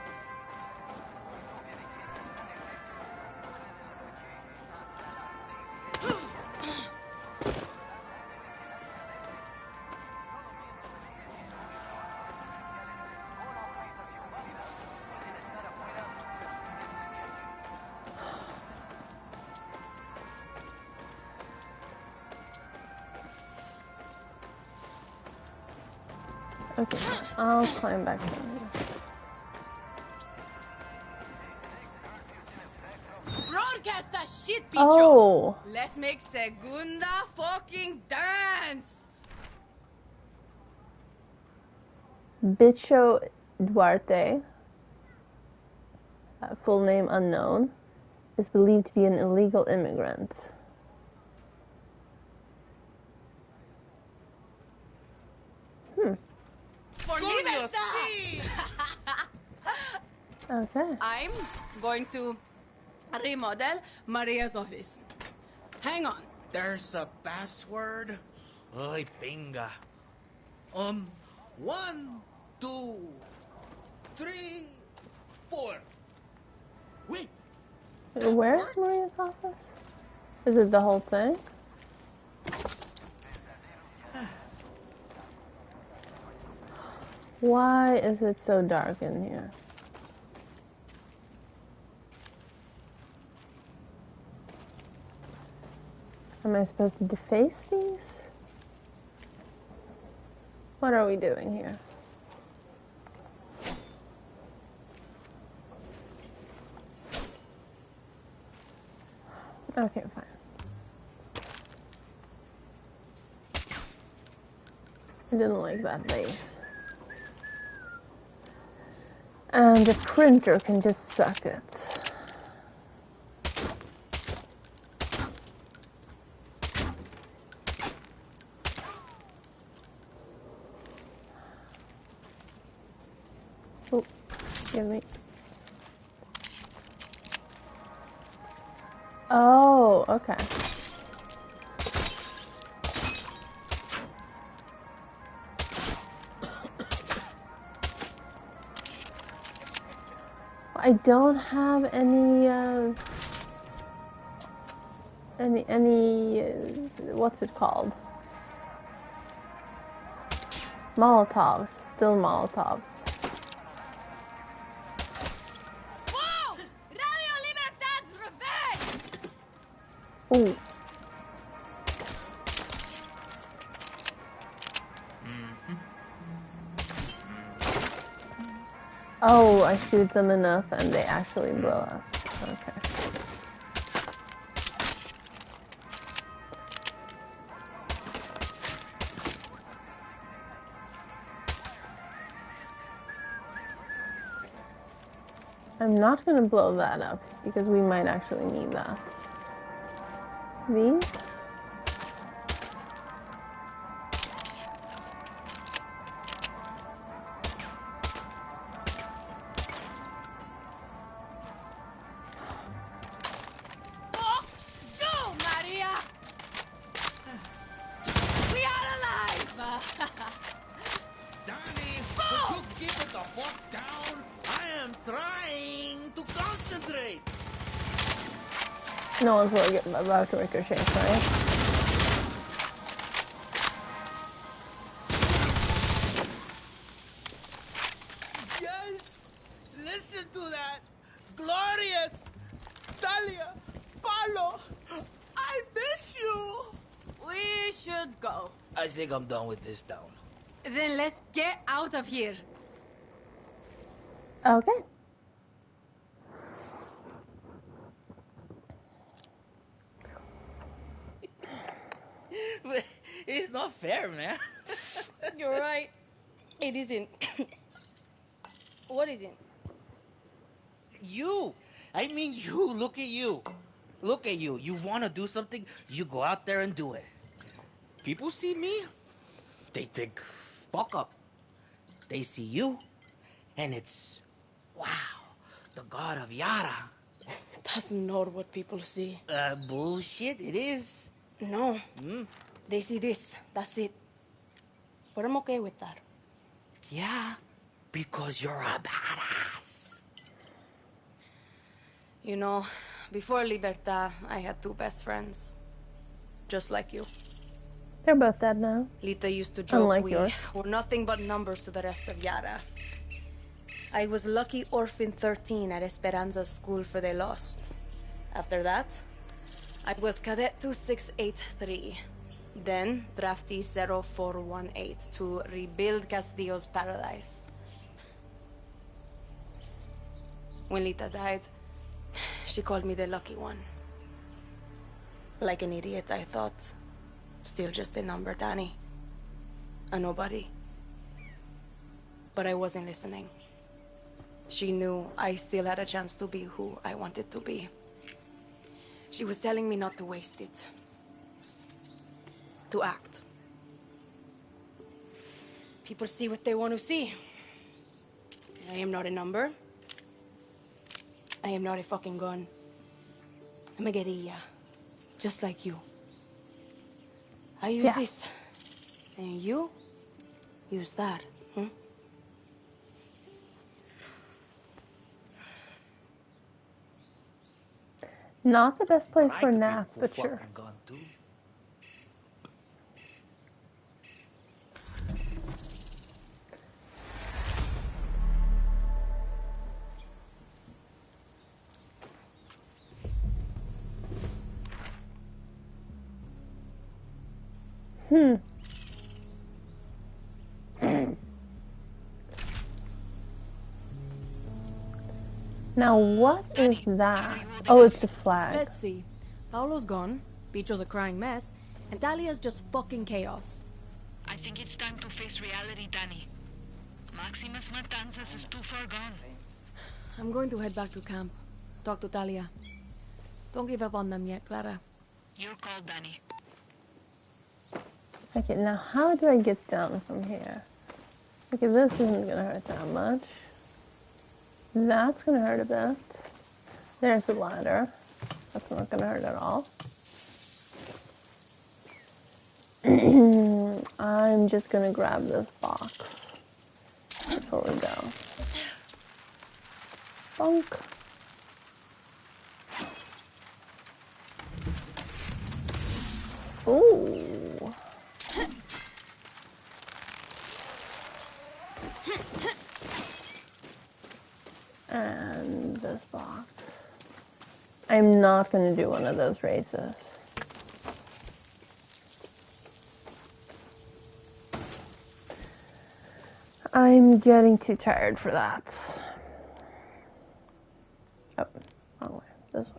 Okay, I'll climb back down here. Broadcast that shit, bicho! Oh! Let's make segunda fucking dance! Bicho Duarte, full name unknown, is believed to be an illegal immigrant. For libertad! Okay. I'm going to remodel Maria's office. Hang on. There's a password? Ay, pinga. 1, 2, 3, 4. Wait. Where's Maria's office? Is it the whole thing? Why is it so dark in here? Am I supposed to deface these? What are we doing here? Okay, fine. I didn't like that base. And the printer can just suck it. Oh, give me. Oh, okay. I don't have any, what's it called? Molotovs. Still Molotovs. Whoa! Radio Libertad's revenge! Ooh. Oh, I shoot them enough and they actually blow up. Okay. I'm not gonna blow that up because we might actually need that. These? keep it the fuck down? I am trying to concentrate. No one's really getting about to ricochet, right? Yes! Listen to that! Glorious! Talia! Paulo! I miss you! We should go. I think I'm done with this town. Then let's get out of here. Okay. It's not fair, man. You're right. It isn't. What isn't? You! I mean you! Look at you! Look at you! You want to do something, you go out there and do it. People see me, they think, fuck up. They see you, and it's, wow, the god of Yara. That's not what people see. Bullshit, it is. No. They see this. That's it. But I'm okay with that. Yeah, because you're a badass. You know, before Libertad, I had two best friends. Just like you. They're both dead now. Lita used to joke Unlike we yours. were nothing but numbers to the rest of Yara. I was lucky orphan 13 at Esperanza's school for the lost. After that, I was cadet 2683. Then draftee 0418 to rebuild Castillo's paradise. When Lita died, she called me the lucky one. Like an idiot, I thought. Still just a number, Danny. A nobody. But I wasn't listening. She knew I still had a chance to be who I wanted to be. She was telling me not to waste it. To act. People see what they want to see. I am not a number. I am not a fucking gun. I'm a guerrilla. Just like you. I use this. And you use that. Not the best place for a nap, but sure. Now what is that? Oh, it's a flag. Let's see. Paolo's gone, Bicho's a crying mess, and Talia's just fucking chaos. I think it's time to face reality, Danny. Maximus Matanzas is too far gone. I'm going to head back to camp. Talk to Talia. Don't give up on them yet, Clara. Your call, Danny. Okay, now how do I get down from here? Okay, this isn't gonna hurt that much. That's gonna hurt a bit. There's a ladder. That's not gonna hurt at all. I'm just gonna grab this box before we go. Bonk. Ooh. And this box. I'm not going to do one of those races. I'm getting too tired for that. Oh, wrong way. This way.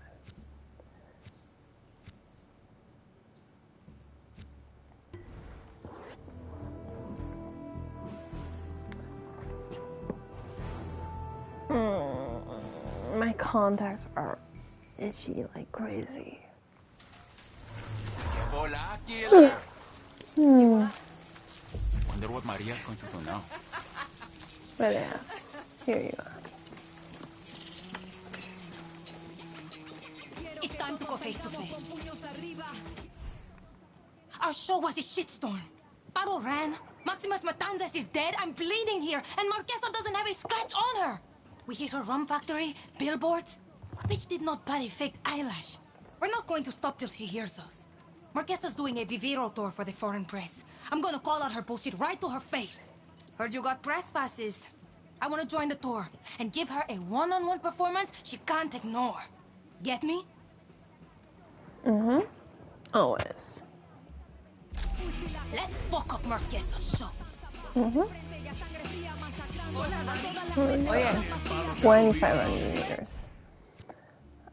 My contacts are itchy like crazy. Wonder what Maria's going to do now. But yeah, here you are. It's time to go face to face. Our show was a shitstorm. Paro ran. Maximus Matanzas is dead, I'm bleeding here, and Marquesa doesn't have a scratch on her. We hit her rum factory, billboards. Bitch did not buy a fake eyelash. We're not going to stop till she hears us. Marquesa's doing a Viviro tour for the foreign press. I'm gonna call out her bullshit right to her face. Heard you got press passes. I wanna join the tour and give her a one-on-one performance she can't ignore. Get me? Mm-hmm. Always. Let's fuck up Marquesa's show. Mm-hmm. 2,500 meters.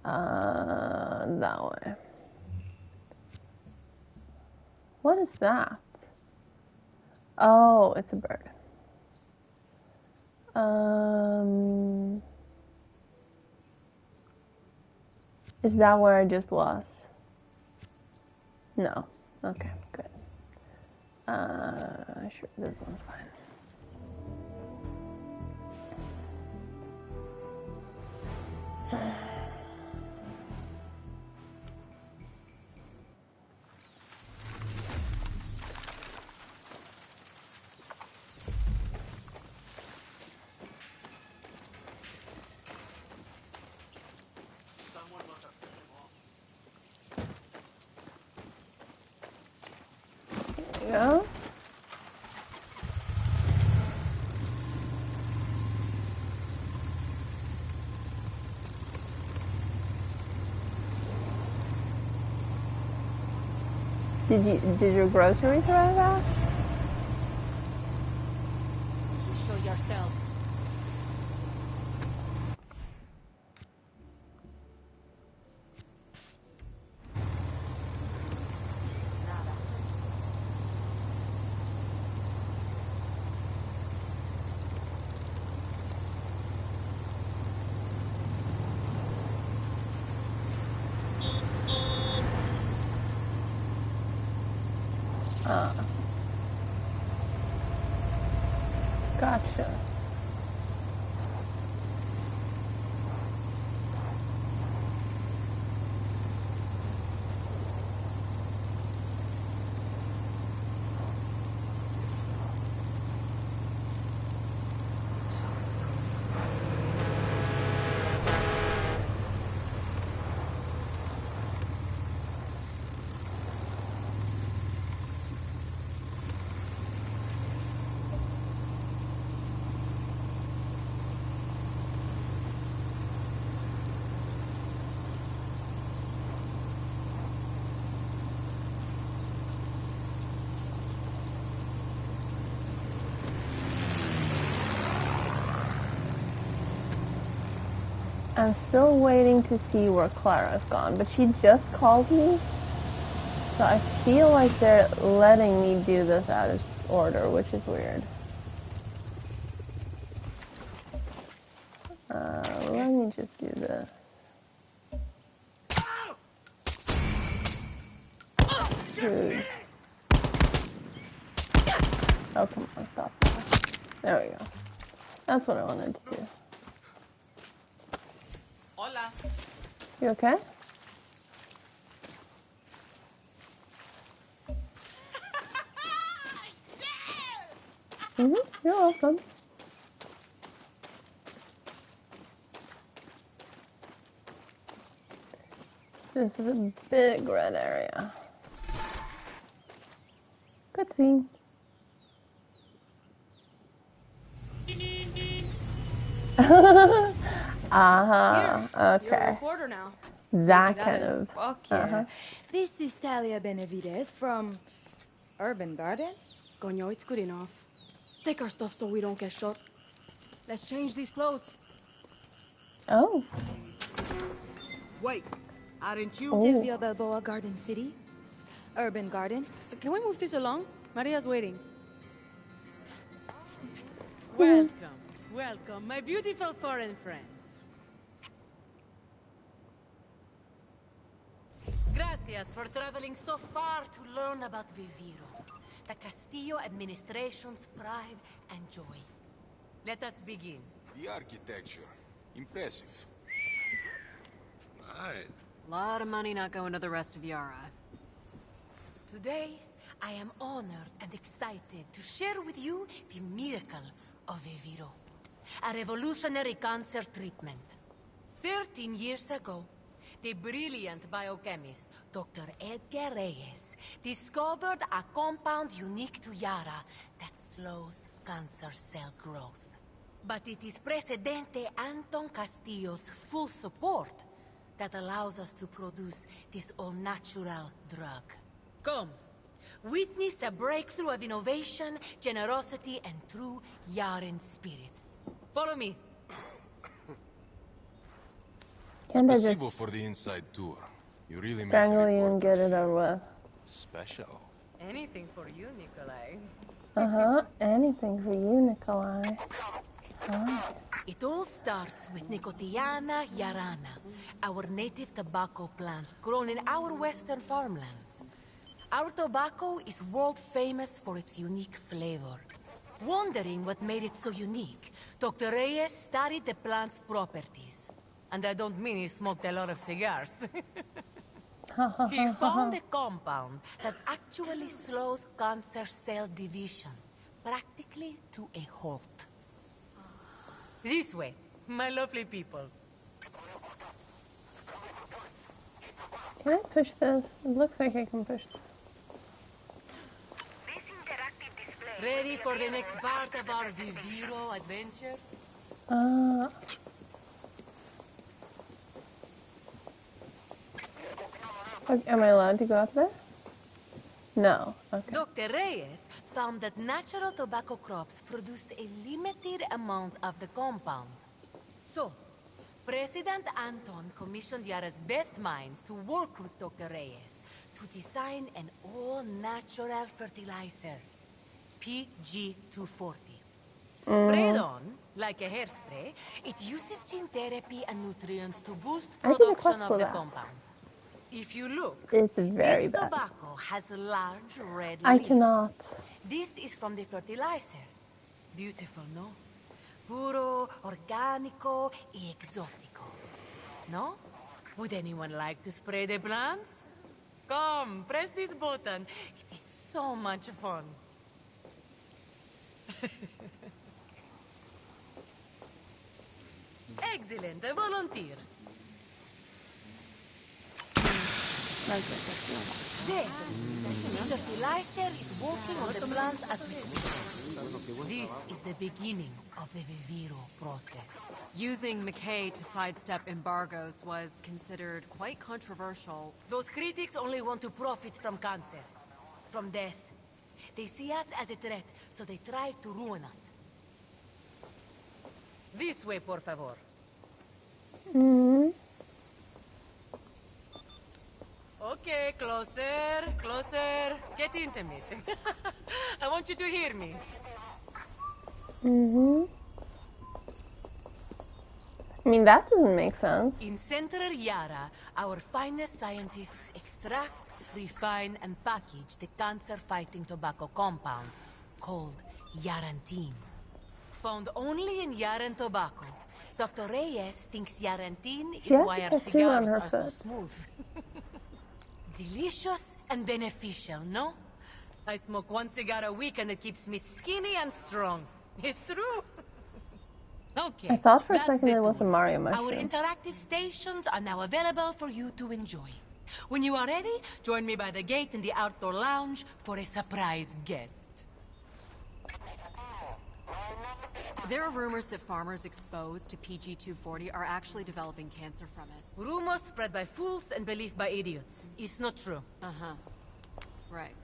That way. What is that? Oh, it's a bird. Is that where I just was? No. Okay, good. Sure, this one's fine. Yeah. Did your groceries arrive out? You show yourself. Gotcha. I'm still waiting to see where Clara's gone, but she just called me, so I feel like they're letting me do this out of order, which is weird. Let me just do this. Dude. Oh, come on, stop that. There we go. That's what I wanted to do. Hola. You okay? You're welcome. This is a big red area. Cutscene. Okay. You're a reporter now. That kind of. Fuck yeah. This is Talia Benavides from Urban Garden. Coño, it's good enough. Take our stuff so we don't get shot. Let's change these clothes. Oh. Wait, aren't you? Sylvia Balboa, Garden City. Urban Garden. Can we move this along? Maria's waiting. Welcome, welcome, my beautiful foreign friends. Gracias for traveling so far to learn about Viviro, the Castillo administration's pride and joy. Let us begin. The architecture. Impressive. Nice. Lot of money not going to the rest of Yara. Today, I am honored and excited to share with you the miracle of Viviro, a revolutionary cancer treatment. 13 years ago, the brilliant biochemist Dr. Edgar Reyes discovered a compound unique to Yara that slows cancer cell growth. But it is Presidente Anton Castillo's full support that allows us to produce this all-natural drug. Come, witness a breakthrough of innovation, generosity, and true Yaren spirit. Follow me. Can't I just Спасибо for the inside tour. You really made the strangle you and reporters get it over with? special. Anything for you, Nikolai. Anything for you, Nikolai. Hi. It all starts with Nicotiana yarana, our native tobacco plant grown in our western farmlands. Our tobacco is world famous for its unique flavor. Wondering what made it so unique, Dr. Reyes studied the plant's properties. And I don't mean he smoked a lot of cigars. He found a compound that actually slows cancer cell division, practically to a halt. This way, my lovely people. Can I push this? It looks like I can push this. Ready for the next part of our Viviro adventure? Am I allowed to go up there? No. Okay. Dr. Reyes found that natural tobacco crops produced a limited amount of the compound. So, President Anton commissioned Yara's best minds to work with Dr. Reyes to design an all-natural fertilizer, PG-240. Sprayed on, like a hairspray, it uses gene therapy and nutrients to boost I did a production quest of for the that. compound. If you look, It's very this bad. tobacco has large red I leaves. cannot. This is from the fertilizer. Beautiful, no? Puro, organico, y exotico. No? Would anyone like to spray the plants? Come, press this button. It is so much fun. Excellent, a volunteer. There, the fertilizer is working on the plants as we speak. This is the beginning of the Viviro process. Using McKay to sidestep embargoes was considered quite controversial. Those critics only want to profit from cancer, from death. They see us as a threat, so they try to ruin us. This way, por favor. Okay, closer, closer. Get intimate. I want you to hear me. I mean, that doesn't make sense. In Central Yara, our finest scientists extract, refine, and package the cancer-fighting tobacco compound called Yarantine. Found only in Yaran tobacco, Dr. Reyes thinks Yarantine is She has why a our tattoo on cigars her are so foot. smooth. Delicious and beneficial, no? I smoke one cigar a week and it keeps me skinny and strong. It's true. Okay. I thought for a that's second the it was a tour. Mario Our mushroom. interactive stations are now available for you to enjoy. When you are ready, join me by the gate in the outdoor lounge for a surprise guest. There are rumors that farmers exposed to PG-240 are actually developing cancer from it. Rumors spread by fools and believed by idiots. It's not true. Uh-huh. Right.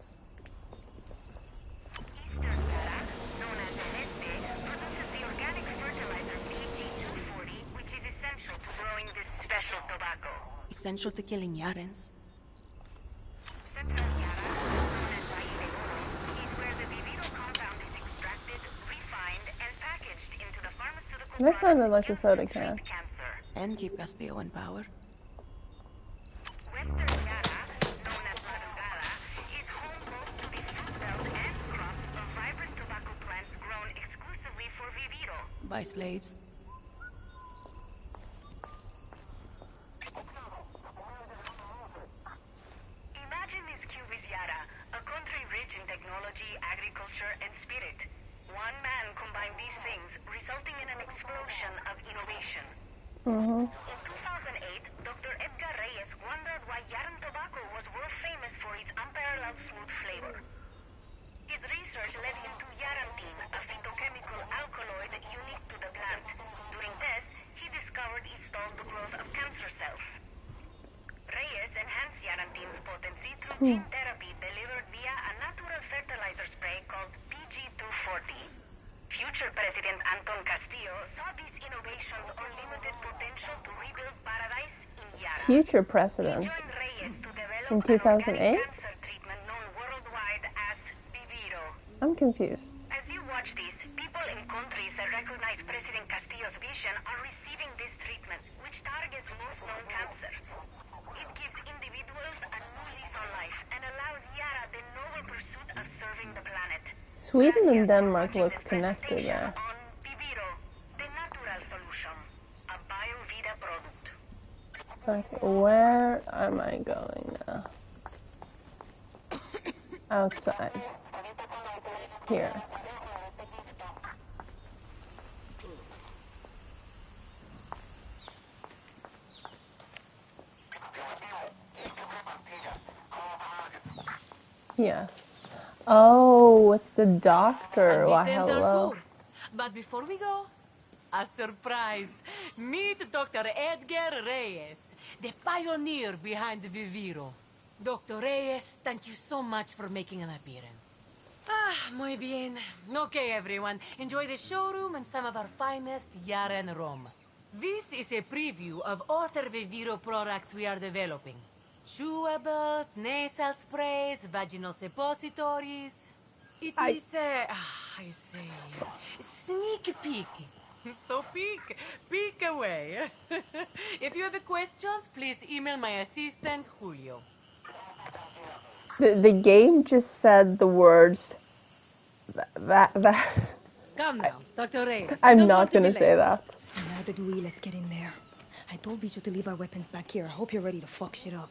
Essential to killing Yarans. That sounded like a soda can. And keep Castillo in power. By slaves. Imagine this cube is Yara, a country rich gene therapy delivered via a natural fertilizer spray called PG-240. Future President Anton Castillo saw these innovations' unlimited potential to rebuild paradise in Yara. Future president. He joined Reyes to develop In an organic 2008? cancer treatment known worldwide as Viviro. I'm confused. As you watch this, people in countries that recognize President Castillo's vision are receiving this treatment, which targets most known cancers. It gives individuals a new lease on life and allows Yara the noble pursuit of serving the planet. Sweden and Denmark look connected there. Viviro, the natural solution, a BioVida product. Okay, where am I going now? Outside. Here. Yeah. Oh, it's the doctor. Why, hello. But before we go, a surprise. Meet Dr. Edgar Reyes, the pioneer behind Viviro. Dr. Reyes, thank you so much for making an appearance. Ah, muy bien. Okay, everyone. Enjoy the showroom and some of our finest Yara and Rom. This is a preview of other Viviro products we are developing. Chewables, nasal sprays, vaginal suppositories. It is I say, sneak peek. So peek away. If you have questions, please email my assistant, Julio. The game just said the words that. Come now, Dr. Reyes. I'm not gonna say that. Neither do we. Let's get in there. I told Bijou to leave our weapons back here. I hope you're ready to fuck shit up.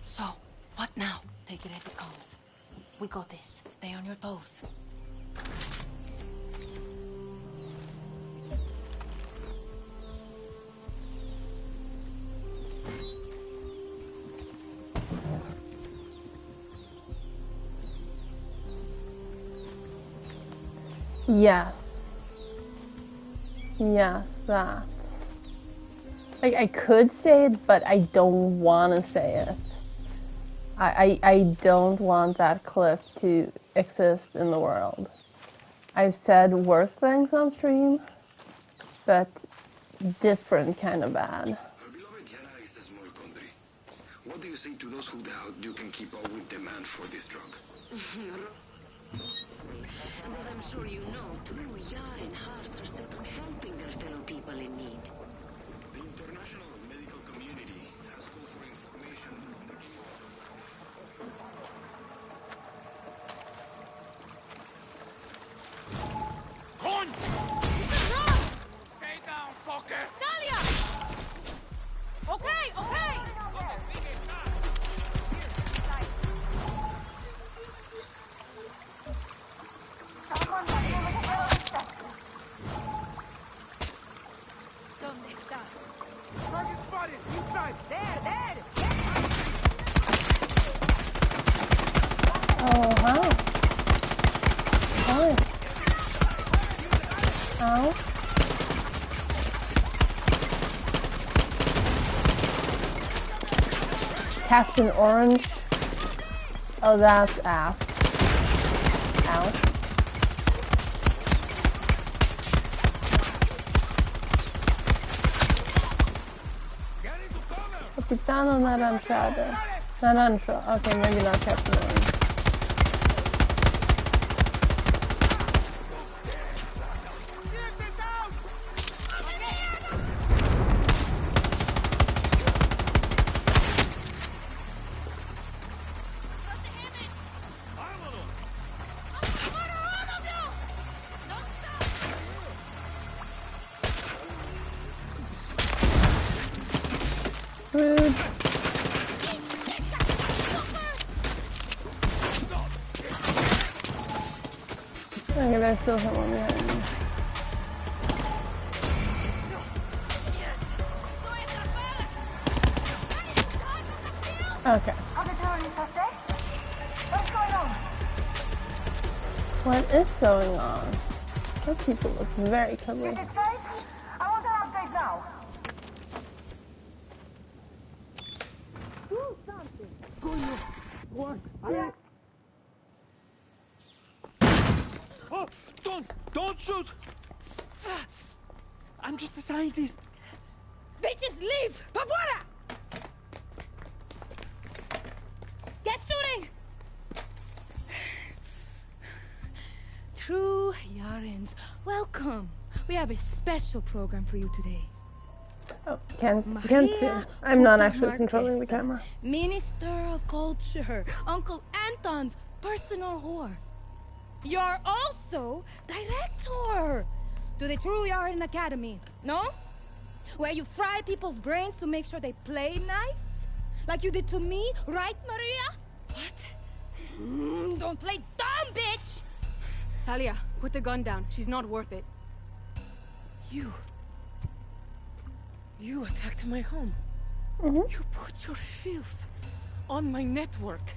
So, what now? Take it as it comes. We got this. Stay on your toes. Yes. Yes, that. Like, I could say it, but I don't want to say it. I don't want that clip to exist in the world. I've said worse things on stream, but different kind of bad. Our beloved Yara is a small country. What do you say to those who doubt you can keep up with demand for this drug? As I'm sure you know, true Yaren hearts are set on helping their fellow people in need. The international medical community has called for information on the cure. Con! Stay down, fucker! Dalia! Okay, okay! ¿Dónde está? Target spotted! Inside! There! Oh, how? Oh. Ow. Captain Orange. Oh, that's Af. Ow. Capitano Naranjado. Naranjo. Okay, maybe not Captain Orange. Rude. Okay, there's still someone behind me. Okay. What is going on? Those people look very cuddly. I want an update now. Don't shoot! I'm just a scientist. Bitches, leave! Pa' fuera! Get shooting! True Yarens, welcome. We have a special program for you today. Oh, can't see. I'm not actually controlling the camera. Minister of Culture, Uncle Anton's personal whore. You're also director to the True Yaren Academy, no? Where you fry people's brains to make sure they play nice? Like you did to me, right, Maria? What? Don't play dumb, bitch! Talia, put the gun down. She's not worth it. You attacked my home. You put your filth on my network.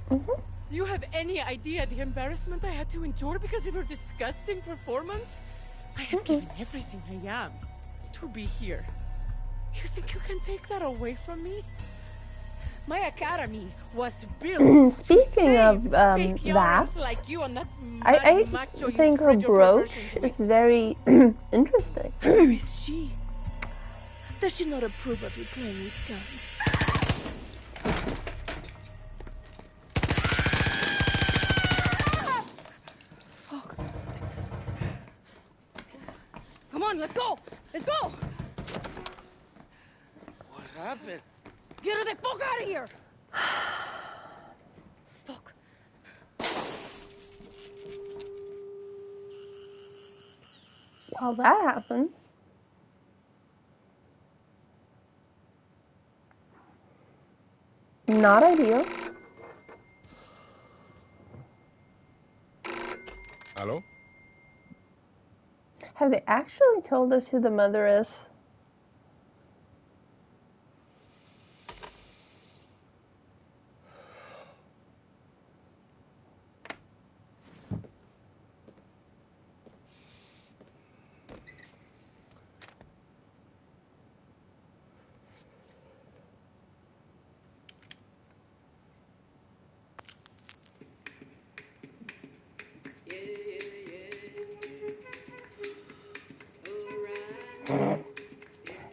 You have any idea the embarrassment I had to endure because of your disgusting performance? I have given everything I am to be here. You think you can take that away from me? My academy was built. Speaking of that, like you and that I think her brooch is very interesting. Where is she? Does she not approve of you playing with guns? Fuck. Come on, let's go! Let's go! What happened? Get her the fuck out of here! Fuck. Well, that happened. Not ideal. Hello? Have they actually told us who the mother is?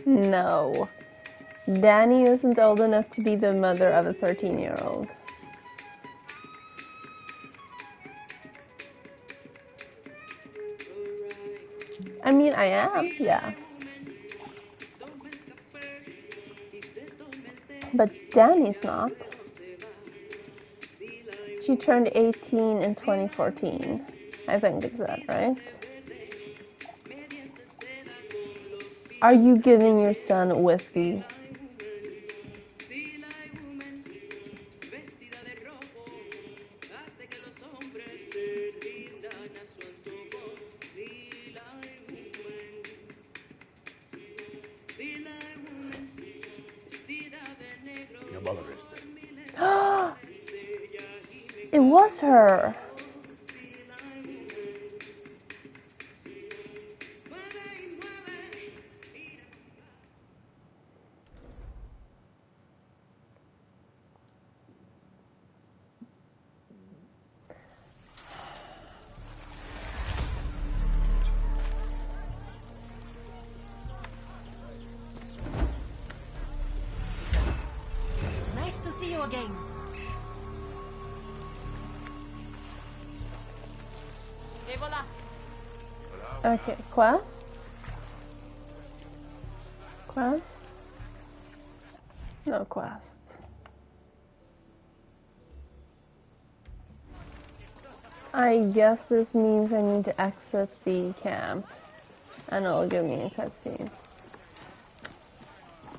No. Danny isn't old enough to be the mother of a 13-year-old. I mean, I am, yes. But Danny's not. She turned 18 in 2014. I think it's that, right? Are you giving your son whiskey? Your mother is dead. It was her. Nice to see you again. Okay, quest? Quest? No quest. I guess this means I need to exit the camp, and it'll give me a cutscene.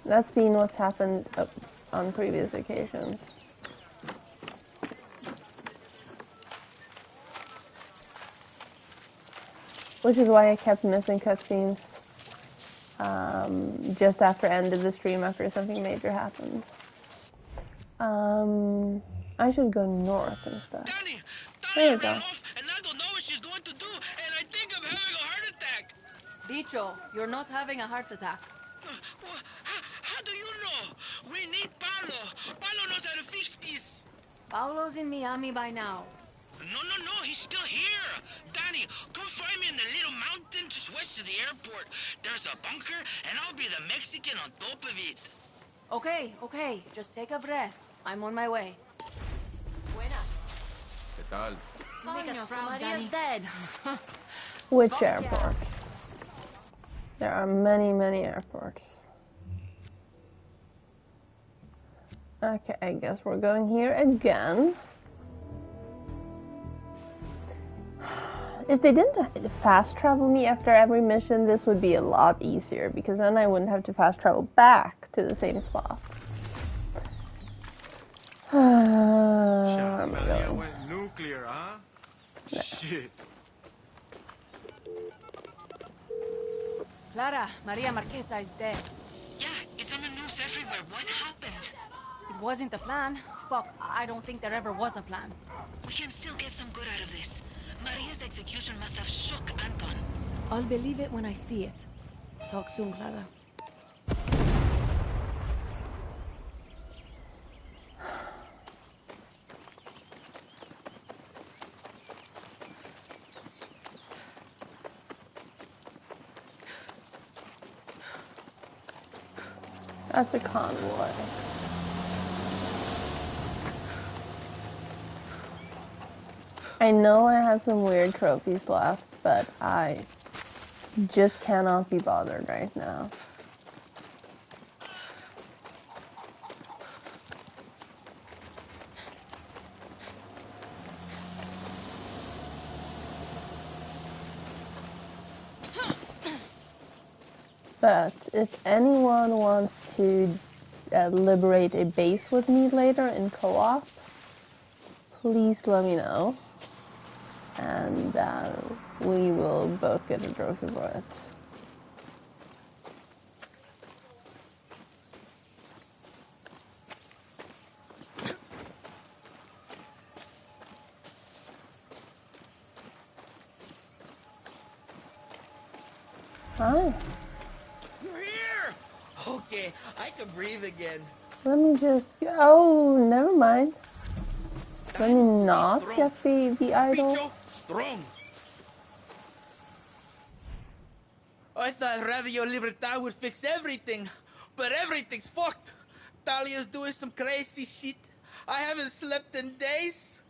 That's been what's happened on previous occasions. Which is why I kept missing cutscenes just after I ended the stream after something major happened. I should go north instead. There we go. And I don't know what she's going to do, and I think I'm having a heart attack. Dicho, you're not having a heart attack. How do you know? We need Paulo. Paulo knows how to fix this. Paulo's in Miami by now. No, he's still here. Danny, Danny, come find me in the little mountain just west of the airport. There's a bunker, and I'll be the Mexican on top of it. Okay, okay. Just take a breath. I'm on my way. Buena. ¿Qué tal? You make us proud, Maria's Danny. dead. Which airport? There are many, many airports. Okay, I guess we're going here again. If they didn't fast travel me after every mission, this would be a lot easier, because then I wouldn't have to fast travel back to the same spot. Maria went nuclear, huh? No. Shit. Clara, Maria Marquesa is dead. Yeah, it's on the news everywhere. What happened? It wasn't a plan. Fuck, I don't think there ever was a plan. We can still get some good out of this. Maria's execution must have shook Anton. I'll believe it when I see it. Talk soon, Clara. That's a convoy. I know I have some weird trophies left, but I just cannot be bothered right now. But if anyone wants to liberate a base with me later in co-op, please let me know. And we will both get a trophy for it. Hi. You're here! Okay, I can breathe again. Let me just... Oh, never mind. Let me not get the idol. Bicho, strong. I thought Radio Libertad would fix everything, but everything's fucked. Talia's doing some crazy shit. I haven't slept in days.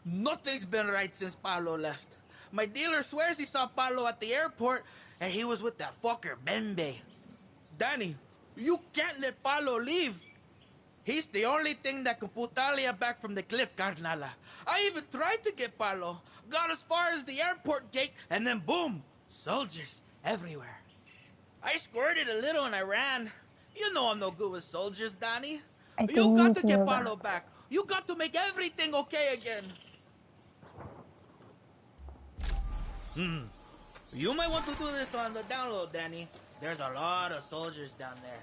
Nothing's been right since Paulo left. My dealer swears he saw Paulo at the airport, and he was with that fucker Bembe. Danny, you can't let Paulo leave. He's the only thing that can put Talia back from the cliff, Carnala. I even tried to get Paulo. Got as far as the airport gate, and then boom, soldiers everywhere. I squirted a little and I ran. You know I'm no good with soldiers, Danny. You got to get Paulo back. You got to make everything okay again. You might want to do this on the download, Danny. There's a lot of soldiers down there.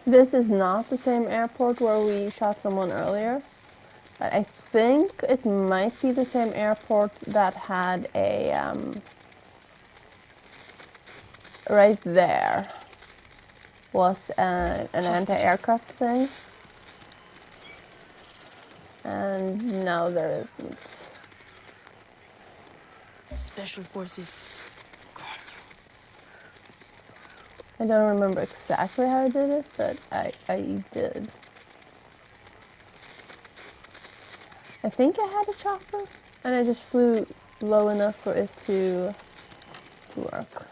This is not the same airport where we shot someone earlier, but I think it might be the same airport that had a, right there was an anti-aircraft thing, and now there isn't. Special forces. I don't remember exactly how I did it, but I did. I think I had a chopper, and I just flew low enough for it to work.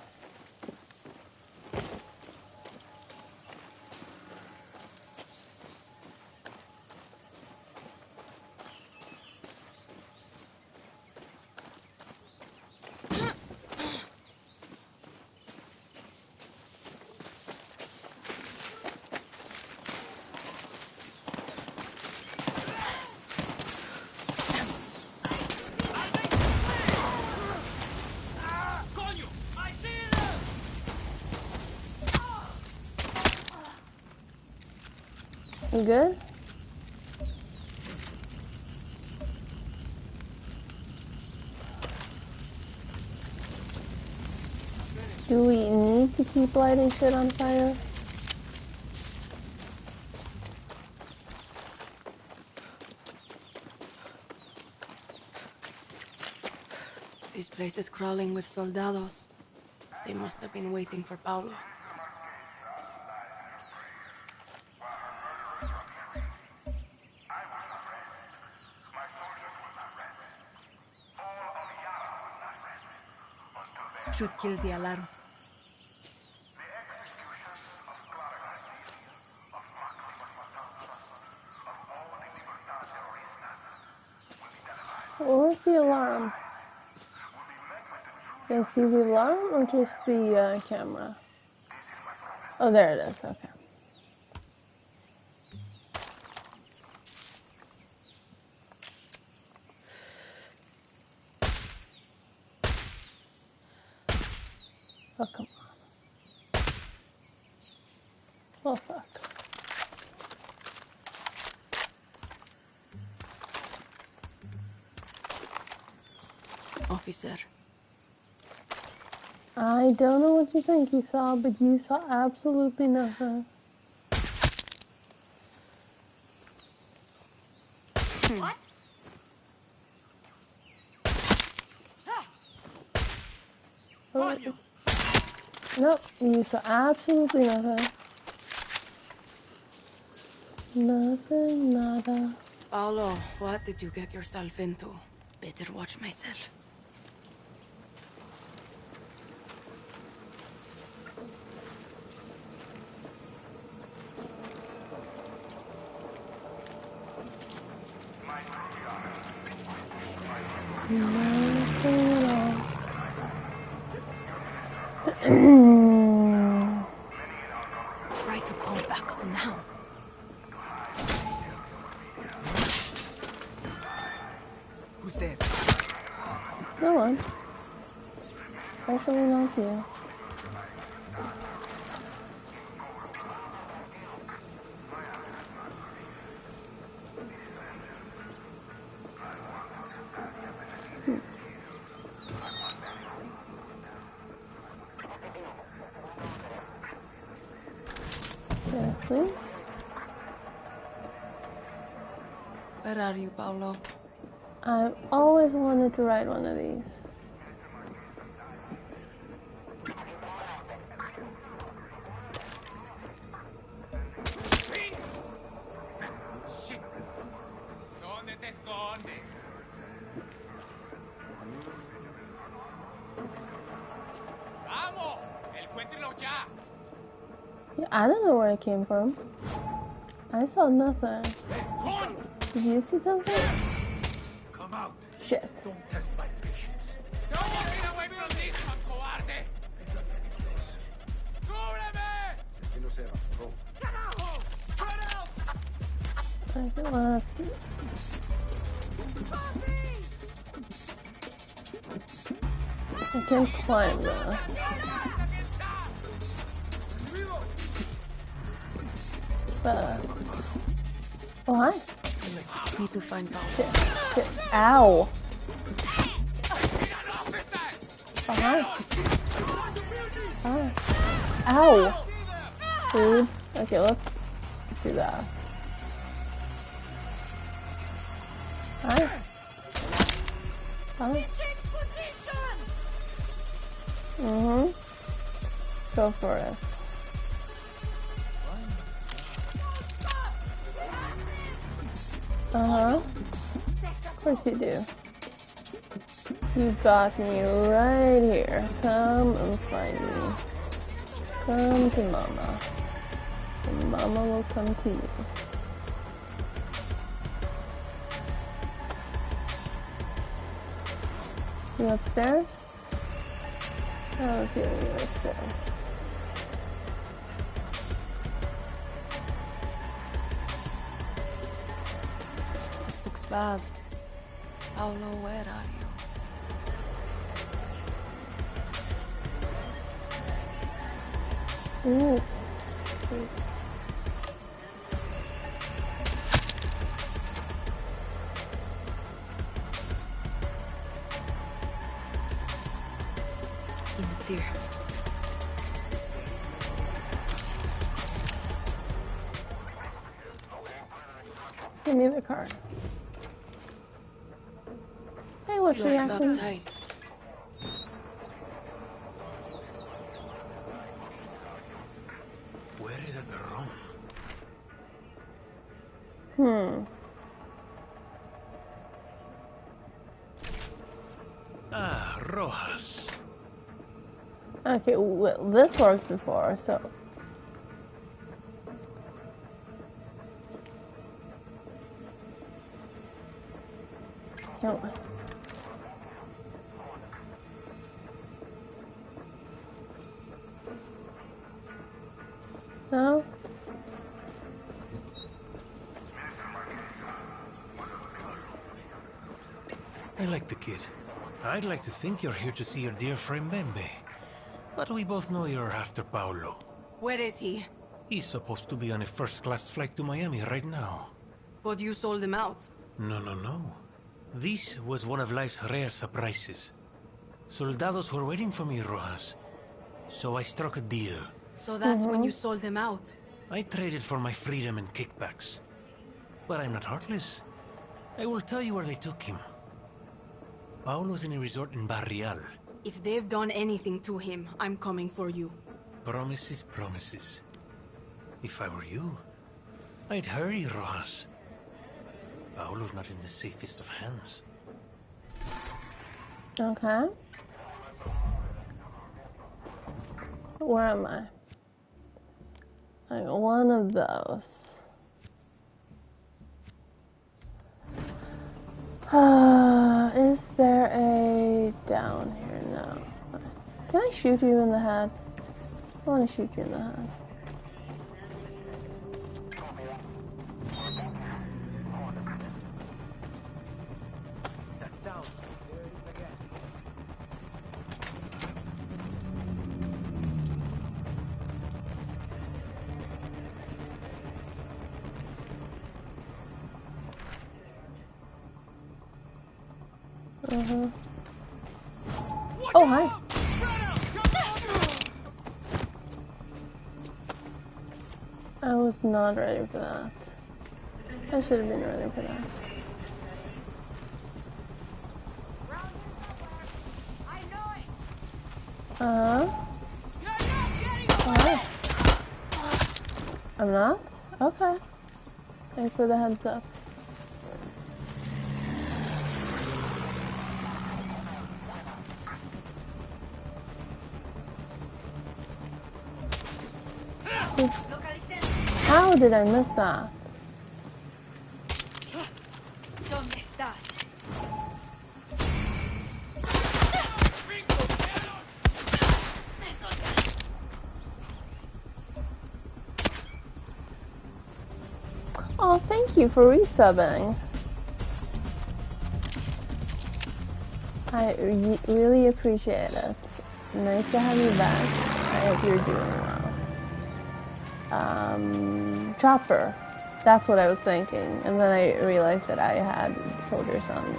You good? Do we need need to keep lighting shit on fire? This place is crawling with soldados. They must have been waiting for Paulo. Should kill the alarm. Where's the alarm? Can I see the alarm or just the camera? Oh, there it is. Okay. Oh, come on. Oh, fuck. Officer. I don't know what you think you saw, but you saw absolutely nothing. What? Oh. Nope, you saw absolutely nothing. Nothing, nada. Paulo, what did you get yourself into? Better watch myself. Nothing at all. Try to call back up now. Who's there? No one. Especially not you. Yeah, please. Where are you, Paulo? I've always wanted to ride one of these. Shit. ¿Dónde te escondes? ¡Vamos! ¡Encuéntrenlo ya! Yeah, I don't know where it came from. I saw nothing. Did you see something? Come out. Shit. Don't test my patience. ¡No get away from this, cobarde! ¡Cúbreme! Que no se va, bro. ¡Carajo! ¡Spread out! I can ask you. I can climb this. But... Oh, hi. Need to find Paulo. Shit. Ow. Oh, hi. Hi. Ow. Dude. Okay, let's do that. Hi. Hi. Mm-hmm. Go for it. Uh-huh. Of course you do. You got me right here. Come and find me. Come to Mama. And Mama will come to you. You upstairs? I have a feeling you're upstairs. This looks bad. Paulo, where are you? Ooh. In the clear. Give me the card. Hey, what's Locked up reacting? tight. Where is the room? Ah, Rojas. Okay, well, this worked before, so. Can't. No? I like the kid. I'd like to think you're here to see your dear friend Bembe. But we both know you're after Paolo. Where is he? He's supposed to be on a first-class flight to Miami right now. But you sold him out. No. This was one of life's rare surprises. Soldados were waiting for me, Rojas. So I struck a deal. So that's when you sold him out. I traded for my freedom and kickbacks. But I'm not heartless. I will tell you where they took him. Paolo's in a resort in Barrial. If they've done anything to him, I'm coming for you. Promises, promises. If I were you, I'd hurry, Rojas. Paolo's not in the safest of hands. Okay. Where am I? Like one of those. Is there a down here? No. Can I shoot you in the head? I want to shoot you in the head. Oh, hi. I was not ready for that. I should have been ready for that. Alright. I'm not? Okay. Thanks for the heads up. How did I miss that? ¿Dónde estás? Oh, thank you for resubbing. I really appreciate it. Nice to have you back. I hope you're doing well. Chopper. That's what I was thinking. And then I realized that I had soldiers on me.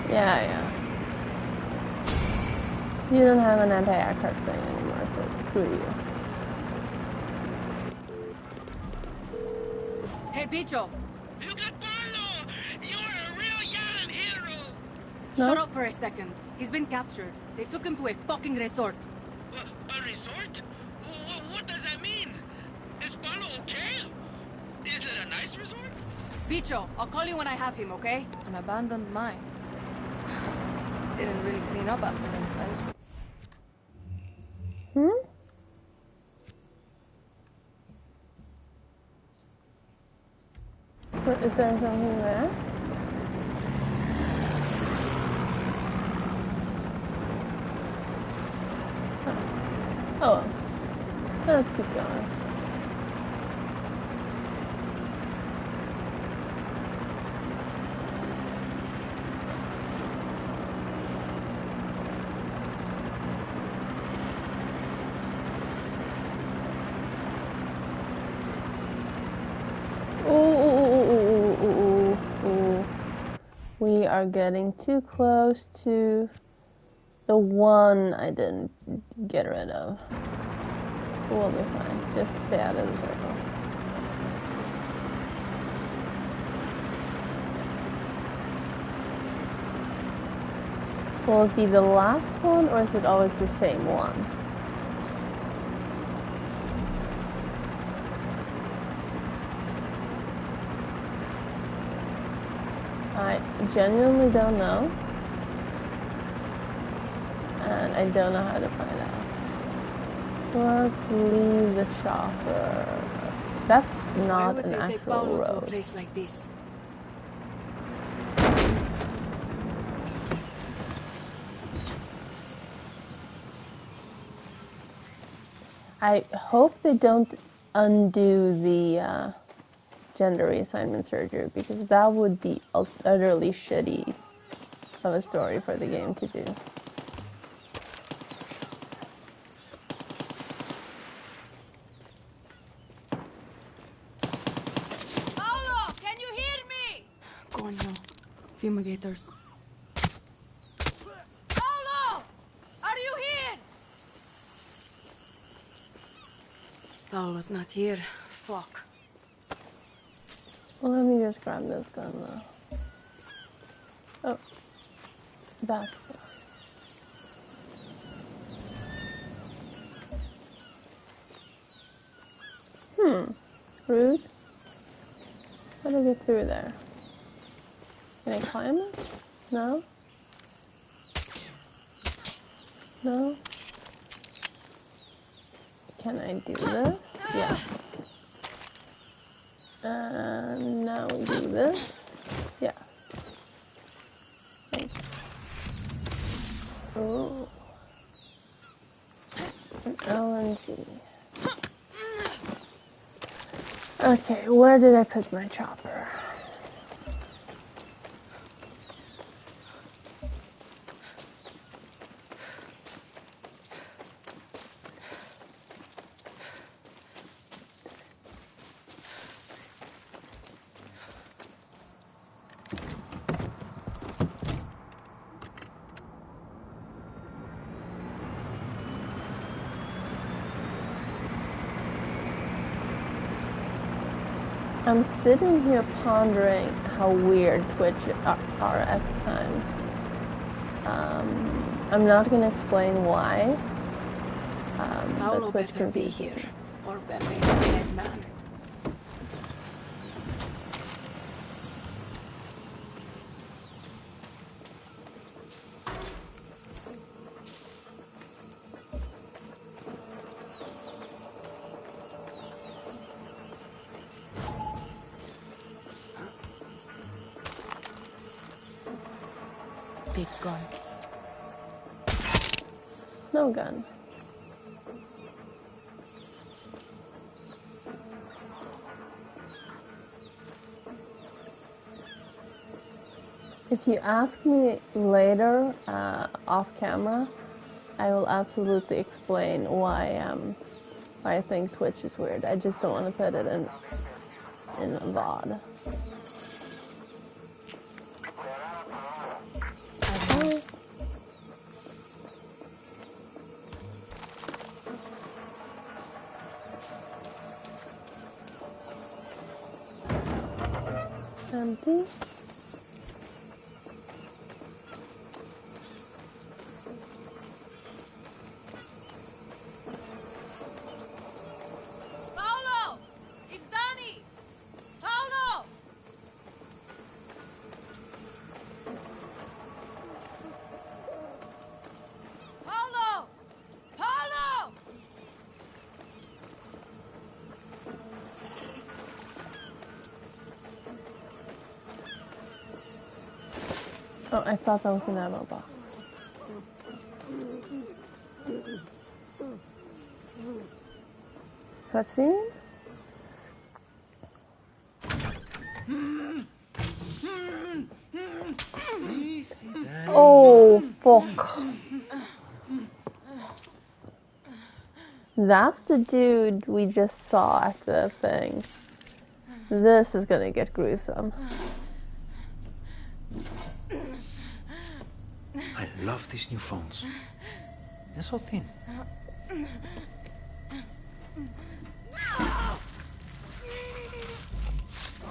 Yeah. You don't have an anti-aircraft thing anymore, so screw you. Hey, Bicho! You got Paolo! You're a real Yaran hero! No? Shut up for a second. He's been captured. They took him to a fucking resort. A resort? What does that mean? Is Paolo okay? Is it a nice resort? Bicho, I'll call you when I have him, okay? An abandoned mine. Didn't really clean up after themselves. Is there something there? Oh. Let's keep going. We are getting too close to the one I didn't get rid of. We'll be fine. Just stay out of the circle. Will it be the last one, or is it always the same one? I genuinely don't know, and I don't know how to find out. Let's leave the chopper. That's not an actual take Paolo road. to a place like this? I hope they don't undo the gender reassignment surgery, because that would be utterly shitty of a story for the game to do. Paolo, can you hear me? Coño. Fumigators. Paolo! Are you here? Paolo's not here. Fuck. Well, let me just grab this gun though. Oh, that's good. Rude. How do I get through there? Can I climb it? No? No? Can I do this? Yes. And now we do this. Yes. Thanks. Oh. An LNG. Okay, where did I put my chopper? I'm sitting here pondering how weird Twitch are at times. I'm not going to explain why. Paolo Twitch better be confuses here, me. or Pepe's a dead man. Big gun. No gun. If you ask me later, off camera, I will absolutely explain why I think Twitch is weird. I just don't want to put it in a VOD. Empty. Paolo! It's Danny! Paolo! Paolo! Paolo! Oh, I thought that was an ammo box. Cutscene? Oh, fuck. That's the dude we just saw at the thing. This is gonna get gruesome. Love these new phones. They're so thin.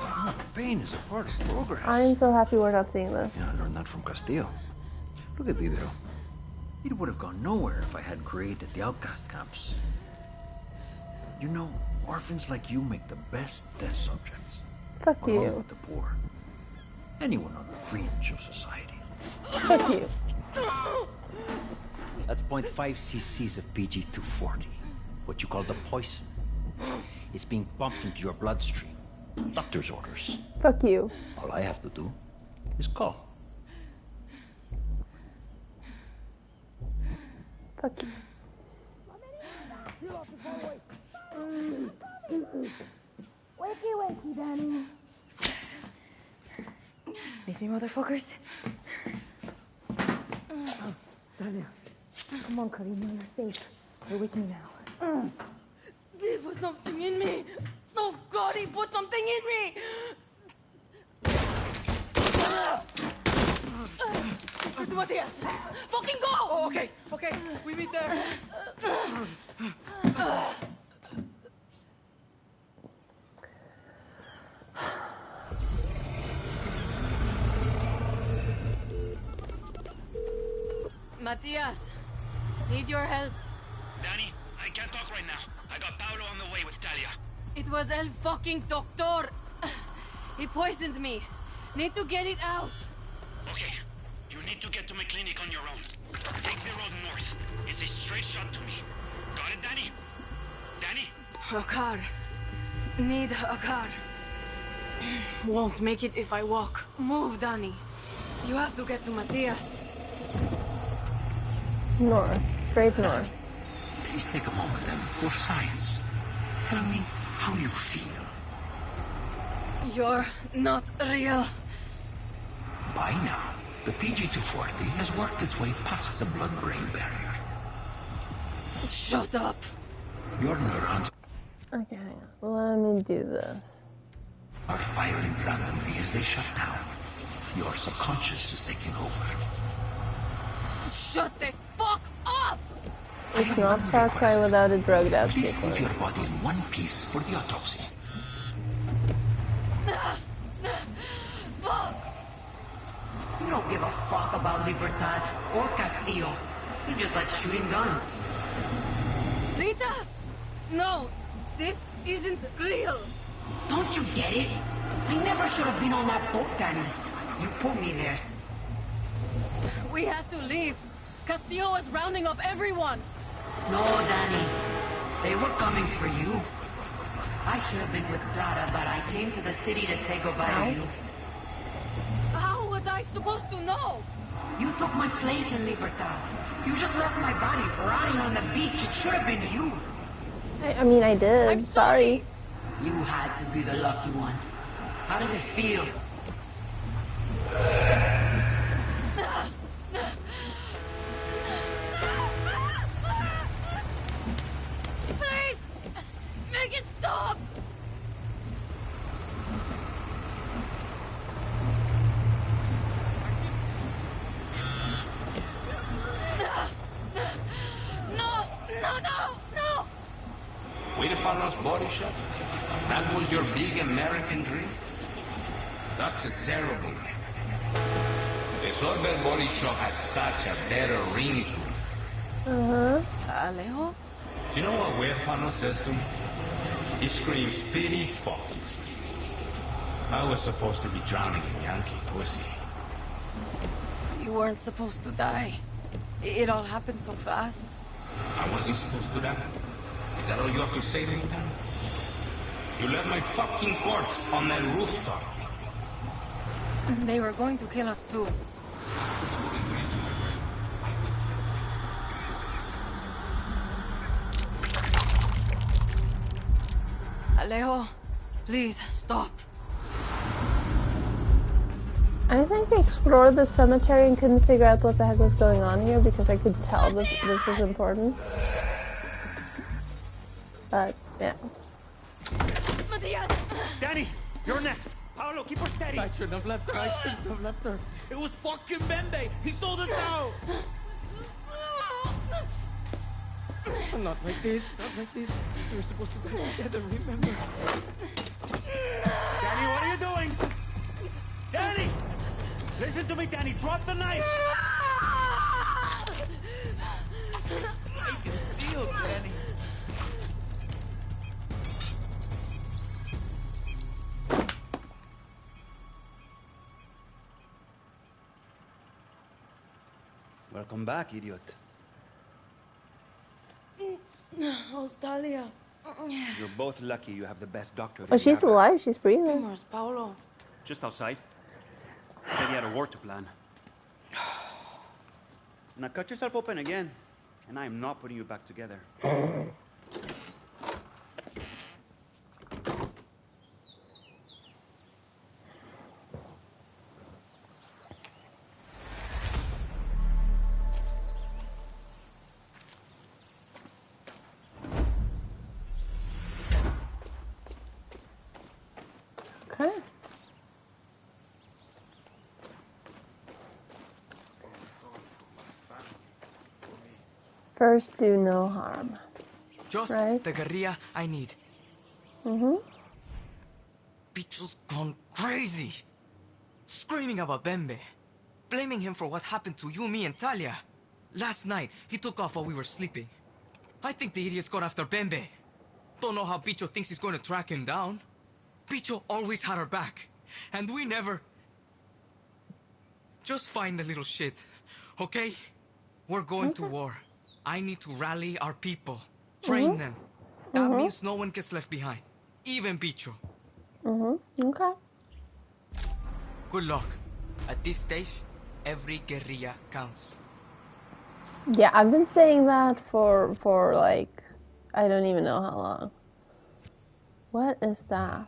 Oh, pain is a part of progress. I'm so happy we're not seeing this. Yeah, I learned that from Castillo. Look at Vivero. It would have gone nowhere if I hadn't created the outcast camps. You know, orphans like you make the best test subjects. Fuck along you. with the poor. Anyone on the fringe of society. Fuck you. That's 0.5 cc's of PG-240. What you call the poison. It's being pumped into your bloodstream. Doctor's orders. Fuck you. All I have to do is call. Fuck you. Wakey, wakey, Danny. Miss me, motherfuckers? Daniel. Come on, Karina, you're safe. You're with me now. He put something in me. Oh God, he put something in me. Matias, fucking go! Oh, okay, okay, we meet there. Matias, need your help. Danny, I can't talk right now. I got Paolo on the way with Talia. It was el fucking doctor. He poisoned me. Need to get it out. Okay, you need to get to my clinic on your own. Take the road north. It's a straight shot to me. Got it, Danny? Danny? A car. Need a car. Won't make it if I walk. Move, Danny. You have to get to Matias. North. Straight north. Please take a moment and, for science, tell me how you feel. You're not real. By now, the PG-240 has worked its way past the blood-brain barrier. Shut up. Your neurons Okay, let me do this. are firing randomly as they shut down. Your subconscious is taking over. Shut the fuck up! It's not Far Cry without a drugged out Please people. leave your body in one piece for the autopsy. Fuck! You don't give a fuck about Libertad or Castillo. You just like shooting guns. Rita! No, this isn't real. Don't you get it? I never should have been on that boat, Danny. You pulled me there. We had to leave. Castillo was rounding up everyone. No, Danny. They were coming for you. I should have been with Clara, but I came to the city to say goodbye to you. How was I supposed to know? You took my place in Libertad. You just left my body rotting on the beach. It should have been you. I mean, I did. I'm sorry. You had to be the lucky one. How does it feel? Please! Make it stop! No! No, no, no! Wayfarer's body shop? That was your big American dream? That's a terrible name. The Sorbet body shop has such a better ring to it. Alejo? Do you know what Wayfarer says to me? He screams, pity fuck you. I was supposed to be drowning in Yankee pussy. You weren't supposed to die. It all happened so fast. I wasn't supposed to die. Is that all you have to say to me, then? You left my fucking corpse on that rooftop. They were going to kill us too. Alejo, please stop. I think I explored the cemetery and couldn't figure out what the heck was going on here because I could tell this was important. But, yeah. Matias! Danny, you're next. Paolo! Paolo, keep her steady. I shouldn't have left her. I shouldn't have left her. It was fucking Bembe. He sold us out. Not like this. Not like this. We're supposed to die together, remember? Danny, what are you doing? Danny! Listen to me, Danny. Drop the knife. Make him feel, Danny. Welcome back, idiot. How's Talia? You're both lucky you have the best doctor. Oh, she's alive. She's breathing. Where's Paolo? Just outside. Said he had a war to plan. Now cut yourself open again, and I am not putting you back together. Okay. First, do no harm. Just right? the guerrilla I need. Mm-hmm. Bicho's gone crazy. Screaming about Bembe. Blaming him for what happened to you, me, and Talia. Last night, he took off while we were sleeping. I think the idiot's gone after Bembe. Don't know how Bicho thinks he's going to track him down. Bicho always had our back. And we never... Just find the little shit, okay? We're going to war. I need to rally our people. Train them. That means no one gets left behind. Even Bicho. Okay. Good luck. At this stage, every guerrilla counts. Yeah, I've been saying that for like, I don't even know how long. What is that?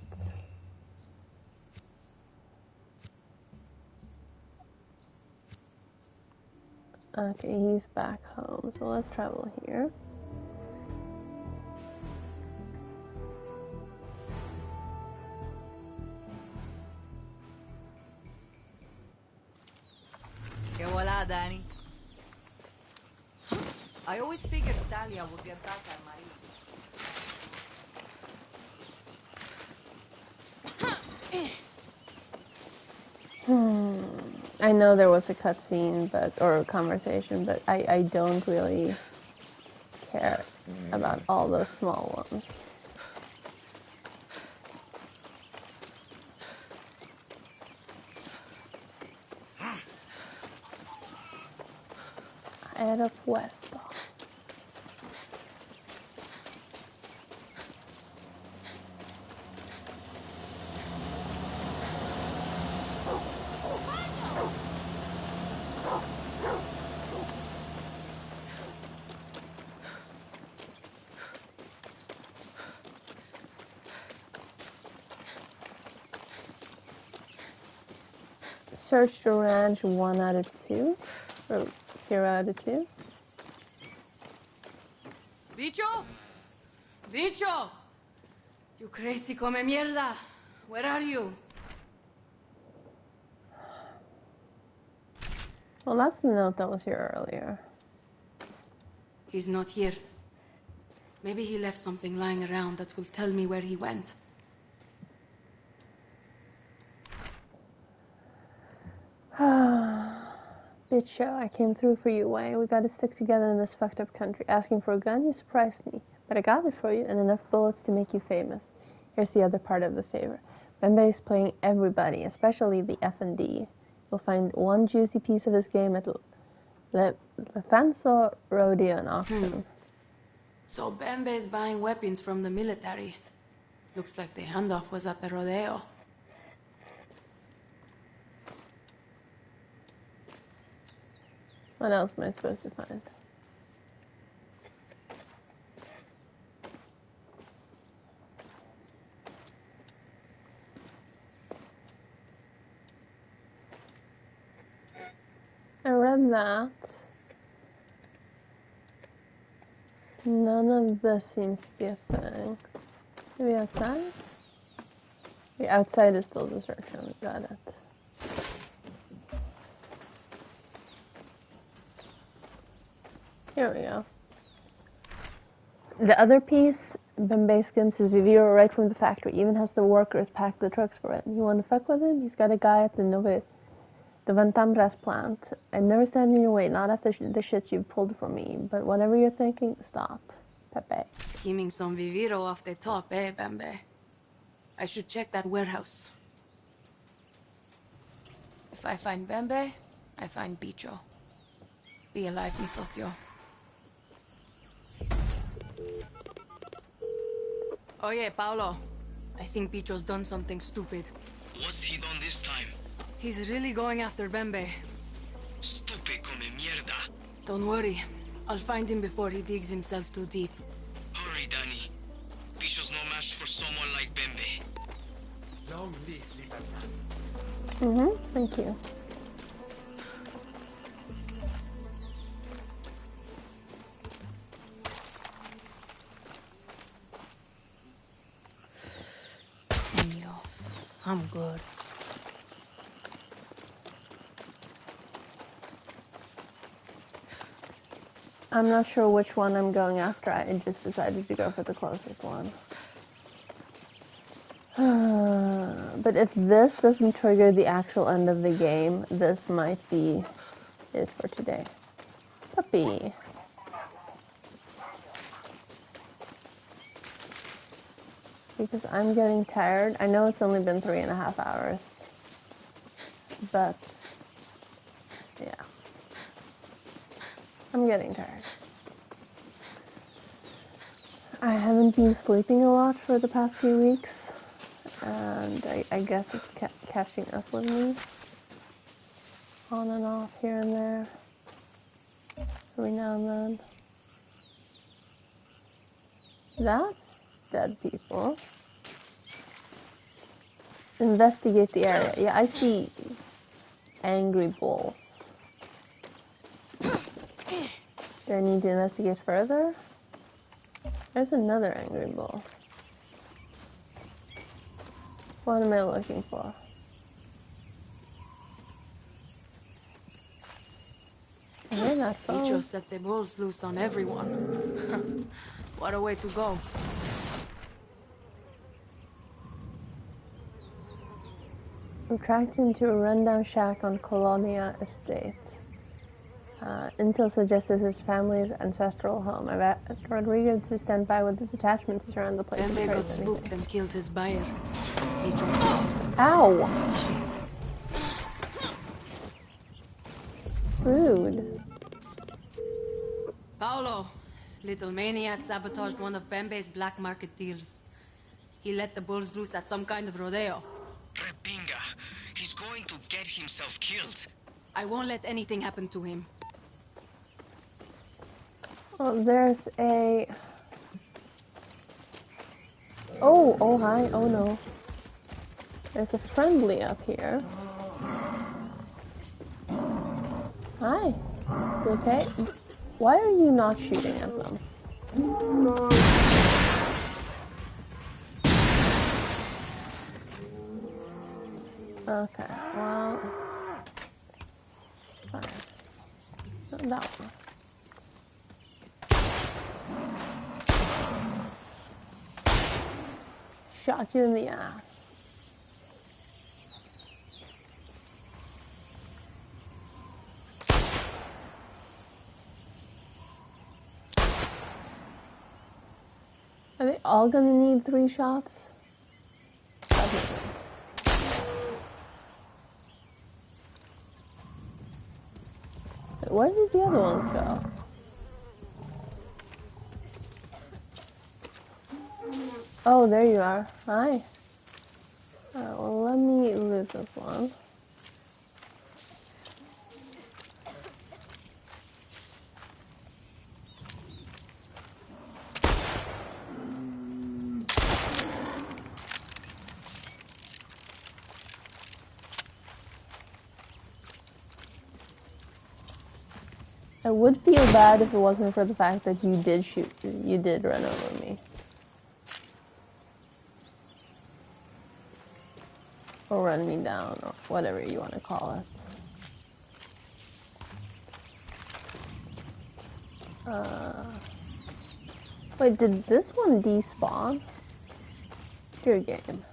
Okay, he's back home, so let's travel here. Que volá, Danny. I always figured Talia would get back at Maria. I know there was a cutscene, or a conversation, but I don't really care about all those small ones. Aeropuerto. Search the ranch 1 out of 2, or 0 out of 2. Bicho? Bicho! You crazy come mierda! Where are you? Well, that's the note that was here earlier. He's not here. Maybe he left something lying around that will tell me where he went. Bicho, I came through for you, Wei. We gotta stick together in this fucked up country. Asking for a gun, you surprised me. But I got it for you, and enough bullets to make you famous. Here's the other part of the favor. Bembe is playing everybody, especially the F&D. You'll find one juicy piece of his game at Le Fanso Rodeo and Auction. So Bembe is buying weapons from the military. Looks like the handoff was at the rodeo. What else am I supposed to find? I read that. None of this seems to be a thing. Maybe outside? The outside is still desertion. Got it. Here we go. The other piece, Bembe skims his Viviro right from the factory. Even has the workers pack the trucks for it. You want to fuck with him? He's got a guy at the Vantambras plant. I'd never stand in your way, not after the shit you pulled for me. But whatever you're thinking, stop. Pepe. Scheming some Viviro off the top, eh, Bembe? I should check that warehouse. If I find Bembe, I find Bicho. Be alive, mi socio. Oh yeah, Paolo. I think Bicho's done something stupid. What's he done this time? He's really going after Bembe. Stupid come mierda. Don't worry. I'll find him before he digs himself too deep. Hurry, Danny. Bicho's no match for someone like Bembe. Long live Libertad. Thank you. I'm good. I'm not sure which one I'm going after. I just decided to go for the closest one. But if this doesn't trigger the actual end of the game, this might be it for today. Puppy. Because I'm getting tired. I know it's only been 3.5 hours. But, yeah. I'm getting tired. I haven't been sleeping a lot for the past few weeks. And I guess it's catching up with me. On and off, here and there. Every now and then. That's dead people. Investigate the area. Yeah, I see angry bulls. Do I need to investigate further? There's another angry bull. What am I looking for? Bicho set the bulls loose on everyone. What a way to go. We tracked him to a rundown shack on Colonia Estate. Intel suggests this is his family's ancestral home. I've asked Rodrigo to stand by with the detachment to surround the place. Bembe got spooked and killed his buyer. Ow! Rude. Paolo, little maniac sabotaged one of Bembe's black market deals. He let the bulls loose at some kind of rodeo. Repinga, he's going to get himself killed. I won't let anything happen to him. Oh, there's a... Oh, hi. Oh, no. There's a friendly up here. Hi. You okay? Why are you not shooting at them? Okay, well... Fine. Not that one. Shot you in the ass. Are they all gonna need 3 shots? Where did the other ones go? Oh, there you are. Hi. Alright, well, let me loot this one. I would feel bad if it wasn't for the fact that you did run over me. Or run me down, or whatever you want to call it. Wait, did this one despawn? Dear game.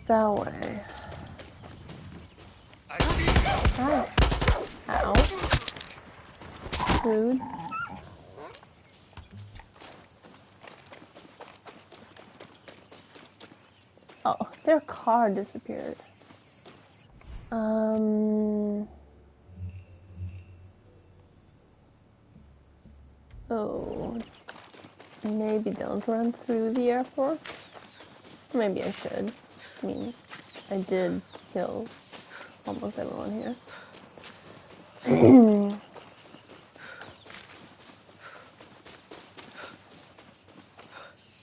That way. Hi. Ow. Rude. Oh, their car disappeared. Oh, maybe don't run through the airport. Maybe I should. I mean, I did kill almost everyone here.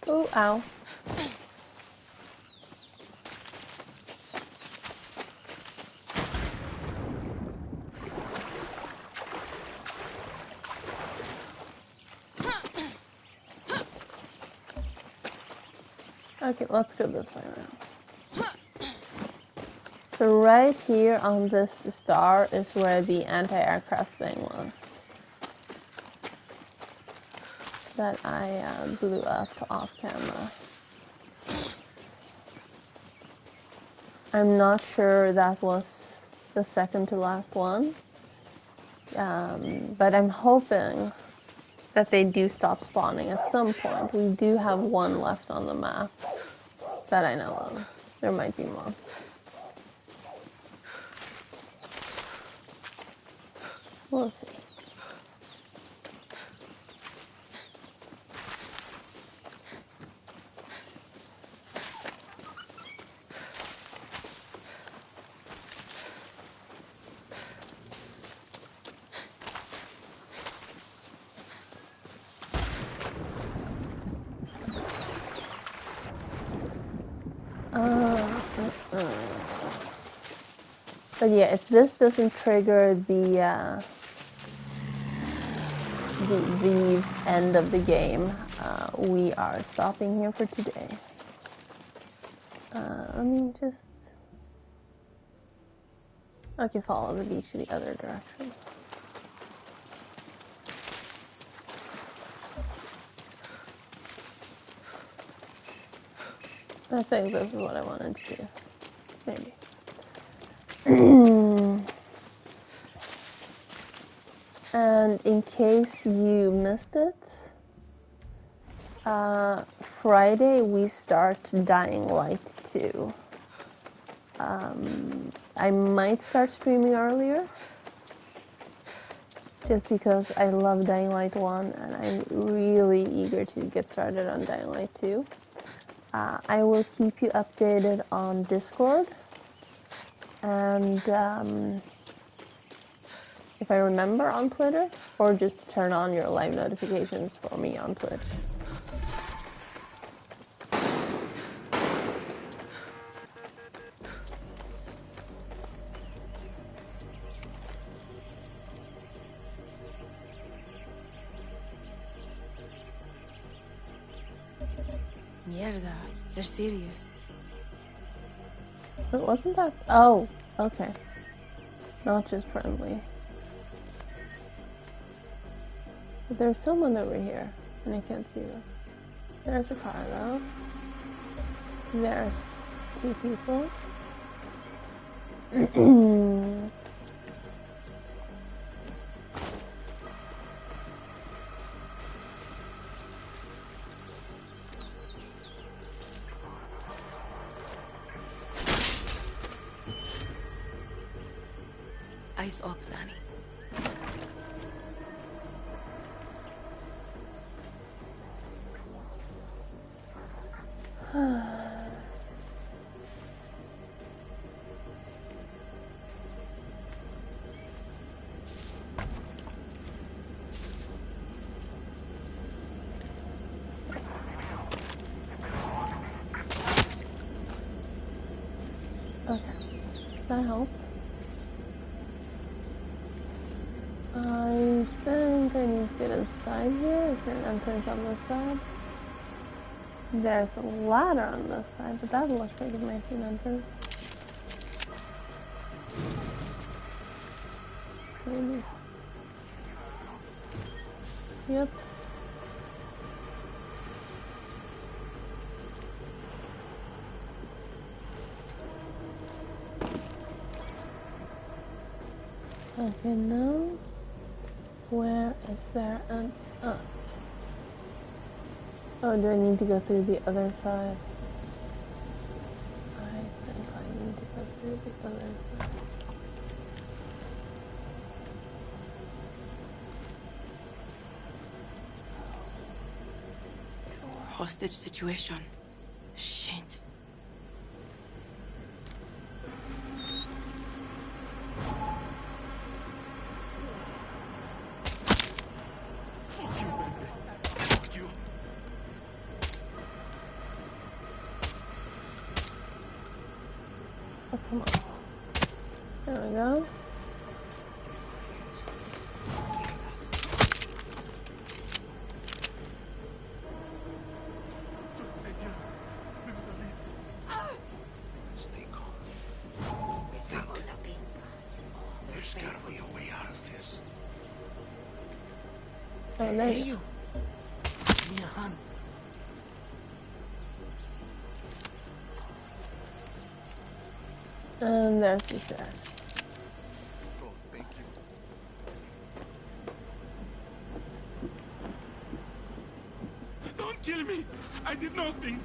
Oh, ow. Okay, let's go this way around. So right here on this star is where the anti-aircraft thing was. That I blew up off camera. I'm not sure that was the second to last one. But I'm hoping that they do stop spawning at some point. We do have one left on the map that I know of. There might be more. We'll see. But yeah, if this doesn't trigger the end of the game, we are stopping here for today. Let me just... Okay, follow the beach the other direction. I think this is what I wanted to do. Maybe. And in case you missed it, Friday we start Dying Light 2. I might start streaming earlier, just because I love Dying Light 1 and I'm really eager to get started on Dying Light 2. I will keep you updated on Discord, and if I remember, on Twitter, or just turn on your live notifications for me on Twitch. Mierda, you're serious. But wasn't that... Oh, okay. Not just friendly. But there's someone over here, and I can't see them. There's a car, though. There's two people. Eyes up, Danny. Okay, that helped. I think I need to get inside here. Is there an entrance on this side? There's a ladder on this side, but that looks like it might be an entrance. Maybe. Yep. Okay, now where is there an up? Oh, do I need to go through the other side? I think I need to go through the other side. Hostage situation. Shit. Fuck you, baby. Fuck you. Oh, come on. There we go. Stay calm. Think. There's gotta be a way out of this. Oh, there Hey, you you. Give me a hand. go. And there's the stairs. Oh, thank you. Don't kill me! I did nothing!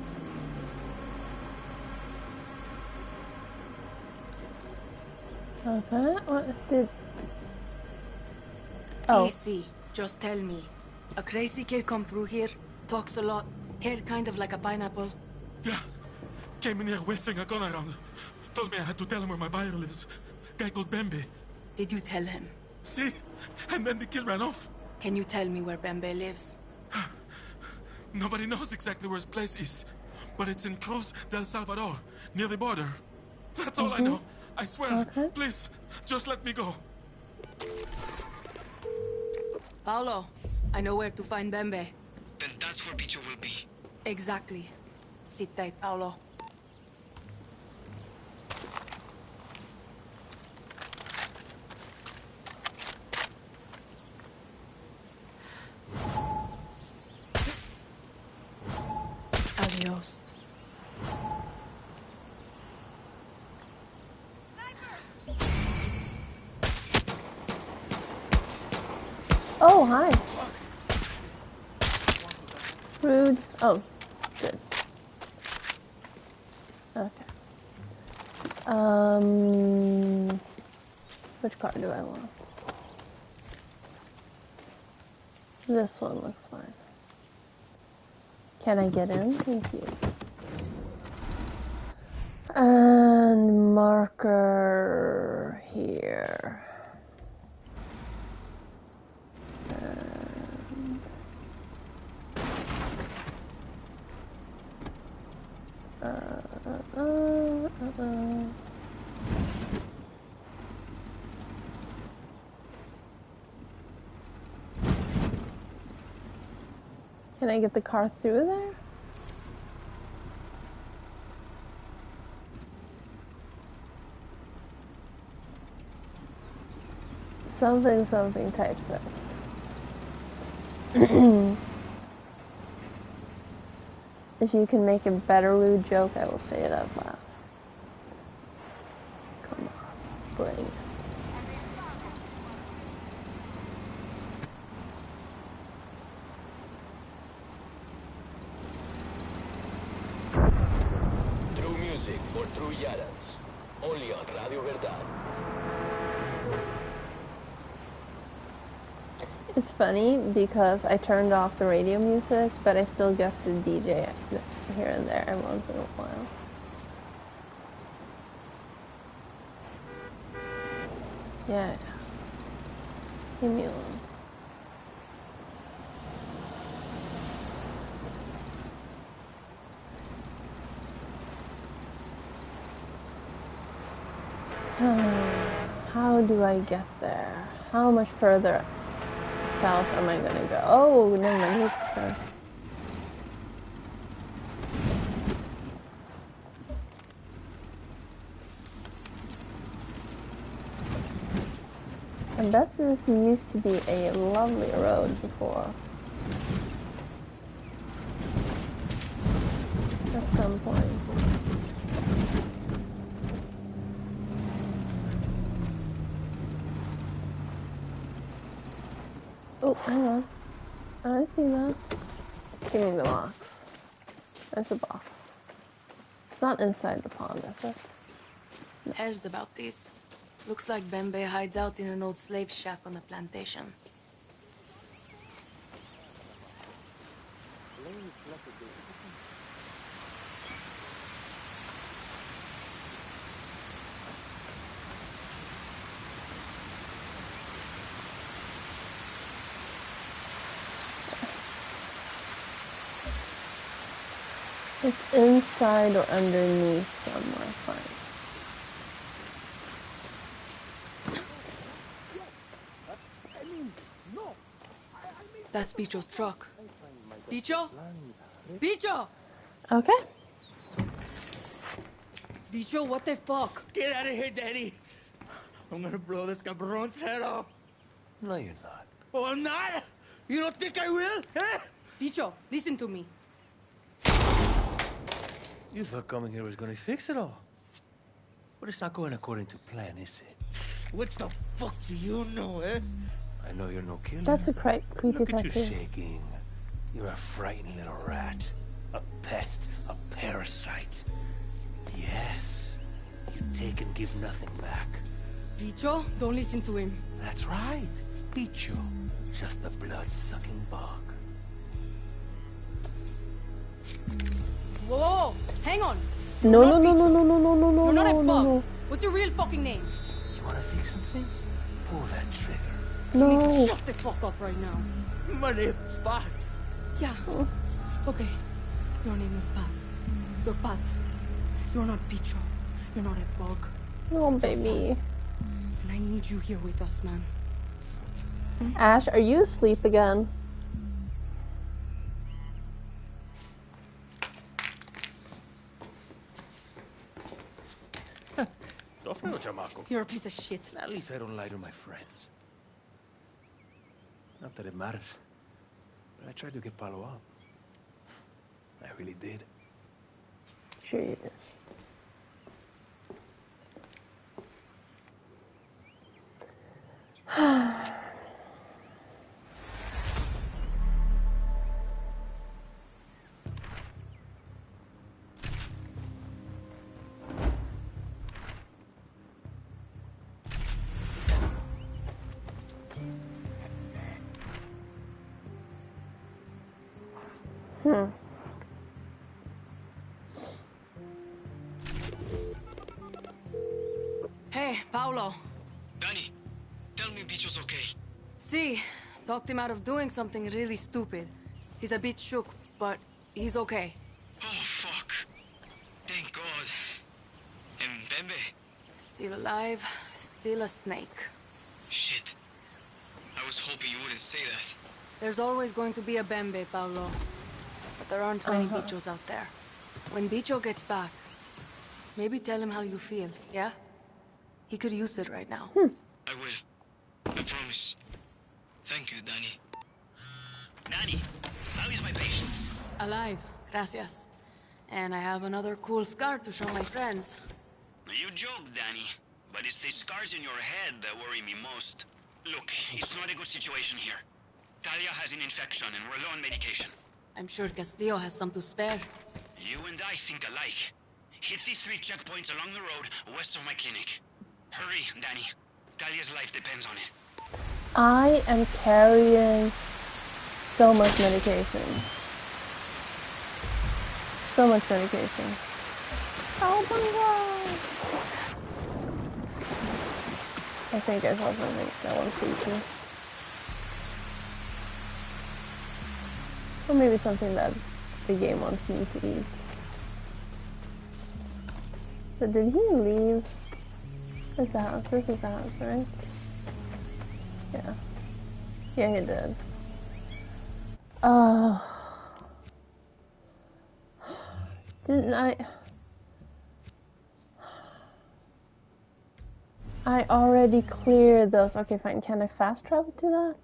Okay, what did... Oh. Easy. Just tell me. A crazy kid come through here, talks a lot, hair kind of like a pineapple. Yeah. Came in here whiffing a gun around. Told me I had to tell him where my buyer lives. Guy called Bembe. Did you tell him? See? And then the kid ran off. Can you tell me where Bembe lives? Nobody knows exactly where his place is. But it's in Cruz del Salvador, near the border. That's all I know. I swear. Okay. Please, just let me go. Paolo, I know where to find Bembe. Then that's where Picho will be. Exactly. Sit tight, Paolo. Adios. Oh, hi. Rude. Oh, good. Okay. Which car do I want? This one looks fine. Can I get in? Thank you. And marker here. Can I get the car through there? Something type six. If you can make a better rude joke, I will say it out loud. Come on, bring it. True music for true Yarans. Only on Radio Verdad. It's funny because I turned off the radio music, but I still get the DJ here and there every once in a while. Yeah. Leave me alone. How do I get there? How much further south am I gonna go? Oh, never mind. Here's the I bet this used to be a lovely road before. At some point. Oh, hang on. I see that. Give me the box. There's a box. It's not inside the pond, is it? No. Heard about this. Looks like Bembe hides out in an old slave shack on the plantation. It's inside or underneath somewhere, fine. That's Bicho's truck. Bicho? Bicho! Okay. Bicho, what the fuck? Get out of here, Daddy! I'm gonna blow this cabron's head off. No, you're not. Oh, I'm not? You don't think I will? Eh? Bicho, listen to me. You thought coming here was gonna fix it all. But it's not going according to plan, is it? What the fuck do you know, eh? I know you're no killer. That's a creepy Look at you tattoo. shaking. You're a frightened little rat. A pest. A parasite. Yes. You take and give nothing back. Bicho, don't listen to him. That's right. Bicho. Just a blood-sucking bug. Whoa, whoa, hang on. No, no, no, no, no, no, no, no, no, You're not a no, bug. no. What's your real fucking name? You wanna fix something? Pull that trigger. You need No. to shut the fuck up right now. My name's Paz. Yeah. Okay. Your name is Paz. You're Paz. You're not Bicho. You're not a bug. Oh, baby. Paz. And I need you here with us, man. Ash, are you asleep again? You're a piece of shit. At least I don't lie to my friends. Not that it matters. But I tried to get Paolo out. I really did. Sure you did. Hey, Paolo. Danny, tell me Bicho's okay. See, talked him out of doing something really stupid. He's a bit shook, but he's okay. Oh, fuck. Thank God. And Bembe? Still alive, still a snake. Shit. I was hoping you wouldn't say that. There's always going to be a Bembe, Paolo. But there aren't many Bichos out there. When Bicho gets back, maybe tell him how you feel, yeah? He could use it right now. I will. I promise. Thank you, Danny. Danny, how is my patient? Alive, gracias. And I have another cool scar to show my friends. You joke, Danny, but it's the scars in your head that worry me most. Look, it's not a good situation here. Talia has an infection and we're low on medication. I'm sure Castillo has some to spare. You and I think alike. Hit the 3 checkpoints along the road west of my clinic. Hurry, Danny. Talia's life depends on it. I am carrying so much medication. So much medication. Oh my god! I think I saw something that wants to eat me. Or maybe something that the game wants me to eat. So did he leave? Where's the house? This is the house, right? Yeah. Yeah, he did. Didn't I I already cleared those. Okay, fine. Can I fast travel to that?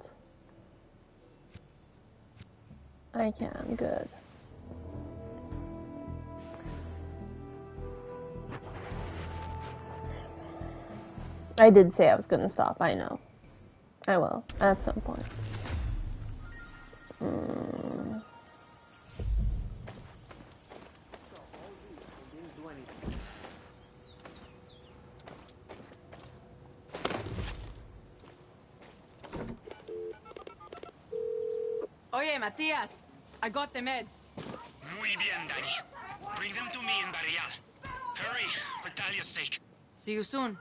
I can. Good. I did say I was gonna stop. I know. I will at some point. Oye, Matias, I got the meds. Muy bien, Danny. Bring them to me in Barrial. Hurry, for Talia's sake. See you soon.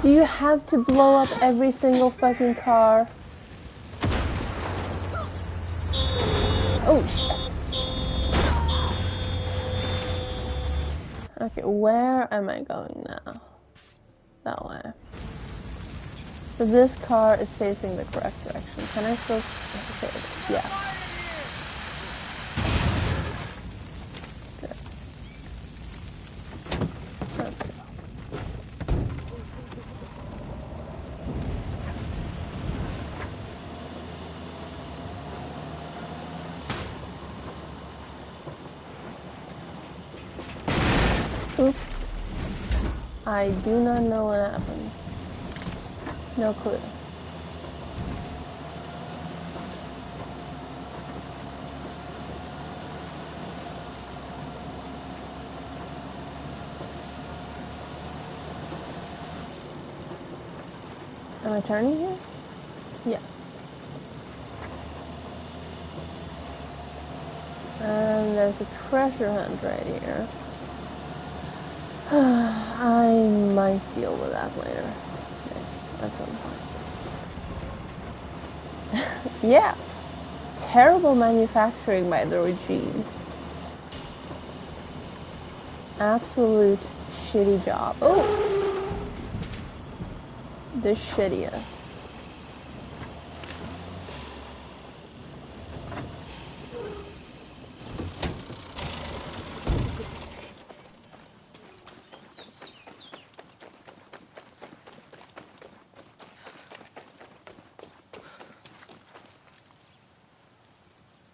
Do you have to blow up every single fucking car? Oh shit. Okay, where am I going now? That way. So this car is facing the correct direction. Can I still say it? Yeah. Good. Let's go. Oops. I do not know what happened. No clue. Am I turning here? Yeah. And there's a treasure hunt right here. I might deal with that later. At some point. Yeah. Terrible manufacturing by the regime. Absolute shitty job. Oh! The shittiest.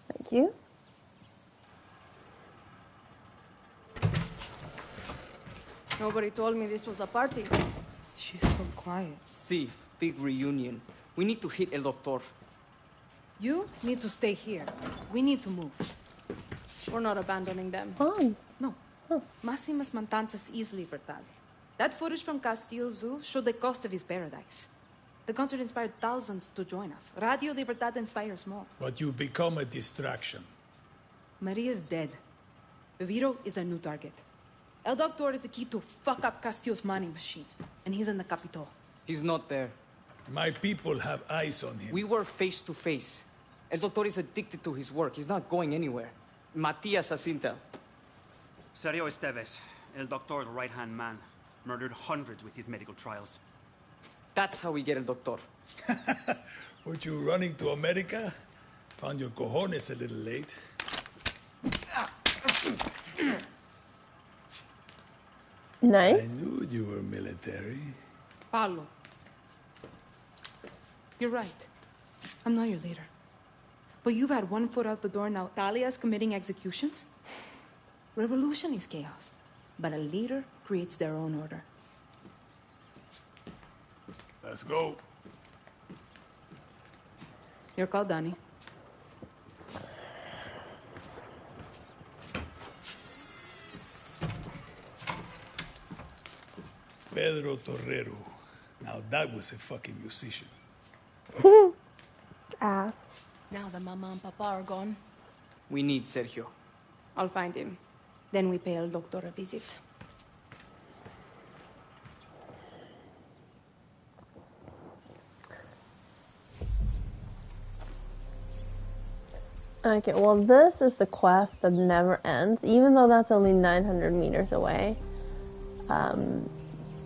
Thank you. Nobody told me this was a party. She's so quiet. See, big reunion. We need to hit El Doctor. You need to stay here. We need to move. We're not abandoning them. Fine. No. Máximas Matanzas is libertad. That footage from Castillo Zoo showed the cost of his paradise. The concert inspired thousands to join us. Radio Libertad inspires more. But you've become a distraction. Maria's dead. Viviro is our new target. El Doctor is the key to fuck up Castillo's money machine. And he's in the Capitol. He's not there. My people have eyes on him. We were face to face. El Doctor is addicted to his work. He's not going anywhere. Matias Jacinta. Sergio Esteves, El Doctor's right-hand man, murdered hundreds with his medical trials. That's how we get El Doctor. Weren't you running to America? Found your cojones a little late. Nice. I knew you were military. Paulo. You're right. I'm not your leader. But you've had one foot out the door now. Talia's committing executions? Revolution is chaos. But a leader creates their own order. Let's go. Your call, Danny. Pedro Torrero. Now that was a fucking musician. Ass. Now that Mama and Papa are gone, We need Sergio. I'll find him. Then we pay El Doctor a visit. Okay, well this is the quest that never ends, even though that's only 900 meters away.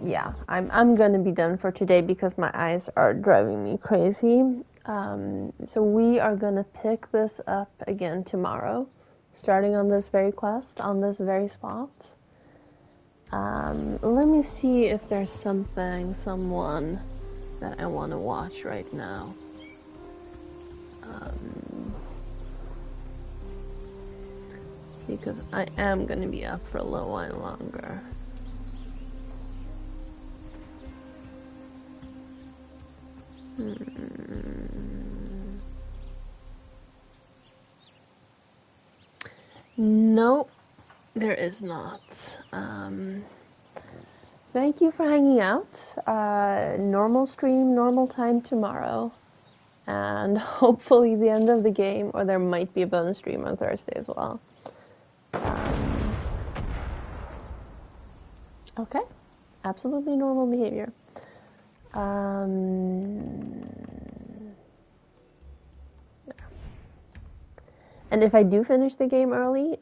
Yeah, I'm gonna be done for today because my eyes are driving me crazy. So we are gonna pick this up again tomorrow. starting on this very quest, on this very spot. Let me see if there's someone that I want to watch right now. Because I am going to be up for a little while longer. No, there is not. Thank you for hanging out. Normal stream, normal time tomorrow. And hopefully the end of the game, or there might be a bonus stream on Thursday as well. Okay, absolutely normal behavior. And if I do finish the game early,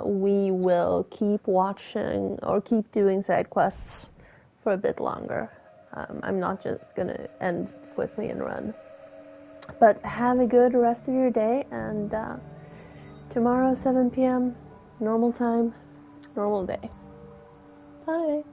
we will keep watching or keep doing side quests for a bit longer. I'm not just gonna end quickly and run. But have a good rest of your day, and tomorrow 7 p.m. normal time, normal day. Bye.